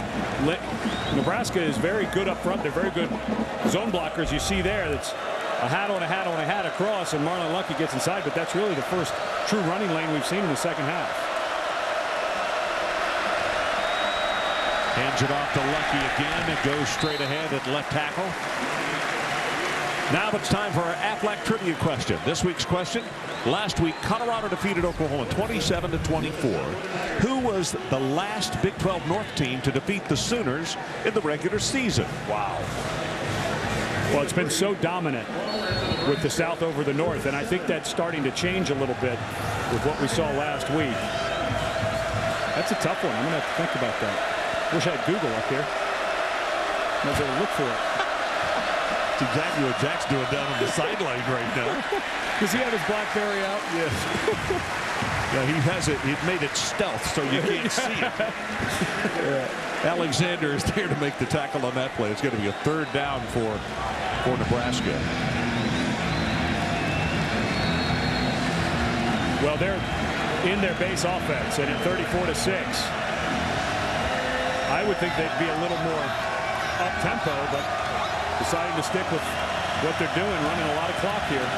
Nebraska is very good up front. They're very good zone blockers. You see there, that's a hat on a hat on a hat across, and Marlon Lucky gets inside, but that's really the first true running lane we've seen in the second half. Hands it off to Lucky again and goes straight ahead at left tackle. Now it's time for our Aflac trivia question. This week's question: last week, Colorado defeated Oklahoma 27-24. Who was the last Big 12 North team to defeat the Sooners in the regular season? Wow. Well, it's been so dominant with the South over the North, and I think that's starting to change a little bit with what we saw last week. That's a tough one. I'm going to have to think about that. Wish I had Google up here. I was able to look for it. That's exactly what Jack's doing down on the sideline right now. Does he have his BlackBerry out? Yes. Yeah, he has it. He's made it stealth so you can't see it. Alexander is there to make the tackle on that play. It's going to be a 3rd down for Nebraska. Well, they're in their base offense, and at 34-6. I would think they'd be a little more up-tempo, but deciding to stick with what they're doing, running a lot of clock here.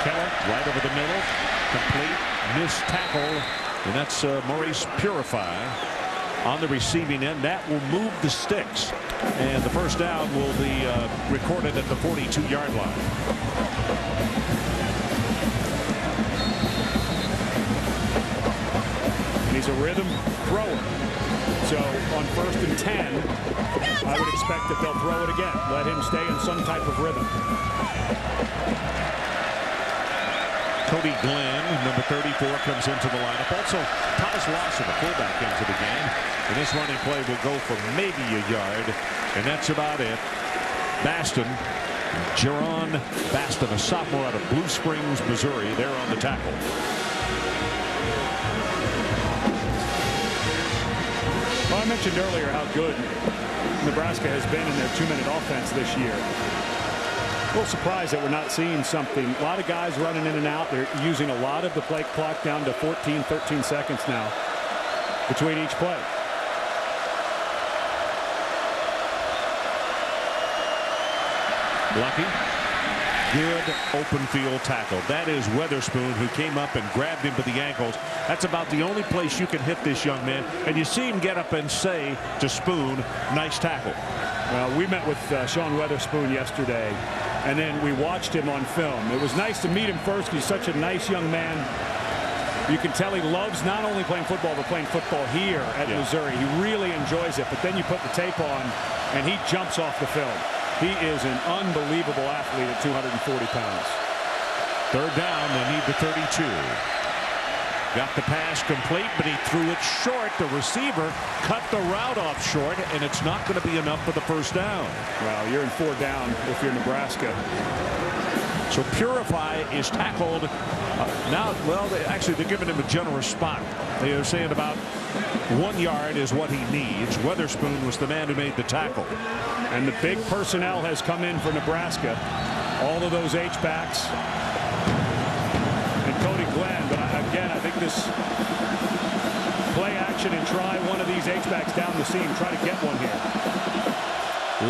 Keller right over the middle, complete, missed tackle, and that's Maurice Purify on the receiving end. That will move the sticks, and the 1st down will be recorded at the 42-yard line. He's a rhythm thrower. So on 1st and 10, I would expect that they'll throw it again. Let him stay in some type of rhythm. Cody Glenn, number 34, comes into the lineup. Also, Thomas Lawson, the fullback, into the game. And this running play will go for maybe a yard, and that's about it. Baston, Jerron Baston, a sophomore out of Blue Springs, Missouri, there on the tackle. Well, I mentioned earlier how good Nebraska has been in their 2-minute offense this year. A little surprised that we're not seeing something. A lot of guys running in and out. They're using a lot of the play clock down to 14, 13 seconds now between each play. Lucky. Good open field tackle. That is Weatherspoon, who came up and grabbed him by the ankles. That's about the only place you can hit this young man. And you see him get up and say to Spoon, nice tackle. Well, we met with Sean Weatherspoon yesterday, and then we watched him on film. It was nice to meet him first. He's such a nice young man. You can tell he loves not only playing football, but playing football here at Missouri. He really enjoys it. But then you put the tape on, and he jumps off the film. He is an unbelievable athlete at 240 pounds. 3rd down, they need the 32. Got the pass complete, but he threw it short. The receiver cut the route off short, and it's not going to be enough for the 1st down. Well, you're in 4 down if you're Nebraska. So Purify is tackled. Now, well, they're giving him a generous spot. They are saying about 1 yard is what he needs. Weatherspoon was the man who made the tackle. And the big personnel has come in for Nebraska. All of those H-backs. And Cody Glenn, but again, I think this play action and try one of these H-backs down the seam. Try to get one here.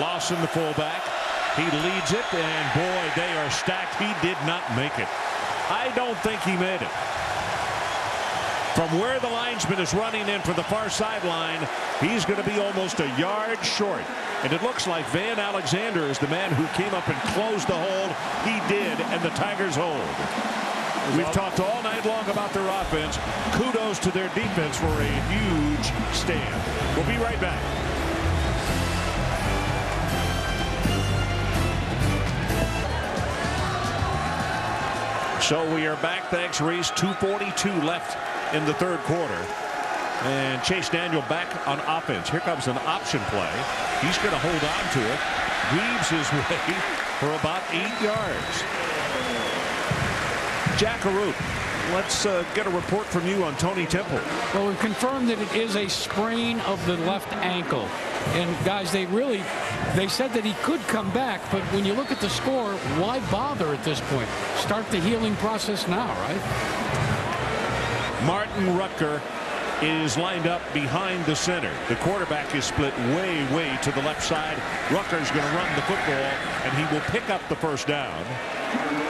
Lawson, the fullback. He leads it, and boy, they are stacked. He did not make it. I don't think he made it. From where the linesman is running in for the far sideline, he's going to be almost a yard short. And it looks like Van Alexander is the man who came up and closed the hold. He did, and the Tigers hold. We've talked all night long about their offense. Kudos to their defense for a huge stand. We'll be right back. So we are back. Thanks, Reese. 2:42 left in the 3rd quarter. And Chase Daniel back on offense. Here comes an option play. He's going to hold on to it. Weaves his way for about 8 yards. Jack Arute, let's get a report from you on Tony Temple. Well, we've confirmed that it is a sprain of the left ankle. And guys, they said that he could come back, but when you look at the score, why bother at this point? Start the healing process now, right? Martin Rutger is lined up behind the center. The quarterback is split way to the left side. Rucker's going to run the football, and he will pick up the first down.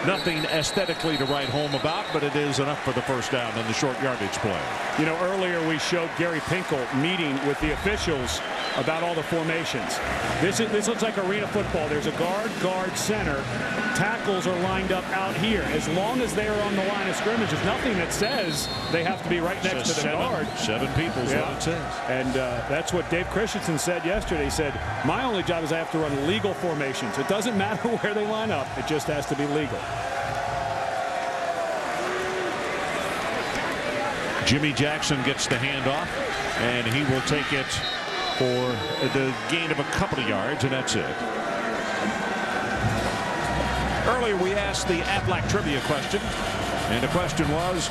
Nothing aesthetically to write home about, but it is enough for the first down in the short yardage play. You know, earlier we showed Gary Pinkel meeting with the officials about all the formations. This looks like arena football. There's a guard, center. Tackles are lined up out here. As long as they are on the line of scrimmage, there's nothing that says they have to be right next to the guard. 7 people is what it says. And that's what Dave Christensen said yesterday. He said, my only job is I have to run legal formations. It doesn't matter where they line up. It just has to be legal. Jimmy Jackson gets the handoff, and he will take it for the gain of a couple of yards, and that's it. Earlier we asked the Aflac trivia question, and the question was,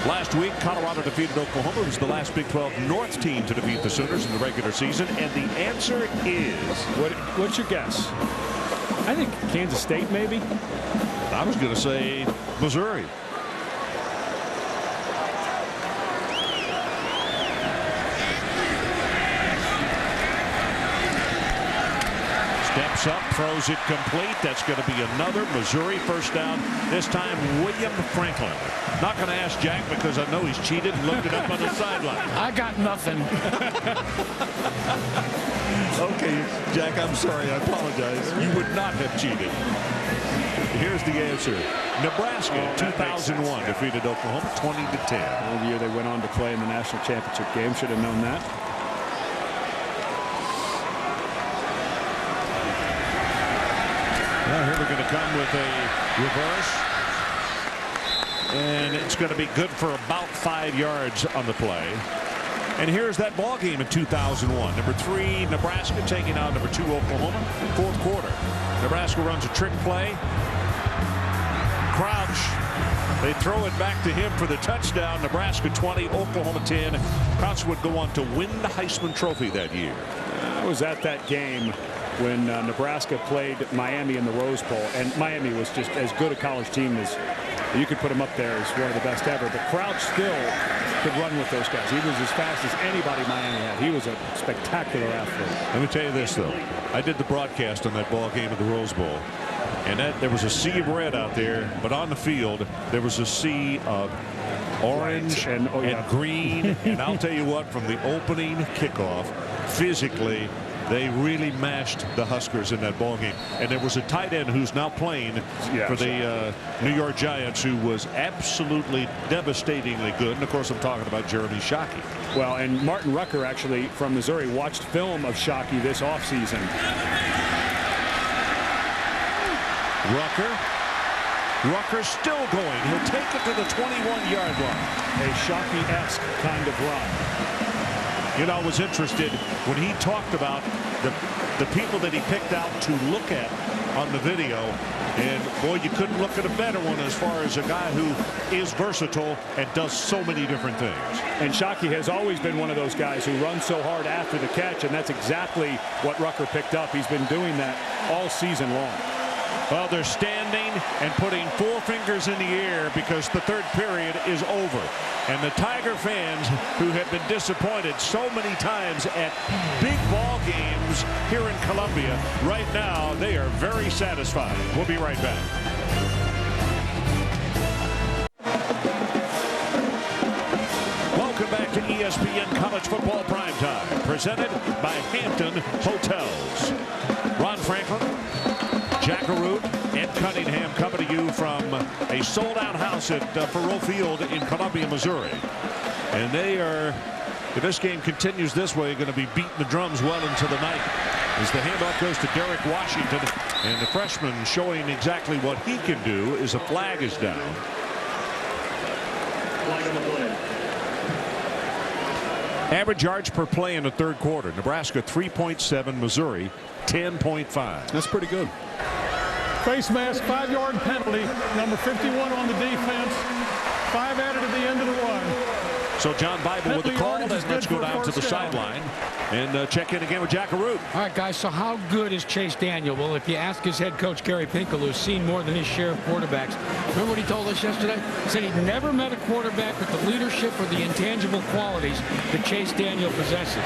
last week Colorado defeated Oklahoma. It was the last Big 12 North team to defeat the Sooners in the regular season, and the answer is... What's your guess? I think Kansas State, maybe. I was going to say Missouri. Steps up, throws it complete. That's going to be another Missouri first down. This time, William Franklin. Not going to ask Jack because I know he's cheated and looked it up on the sideline. I got nothing. Okay, Jack, I'm sorry. I apologize. You would not have cheated. Here's the answer. Nebraska, 2001, defeated Oklahoma 20-10. The year they went on to play in the national championship game. Should have known that. Well, here we're going to come with a reverse. And it's going to be good for about 5 yards on the play. And here's that ball game in 2001. Number 3, Nebraska taking out number 2, Oklahoma. 4th quarter. Nebraska runs a trick play. Crouch. They throw it back to him for the touchdown. Nebraska 20, Oklahoma 10. Crouch would go on to win the Heisman Trophy that year. I was at that game when Nebraska played Miami in the Rose Bowl, and Miami was just as good a college team as you could put them up there as one of the best ever. But Crouch still could run with those guys. He was as fast as anybody Miami had. He was a spectacular athlete. Let me tell you this, though. I did the broadcast on that ball game at the Rose Bowl, and there was a sea of red out there, but on the field there was a sea of orange and green. And I'll tell you what, from the opening kickoff, physically, they really mashed the Huskers in that ball game. And there was a tight end who's now playing for the New York Giants who was absolutely devastatingly good. And, of course, I'm talking about Jeremy Shockey. Well, and Martin Rucker, actually, from Missouri, watched film of Shockey this offseason. Rucker's still going. He'll take it to the 21-yard line. A Shockey-esque kind of run. You know, I was interested when he talked about the people that he picked out to look at on the video. And, boy, you couldn't look at a better one as far as a guy who is versatile and does so many different things. And Shockey has always been one of those guys who runs so hard after the catch, and that's exactly what Rucker picked up. He's been doing that all season long. Well, they're standing and putting 4 fingers in the air because the third period is over. And the Tiger fans who have been disappointed so many times at big ball games here in Columbia, right now they are very satisfied. We'll be right back. Welcome back to ESPN College Football Primetime, presented by Hampton Hotels. Ron Franklin, Jack Arute, and Cunningham coming to you from a sold-out house at Faurot Field in Columbia, Missouri. And they are, if this game continues this way, going to be beating the drums well into the night. As the handoff goes to Derek Washington, and the freshman showing exactly what he can do as a flag is down. Average yards per play in the third quarter. Nebraska 3.7, Missouri 10.5. That's pretty good. Face mask, 5-yard penalty. Number 51 on the defense. 5 added at the end of the run. So John Bible with the call, and let's go down to the sideline and check in again with Jack Arute. All right, guys, so how good is Chase Daniel? Well, if you ask his head coach, Gary Pinkel, who's seen more than his share of quarterbacks, remember what he told us yesterday? He said he'd never met a quarterback with the leadership or the intangible qualities that Chase Daniel possesses.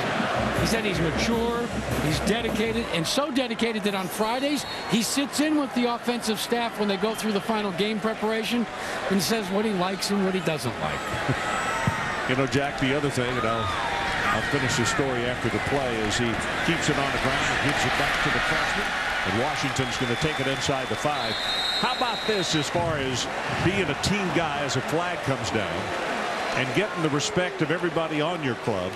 He said he's mature, he's dedicated, and so dedicated that on Fridays, he sits in with the offensive staff when they go through the final game preparation and says what he likes and what he doesn't like. You know, Jack, the other thing, and I'll finish the story after the play, is he keeps it on the ground and gives it back to the freshman, and Washington's going to take it inside the 5. How about this as far as being a team guy as a flag comes down and getting the respect of everybody on your club?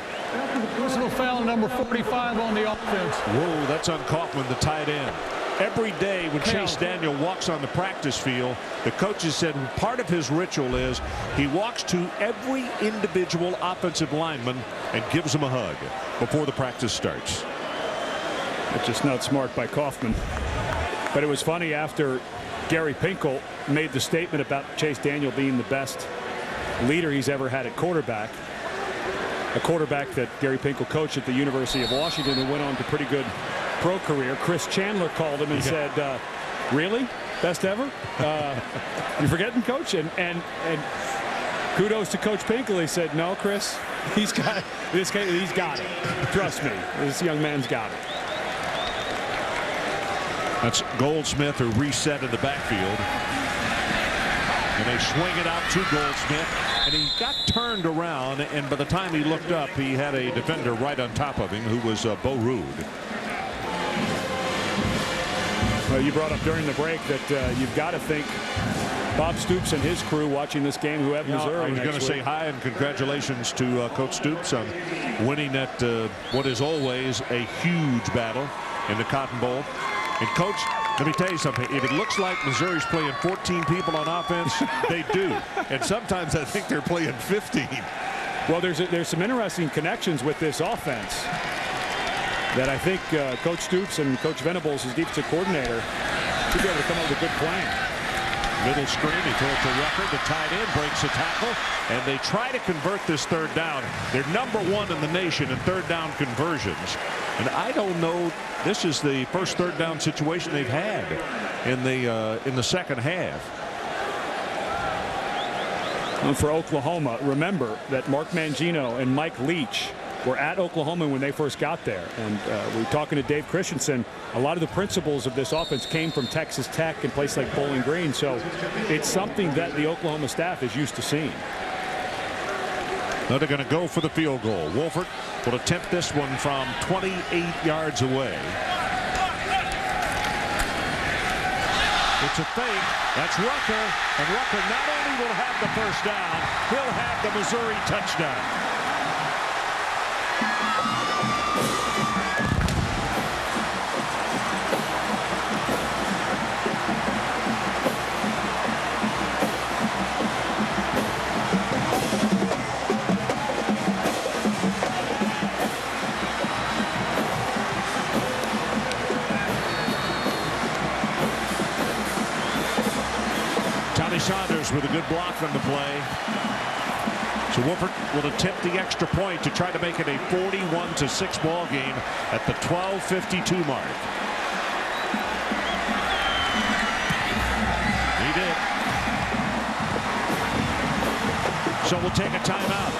Personal foul number 45 on the offense. Whoa, that's on Kaufman, the tight end. Every day when Chase Daniel walks on the practice field, the coaches said part of his ritual is he walks to every individual offensive lineman and gives them a hug before the practice starts. It's just not smart by Kaufman. But it was funny after Gary Pinkel made the statement about Chase Daniel being the best leader he's ever had at quarterback. A quarterback that Gary Pinkel coached at the University of Washington and went on to pretty good pro career. Chris Chandler called him and said, really? Best ever? You're forgetting, Coach? And kudos to Coach Pinkel. He said, no, Chris, he's got this guy, he's got it. Trust me, this young man's got it. That's Goldsmith, who reset in the backfield. And they swing it out to Goldsmith, and he got turned around, and by the time he looked up, he had a defender right on top of him, who was Bo Rude. Well, you brought up during the break that you've got to think Bob Stoops and his crew watching this game who have Missouri. I was going to say hi and congratulations to Coach Stoops on winning at what is always a huge battle in the Cotton Bowl. And, Coach, let me tell you something. If it looks like Missouri's playing 14 people on offense, they do. And sometimes I think they're playing 15. Well, there's some interesting connections with this offense that I think Coach Stoops and Coach Venables, his defensive coordinator, should be able to come up with a good plan. Middle screen, he throws to Rucker, the tight end, breaks a tackle, and they try to convert this third down. They're #1 in the nation in third down conversions. And I don't know, this is the first third down situation they've had in the second half. And for Oklahoma, remember that Mark Mangino and Mike Leach were at Oklahoma when they first got there. And we were talking to Dave Christensen. A lot of the principles of this offense came from Texas Tech and places like Bowling Green. So it's something that the Oklahoma staff is used to seeing. Now they're going to go for the field goal. Wolford will attempt this one from 28 yards away. It's a fake. That's Rucker. And Rucker not only will have the first down, he'll have the Missouri touchdown. Saunders with a good block on the play. So Wolford will attempt the extra point to try to make it a 41-6 ball game at the 12:52 mark. He did. So we'll take a timeout.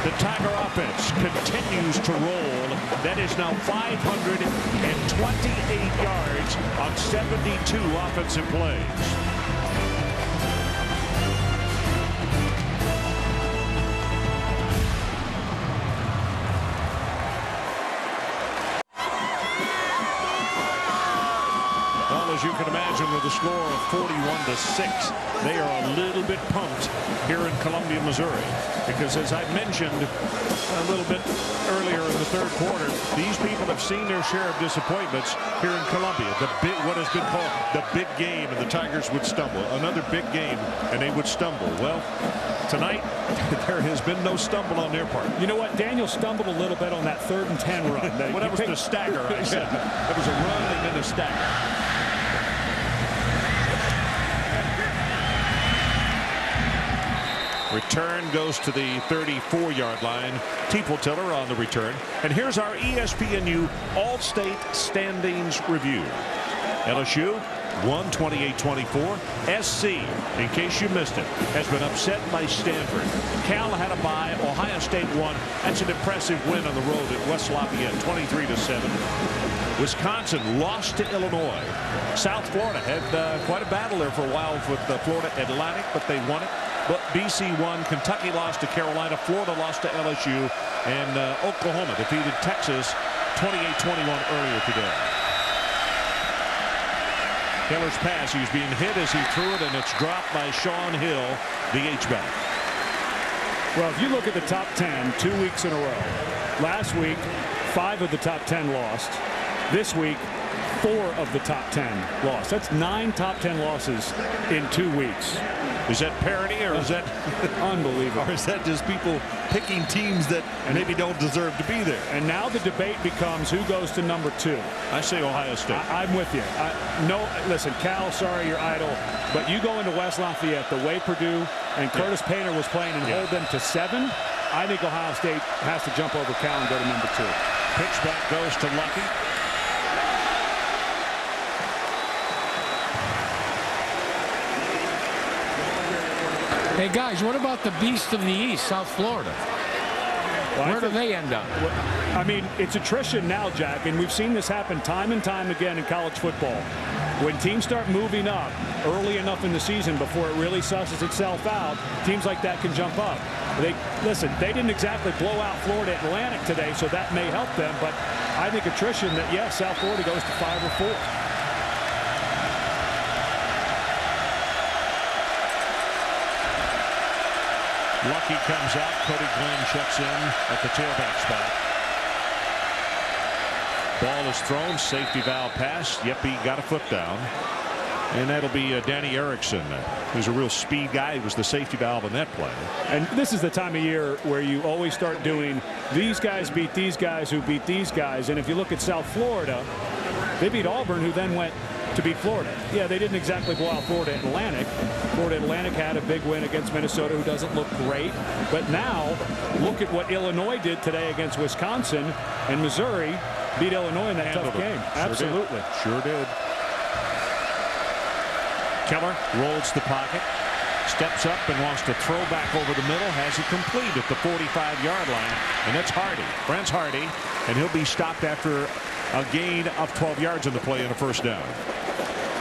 The Tiger offense continues to roll. That is now 528 yards on 72 offensive plays. As you can imagine, with a score of 41-6, they are a little bit pumped here in Columbia, Missouri, because as I mentioned a little bit earlier in the third quarter, these people have seen their share of disappointments here in Columbia. What has been called the big game, and the Tigers would stumble. Another big game, and they would stumble. Well, tonight there has been no stumble on their part. You know what? Daniel stumbled a little bit on that 3rd and 10 run. Well, that was the stagger, I said. It was a run and then a stagger. Return goes to the 34-yard line. Teepletiller on the return. And here's our ESPNU All-State Standings Review. LSU won 28-24. SC, in case you missed it, has been upset by Stanford. Cal had a bye. Ohio State won. That's an impressive win on the road at West Lafayette, 23-7. Wisconsin lost to Illinois. South Florida had quite a battle there for a while with Florida Atlantic, but they won it. But BC won. Kentucky lost to Carolina. Florida lost to LSU. And Oklahoma defeated Texas 28-21 earlier today. Keller's pass. He was being hit as he threw it, and it's dropped by Sean Hill, the H-back. Well, if you look at the top 10 2 weeks in a row, last week 5 of the top 10 lost. This week 4 of the top 10 lost. That's 9 top 10 losses in 2 weeks. Is that parity, or is that unbelievable? Or is that just people picking teams that maybe don't deserve to be there? And now the debate becomes who goes to number 2. I say Ohio State. I'm with you. No, listen, Cal, sorry, you're idle, but you go into West Lafayette, the way Purdue and Curtis Painter was playing and hold them to 7. I think Ohio State has to jump over Cal and go to number 2. Pitch back goes to Lucky. Hey, guys, what about the beast of the East, South Florida? Well, where do they end up? I mean, it's attrition now, Jack, and we've seen this happen time and time again in college football. When teams start moving up early enough in the season before it really susses itself out, teams like that can jump up. Listen, they didn't exactly blow out Florida Atlantic today, so that may help them, but I think attrition that, yes, South Florida goes to 5 or 4. Lucky comes out. Cody Glenn checks in at the tailback spot. Ball is thrown. Safety valve pass. Yep, he got a foot down. And that'll be Danny Erickson, who's a real speed guy. He was the safety valve in that play. And this is the time of year where you always start doing these guys beat these guys who beat these guys. And if you look at South Florida, they beat Auburn, who then went to beat Florida. Yeah, they didn't exactly blow out Florida Atlantic. Florida Atlantic had a big win against Minnesota, who doesn't look great. But now, look at what Illinois did today against Wisconsin, and Missouri beat Illinois in that tough game. Absolutely. Sure did. Keller rolls the pocket, steps up and wants to throw back over the middle. Has it complete at the 45-yard line, and that's Hardy. Brent's Hardy, and he'll be stopped after a gain of 12 yards in the play and a first down.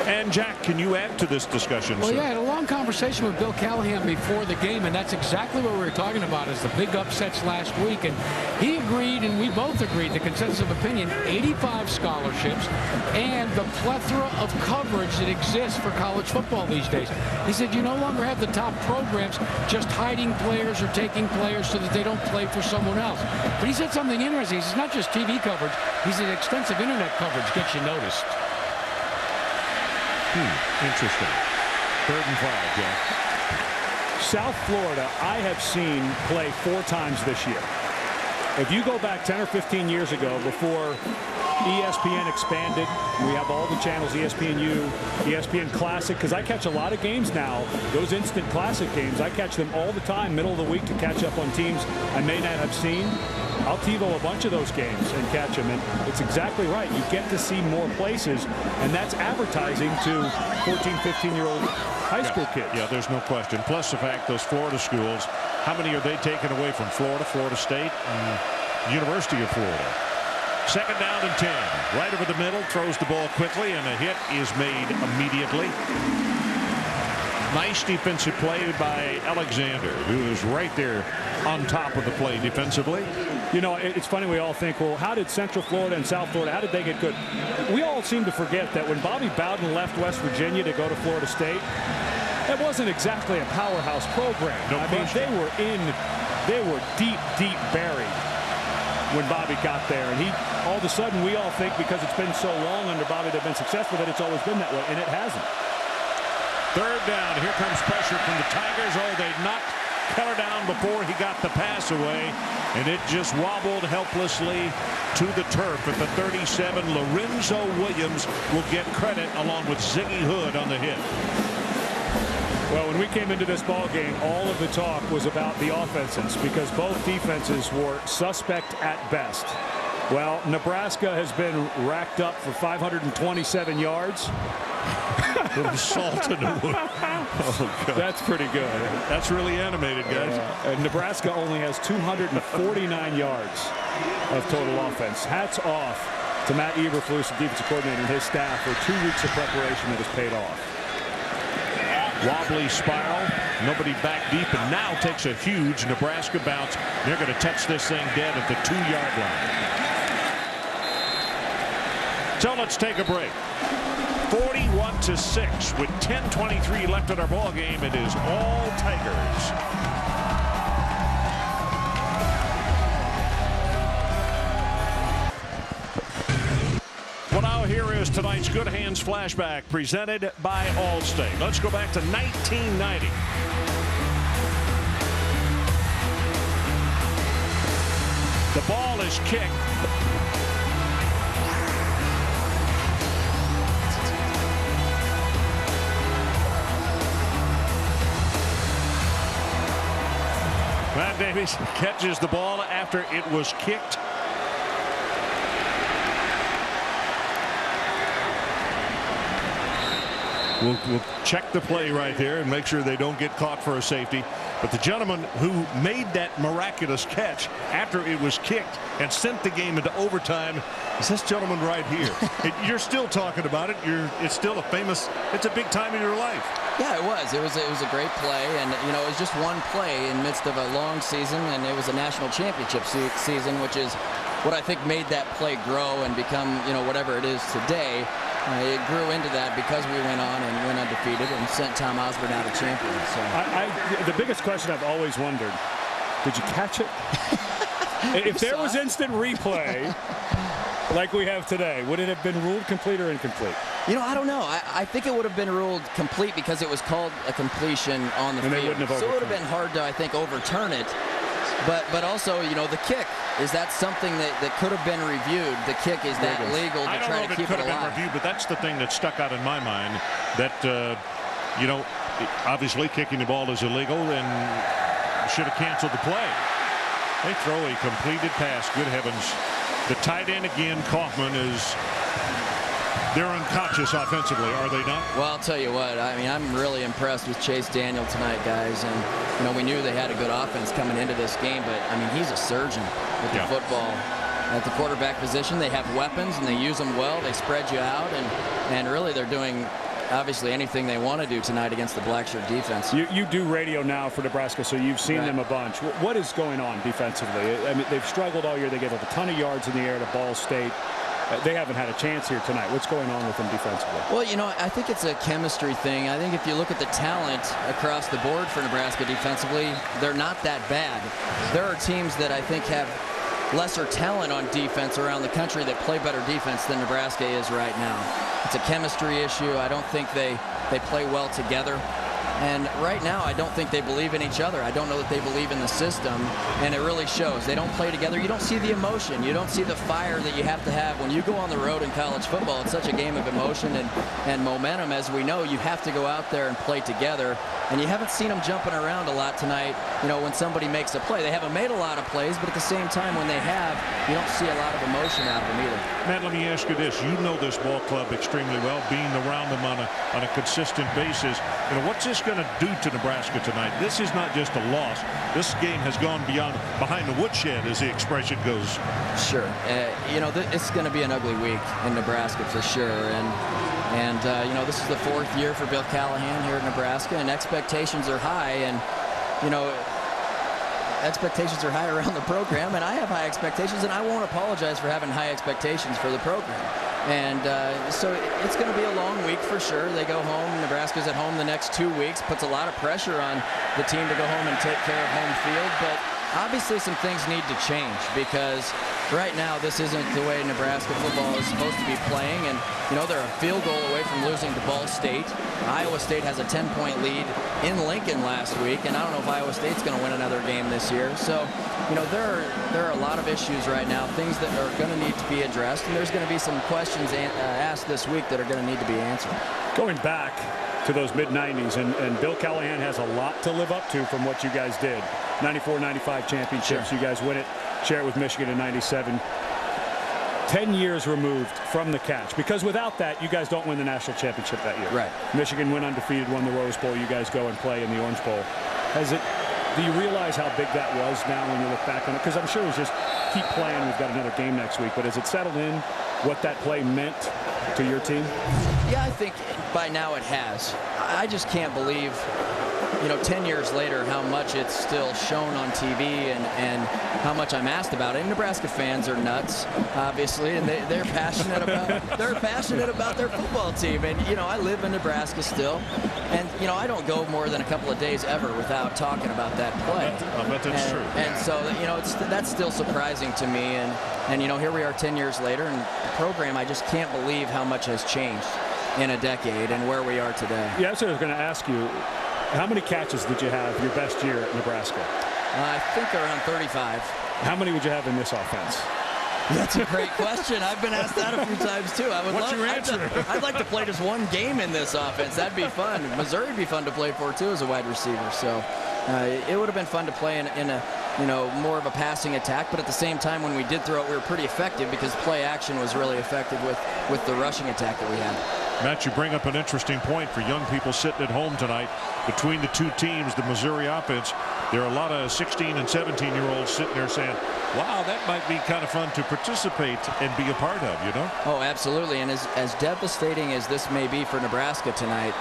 And Jack, can you add to this discussion? Well, sir? yeah, I had a long conversation with Bill Callahan before the game, and that's exactly what we were talking about, is the big upsets last week. And he agreed, and we both agreed, the consensus of opinion, 85 scholarships and the plethora of coverage that exists for college football these days. He said you no longer have the top programs just hiding players or taking players so that they don't play for someone else. But he said something interesting. He says not just TV coverage, he said extensive internet coverage gets you noticed. Interesting. 3rd and 5, Jack. South Florida, I have seen play 4 times this year. If you go back 10 or 15 years ago, before ESPN expanded, we have all the channels, ESPNU, ESPN Classic, because I catch a lot of games now, those instant classic games. I catch them all the time, middle of the week, to catch up on teams I may not have seen. I'll TiVo a bunch of those games and catch them, and it's exactly right. You get to see more places, and that's advertising to 14, 15-year-old high school kids. Yeah, there's no question. Plus the fact those Florida schools, how many are they taking away from Florida, Florida State, and University of Florida? 2nd down and 10. Right over the middle, throws the ball quickly, and a hit is made immediately. Nice defensive play by Alexander, who is right there on top of the play defensively. You know, it's funny, we all think, well, how did Central Florida and South Florida, how did they get good? We all seem to forget that when Bobby Bowden left West Virginia to go to Florida State, that wasn't exactly a powerhouse program. No question. mean, they were deep, deep buried when Bobby got there. And all of a sudden, we all think because it's been so long under Bobby they've been successful that it's always been that way, and it hasn't. 3rd down. Here comes pressure from the Tigers. Oh, they knocked Keller down before he got the pass away, and it just wobbled helplessly to the turf at the 37. Lorenzo Williams will get credit along with Ziggy Hood on the hit. Well, when we came into this ball game, all of the talk was about the offenses because both defenses were suspect at best. Well, Nebraska has been racked up for 527 yards. Salt in the wood. Oh, God. That's pretty good. That's really animated, guys. And Nebraska only has 249 yards of total offense. Hats off to Matt Eberflus, the defensive coordinator, and his staff for 2 weeks of preparation that has paid off. Wobbly spiral, nobody back deep, and now takes a huge Nebraska bounce. They're going to touch this thing dead at the 2-yard line. So let's take a break. 41-6 with 10:23 left in our ball game. It is all Tigers. Well, now here is tonight's Good Hands Flashback presented by Allstate. Let's go back to 1990. The ball is kicked. Matt Davies catches the ball after it was kicked. We'll check the play right there and make sure they don't get caught for a safety. But the gentleman who made that miraculous catch after it was kicked and sent the game into overtime is this gentleman right here. You're still talking about it. It's still a famous. It's a big time in your life. Yeah, it was. It was a great play, and it was just one play in midst of a long season, and it was a national championship season, which is what I think made that play grow and become whatever it is today. It grew into that because we went on and went undefeated and sent Tom Osborne out a champion. So the biggest question I've always wondered, did you catch it? If there was instant replay like we have today, would it have been ruled complete or incomplete? I don't know. I think it would have been ruled complete because it was called a completion on the field. They wouldn't have so it would have been hard to, I think, overturn it. But also, the kick, is that something that could have been reviewed? The kick, is that legal to try to keep it alive? I don't know if it could have been reviewed, but that's the thing that stuck out in my mind, that, obviously kicking the ball is illegal and should have canceled the play. They throw a completed pass. Good heavens. The tight end again, Kaufman, they're unconscious offensively, are they not? Well, I'll tell you what. I'm really impressed with Chase Daniel tonight, guys. And, we knew they had a good offense coming into this game, but, he's a surgeon with the football. At the quarterback position, they have weapons, and they use them well. They spread you out, and really they're doing, obviously, anything they want to do tonight against the Blackshirt defense. You do radio now for Nebraska, so you've seen them a bunch. What is going on defensively? They've struggled all year. They gave up a ton of yards in the air to Ball State. They haven't had a chance here tonight. What's going on with them defensively? Well, I think it's a chemistry thing. I think if you look at the talent across the board for Nebraska defensively, they're not that bad. There are teams that I think have lesser talent on defense around the country that play better defense than Nebraska is right now. It's a chemistry issue. I don't think they play well together. And right now, I don't think they believe in each other. I don't know that they believe in the system, and it really shows. They don't play together. You don't see the emotion. You don't see the fire that you have to have. When you go on the road in college football, it's such a game of emotion and momentum. As we know, you have to go out there and play together. And you haven't seen them jumping around a lot tonight, when somebody makes a play. They haven't made a lot of plays, but at the same time, when they have, you don't see a lot of emotion out of them either. Matt, let me ask you this. You know this ball club extremely well, being around them on a consistent basis. What's this going to do to Nebraska tonight? This is not just a loss. This game has gone behind the woodshed, as the expression goes. Sure. It's going to be an ugly week in Nebraska for sure. And this is the 4th year for Bill Callahan here at Nebraska, and expectations are high. And, expectations are high around the program, and I have high expectations, and I won't apologize for having high expectations for the program. And so it's going to be a long week for sure. They go home. Nebraska's at home the next 2 weeks. Puts a lot of pressure on the team to go home and take care of home field. But obviously some things need to change because right now this isn't the way Nebraska football is supposed to be playing. And, they're a field goal away from losing to Ball State. Iowa State has a 10-point lead in Lincoln last week. And I don't know if Iowa State's going to win another game this year. So, there are a lot of issues right now, things that are going to need to be addressed. And there's going to be some questions asked this week that are going to need to be answered. Going back to those mid-90s, and Bill Callahan has a lot to live up to from what you guys did. 94-95 championships. Sure. You guys win it, share it with Michigan in 97. 10 years removed from the catch, because without that, you guys don't win the national championship that year. Right. Michigan went undefeated, won the Rose Bowl. You guys go and play in the Orange Bowl. Do you realize how big that was now when you look back on it? Because I'm sure it was just keep playing. We've got another game next week. But has it settled in what that play meant to your team? Yeah, I think by now it has. I just can't believe, 10 years later, how much it's still shown on TV and how much I'm asked about it. And Nebraska fans are nuts, obviously, and they're passionate about their football team. And I live in Nebraska still, and I don't go more than a couple of days ever without talking about that play. I bet that's true. And so that's still surprising to me. And here we are 10 years later, and the program, I just can't believe how much has changed in a decade and where we are today. Yeah, that's what I was going to ask you. How many catches did you have your best year at Nebraska? I think around 35. How many would you have in this offense? That's a great question. I've been asked that a few times too. What's your answer? I'd like to play just one game in this offense. That'd be fun. Missouri would be fun to play for too as a wide receiver. So it would have been fun to play in a more of a passing attack. But at the same time, when we did throw it, we were pretty effective because play action was really effective with the rushing attack that we had. Matt, you bring up an interesting point for young people sitting at home tonight. Between the two teams, the Missouri offense, there are a lot of 16 and 17-year-olds sitting there saying, wow, that might be kind of fun to participate and be a part of, Oh, absolutely. And as devastating as this may be for Nebraska tonight,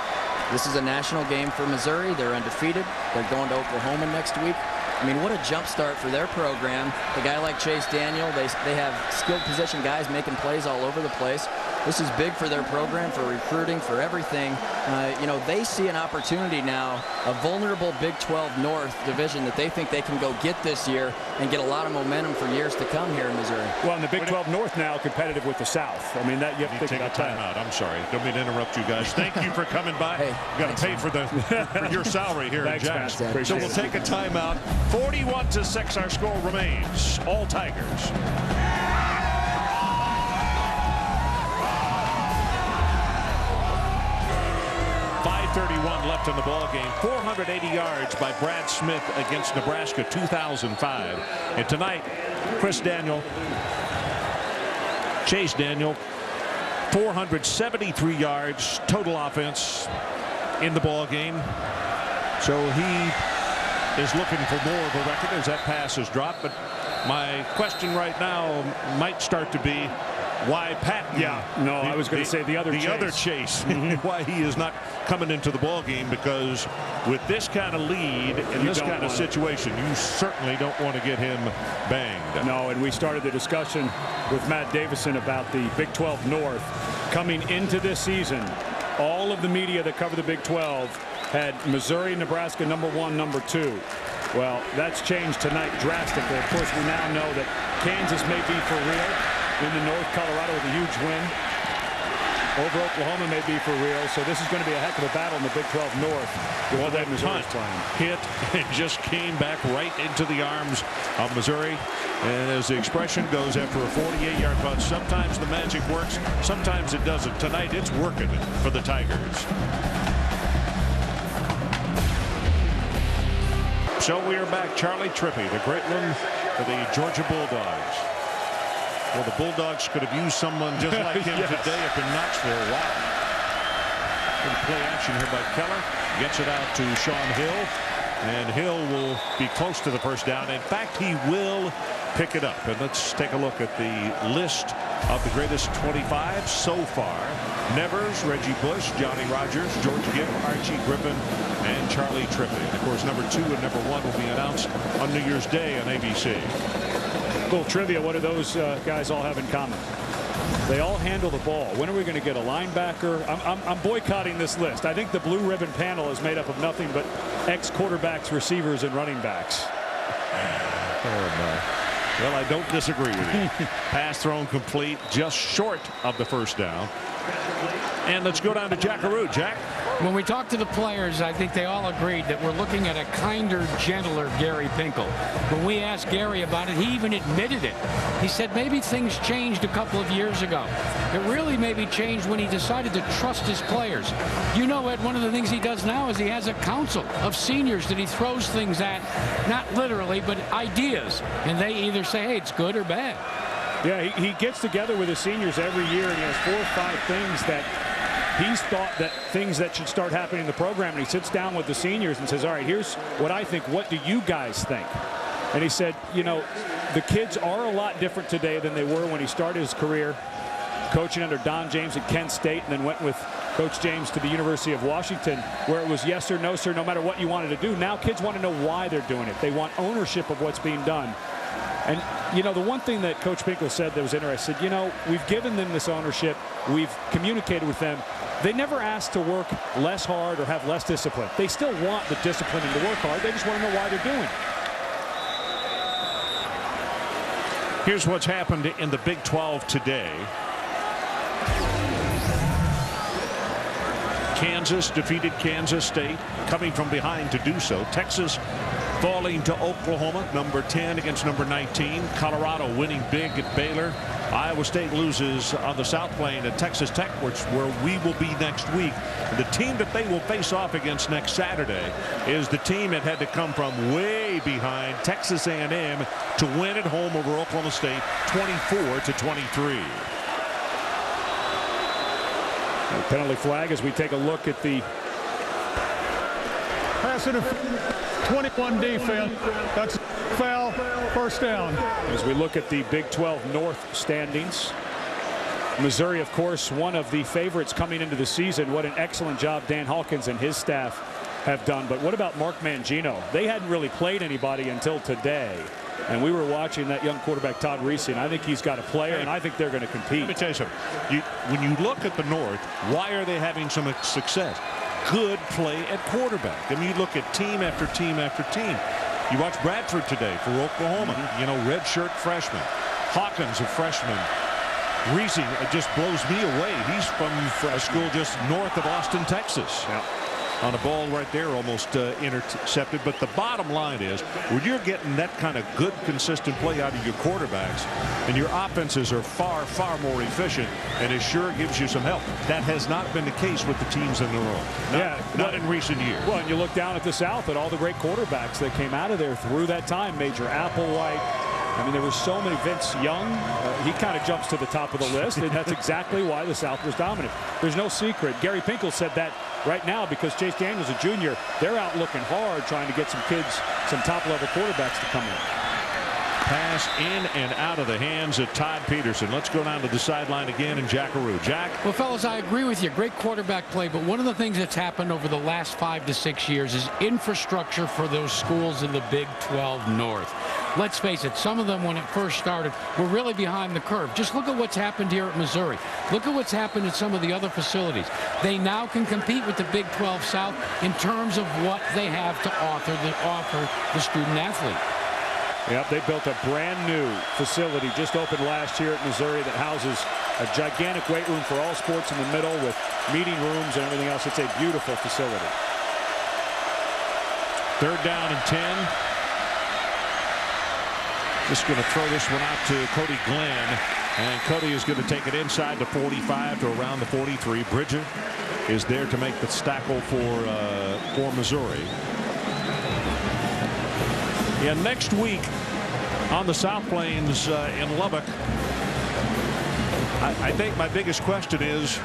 this is a national game for Missouri. They're undefeated. They're going to Oklahoma next week. I mean, what a jump start for their program. A guy like Chase Daniel, they have skilled position guys making plays all over the place. This is big for their program, for recruiting, for everything. They see an opportunity now, a vulnerable Big 12 North division that they think they can go get this year and get a lot of momentum for years to come here in Missouri. Well, in the Big 12 North now competitive with the South. I mean, that you have to take a timeout. I'm sorry. Don't mean to interrupt you guys. Thank you for coming by. Hey, you got to pay for your salary here thanks, at Jack's. Pat. So we'll take a timeout. 41-6 our score remains. All Tigers. 5:31 left in the ball game. 480 yards by Brad Smith against Nebraska, 2005. And tonight, Chase Daniel, 473 yards total offense in the ball game. So he is looking for more of a record as that pass is dropped. But my question right now might start to be, why Patton? Yeah, no, I was going to say the other Chase. Why he is not coming into the ball game, because with this kind of lead in this kind of situation, you certainly don't want to get him banged. No, and we started the discussion with Matt Davison about the Big 12 North coming into this season. All of the media that cover the Big 12 had Missouri, Nebraska #1, #2. Well, that's changed tonight drastically. Of course, we now know that Kansas may be for real in the North. Colorado with a huge win over Oklahoma may be for real. So this is going to be a heck of a battle in the Big 12 North. Well, that punt hit and just came back right into the arms of Missouri. And as the expression goes, after a 48-yard punt, sometimes the magic works, sometimes it doesn't. Tonight, it's working for the Tigers. So we are back. Charlie Trippi, the great one for the Georgia Bulldogs. Well, the Bulldogs could have used someone just like him today up in Knoxville. Wow. Good play action here by Keller. Gets it out to Sean Hill. And Hill will be close to the first down. In fact, he will pick it up. And let's take a look at the list of the greatest 25 so far. Nevers, Reggie Bush, Johnny Rogers, George Gibb, Archie Griffin, and Charlie Trippi. And of course, #2 and #1 will be announced on New Year's Day on ABC. Little trivia, what do those guys all have in common? They all handle the ball. When are we going to get a linebacker? I'm boycotting this list. I think the blue ribbon panel is made up of nothing but ex-quarterbacks, receivers, and running backs. Oh, no. Well, I don't disagree with you. Pass thrown complete, just short of the first down. And let's go down to Jackaroo. Jack. When we talked to the players, I think they all agreed that we're looking at a kinder, gentler Gary Pinkel. When we asked Gary about it, he even admitted it. He said maybe things changed a couple of years ago. It really maybe changed when he decided to trust his players. You know, Ed, one of the things he does now is he has a council of seniors that he throws things at, not literally, but ideas. And they either say, hey, it's good or bad. Yeah, he gets together with his seniors every year, and he has 4 or 5 things that he's thought that things that should start happening in the program, and he sits down with the seniors and says, all right, here's what I think. What do you guys think? And he said, you know, the kids are a lot different today than they were when he started his career coaching under Don James at Kent State, and then went with Coach James to the University of Washington, where it was yes sir, no sir, no matter what you wanted to do. Now kids want to know why they're doing it. They want ownership of what's being done. And, you know, the one thing that Coach Pinkel said that was interesting, you know, we've given them this ownership. We've communicated with them. They never asked to work less hard or have less discipline. They still want the discipline and to work hard. They just want to know why they're doing it. Here's what's happened in the Big 12 today. Kansas defeated Kansas State, coming from behind to do so. Texas falling to Oklahoma, number 10 against number 19. Colorado winning big at Baylor. Iowa State loses on the South Plain at Texas Tech, where we will be next week. The team that they will face off against next Saturday is the team that had to come from way behind, Texas A&M, to win at home over Oklahoma State 24-23. Penalty flag as we take a look at the Pass it 21 defense. That's foul, first down. As we look at the Big 12 North standings, Missouri, of course, one of the favorites coming into the season. What an excellent job Dan Hawkins and his staff have done. But what about Mark Mangino? They hadn't really played anybody until today. And we were watching that young quarterback, Todd Reese, and I think he's got a player, and I think they're going to compete. Let me tell you something. When you look at the North, why are they having some success? Good play at quarterback. I mean, you look at team after team after team. You watch Bradford today for Oklahoma. You know, redshirt freshman. Hawkins, a freshman. Reese just blows me away. He's from a school just north of Austin, Texas. Yeah. On a ball right there, almost intercepted. But the bottom line is, when you're getting that kind of good, consistent play out of your quarterbacks, and your offenses are far, far more efficient, and it sure gives you some help. That has not been the case with the teams in the North. Not in recent years. Well, and you look down at the South at all the great quarterbacks that came out of there through that time. Major Applewhite. I mean, there were so many. Vince Young, he kind of jumps to the top of the list, and that's exactly why the South was dominant. There's no secret. Gary Pinkel said that right now because Chase Daniels, a junior, they're out looking hard trying to get some kids, some top-level quarterbacks to come in. Pass in and out of the hands of Todd Peterson. Let's go down to the sideline again and Jackaroo. Jack? Well, fellas, I agree with you. Great quarterback play, but one of the things that's happened over the last 5 to 6 years is infrastructure for those schools in the Big 12 North. Let's face it, some of them, when it first started, were really behind the curve. Just look at what's happened here at Missouri. Look at what's happened at some of the other facilities. They now can compete with the Big 12 South in terms of what they have to offer the student athlete. Yep, they built a brand new facility just opened last year at Missouri that houses a gigantic weight room for all sports in the middle with meeting rooms and everything else. It's a beautiful facility. 3rd down and 10. Just going to throw this one out to Cody Glenn, and Cody is going to take it inside the 45 to around the 43. Bridger is there to make the tackle for Missouri. Yeah, next week on the South Plains in Lubbock, I think my biggest question is,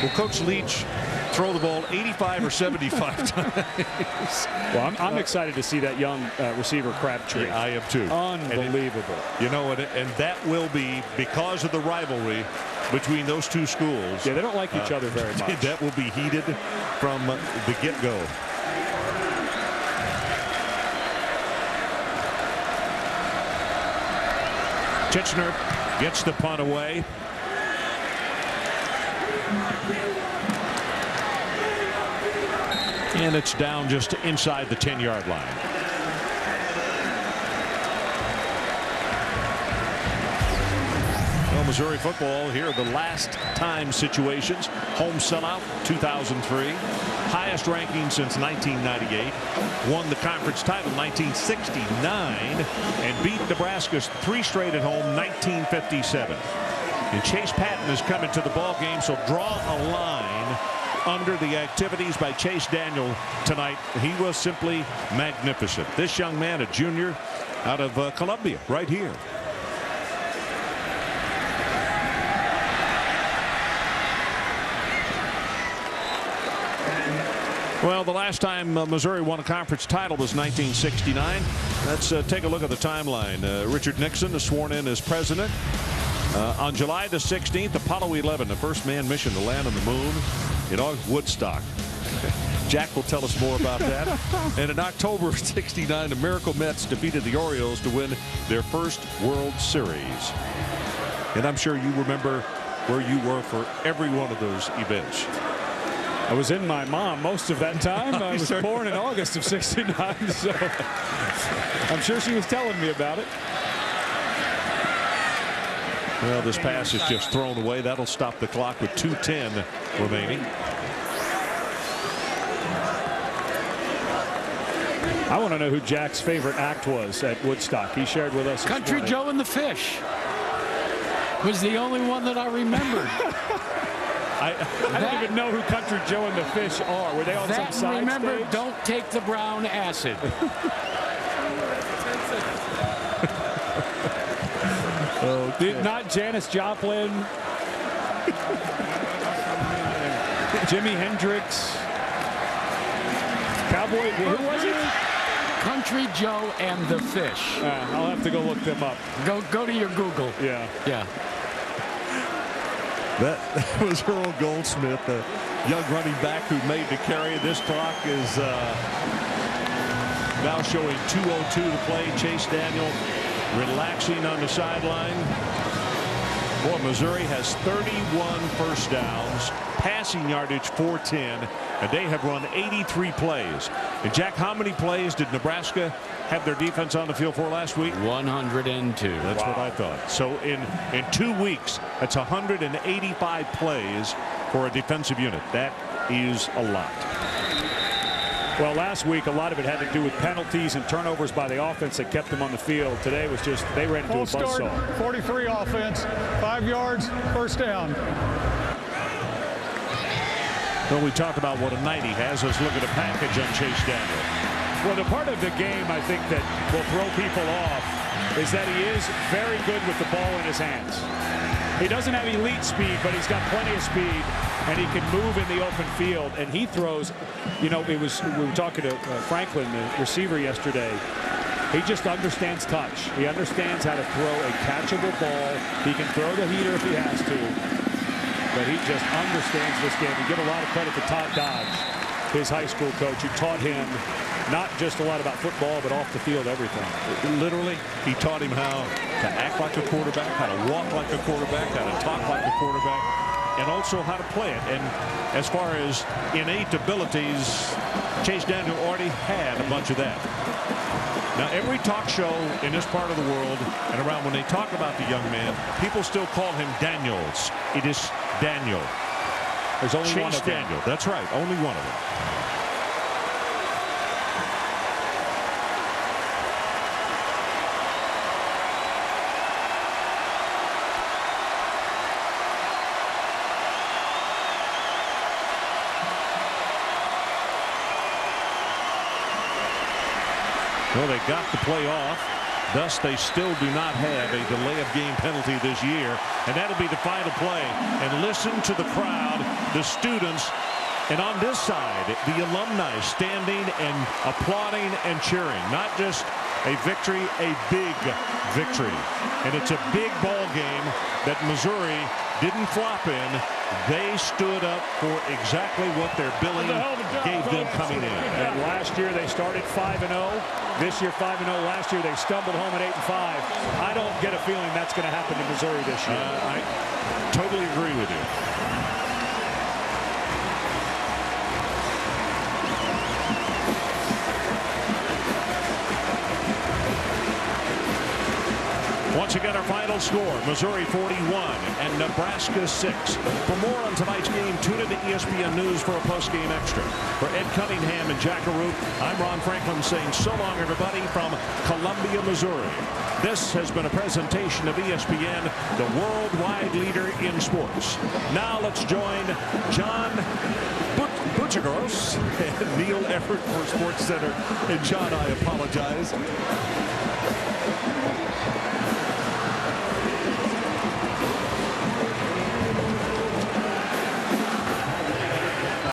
will Coach Leach throw the ball 85 or 75 times? Well, I'm excited to see that young receiver Crabtree. Yeah, I am too. Unbelievable. You know, and that will be because of the rivalry between those two schools. Yeah, they don't like each other very much. That will be heated from the get-go. Titchener gets the punt away. And it's down just inside the 10-yard line. Well, Missouri football, here are the last time situations. Home sellout, 2003. Highest ranking since 1998. Won the conference title 1969 and beat Nebraska's 3 straight at home 1957. And Chase Patton is coming to the ball game, so draw a line under the activities by Chase Daniel tonight. He was simply magnificent. This young man, a junior out of Columbia, right here. Well, the last time Missouri won a conference title was 1969. Let's take a look at the timeline. Richard Nixon is sworn in as president. On July the 16th, Apollo 11, the first manned mission to land on the moon in Woodstock. Jack will tell us more about that. And in October of 69, the Miracle Mets defeated the Orioles to win their first World Series. And I'm sure you remember where you were for every one of those events. I was in my mom most of that time. I was born in August of 69, so I'm sure she was telling me about it. Well, this pass is just thrown away. That'll stop the clock with 2:10 remaining. I want to know who Jack's favorite act was at Woodstock. He shared with us. Country Joe and the Fish was the only one that I remembered. I don't even know who Country Joe and the Fish are. Were they on some side remember, stage? Don't Take the Brown Acid. Did not Janis Joplin, Jimi Hendrix, Cowboy, who was it? Country Joe and the Fish. I'll have to go look them up. Go to your Google. Yeah. That was Earl Goldsmith, the young running back who made the carry. This clock is now showing 2:02 to play. Chase Daniel relaxing on the sideline. Boy, Missouri has 31 first downs, passing yardage 410, and they have run 83 plays. And Jack, how many plays did Nebraska have their defense on the field for last week? 102. That's what I thought. So in 2 weeks, that's 185 plays for a defensive unit. That is a lot. Well, last week, a lot of it had to do with penalties and turnovers by the offense that kept them on the field. Today was just, they ran into a buzzsaw. 43 offense, 5 yards, first down. Well, we talked about what a night he has. Let's look at a package on Chase Daniel. Well, the part of the game, I think, that will throw people off is that he is very good with the ball in his hands. He doesn't have elite speed, but he's got plenty of speed, and he can move in the open field. And he throws, you know, we were talking to Franklin, the receiver, yesterday. He just understands touch. He understands how to throw a catchable ball. He can throw the heater if he has to, but he just understands this game. We give a lot of credit to Todd Dodge, his high school coach, who taught him not just a lot about football, but off the field everything. Literally, he taught him how to act like a quarterback, how to walk like a quarterback, how to talk like a quarterback, and also how to play it. And as far as innate abilities, Chase Daniel already had a bunch of that. Now, every talk show in this part of the world and around, when they talk about the young man, people still call him Daniels. It is Daniel. There's only Chase one of them. Daniel. That's right, only one of them. Well, they got the play off. Thus, they still do not have a delay of game penalty this year. And that'll be the final play. And listen to the crowd, the students, and on this side, the alumni standing and applauding and cheering. Not just a victory, a big victory. And it's a big ball game that Missouri didn't flop in. They stood up for exactly what their billing gave them coming in. And last year they started 5-0. This year 5-0. Last year they stumbled home at 8-5. I don't get a feeling that's going to happen to Missouri this year. I totally agree with you. Once again, our final score, Missouri 41 and Nebraska 6. For more on tonight's game, tune in to ESPN News for a post-game extra. For Ed Cunningham and Jack Arup, I'm Ron Franklin saying so long, everybody, from Columbia, Missouri. This has been a presentation of ESPN, the worldwide leader in sports. Now let's join John Buccigross and Neil Everett for SportsCenter. And John, I apologize.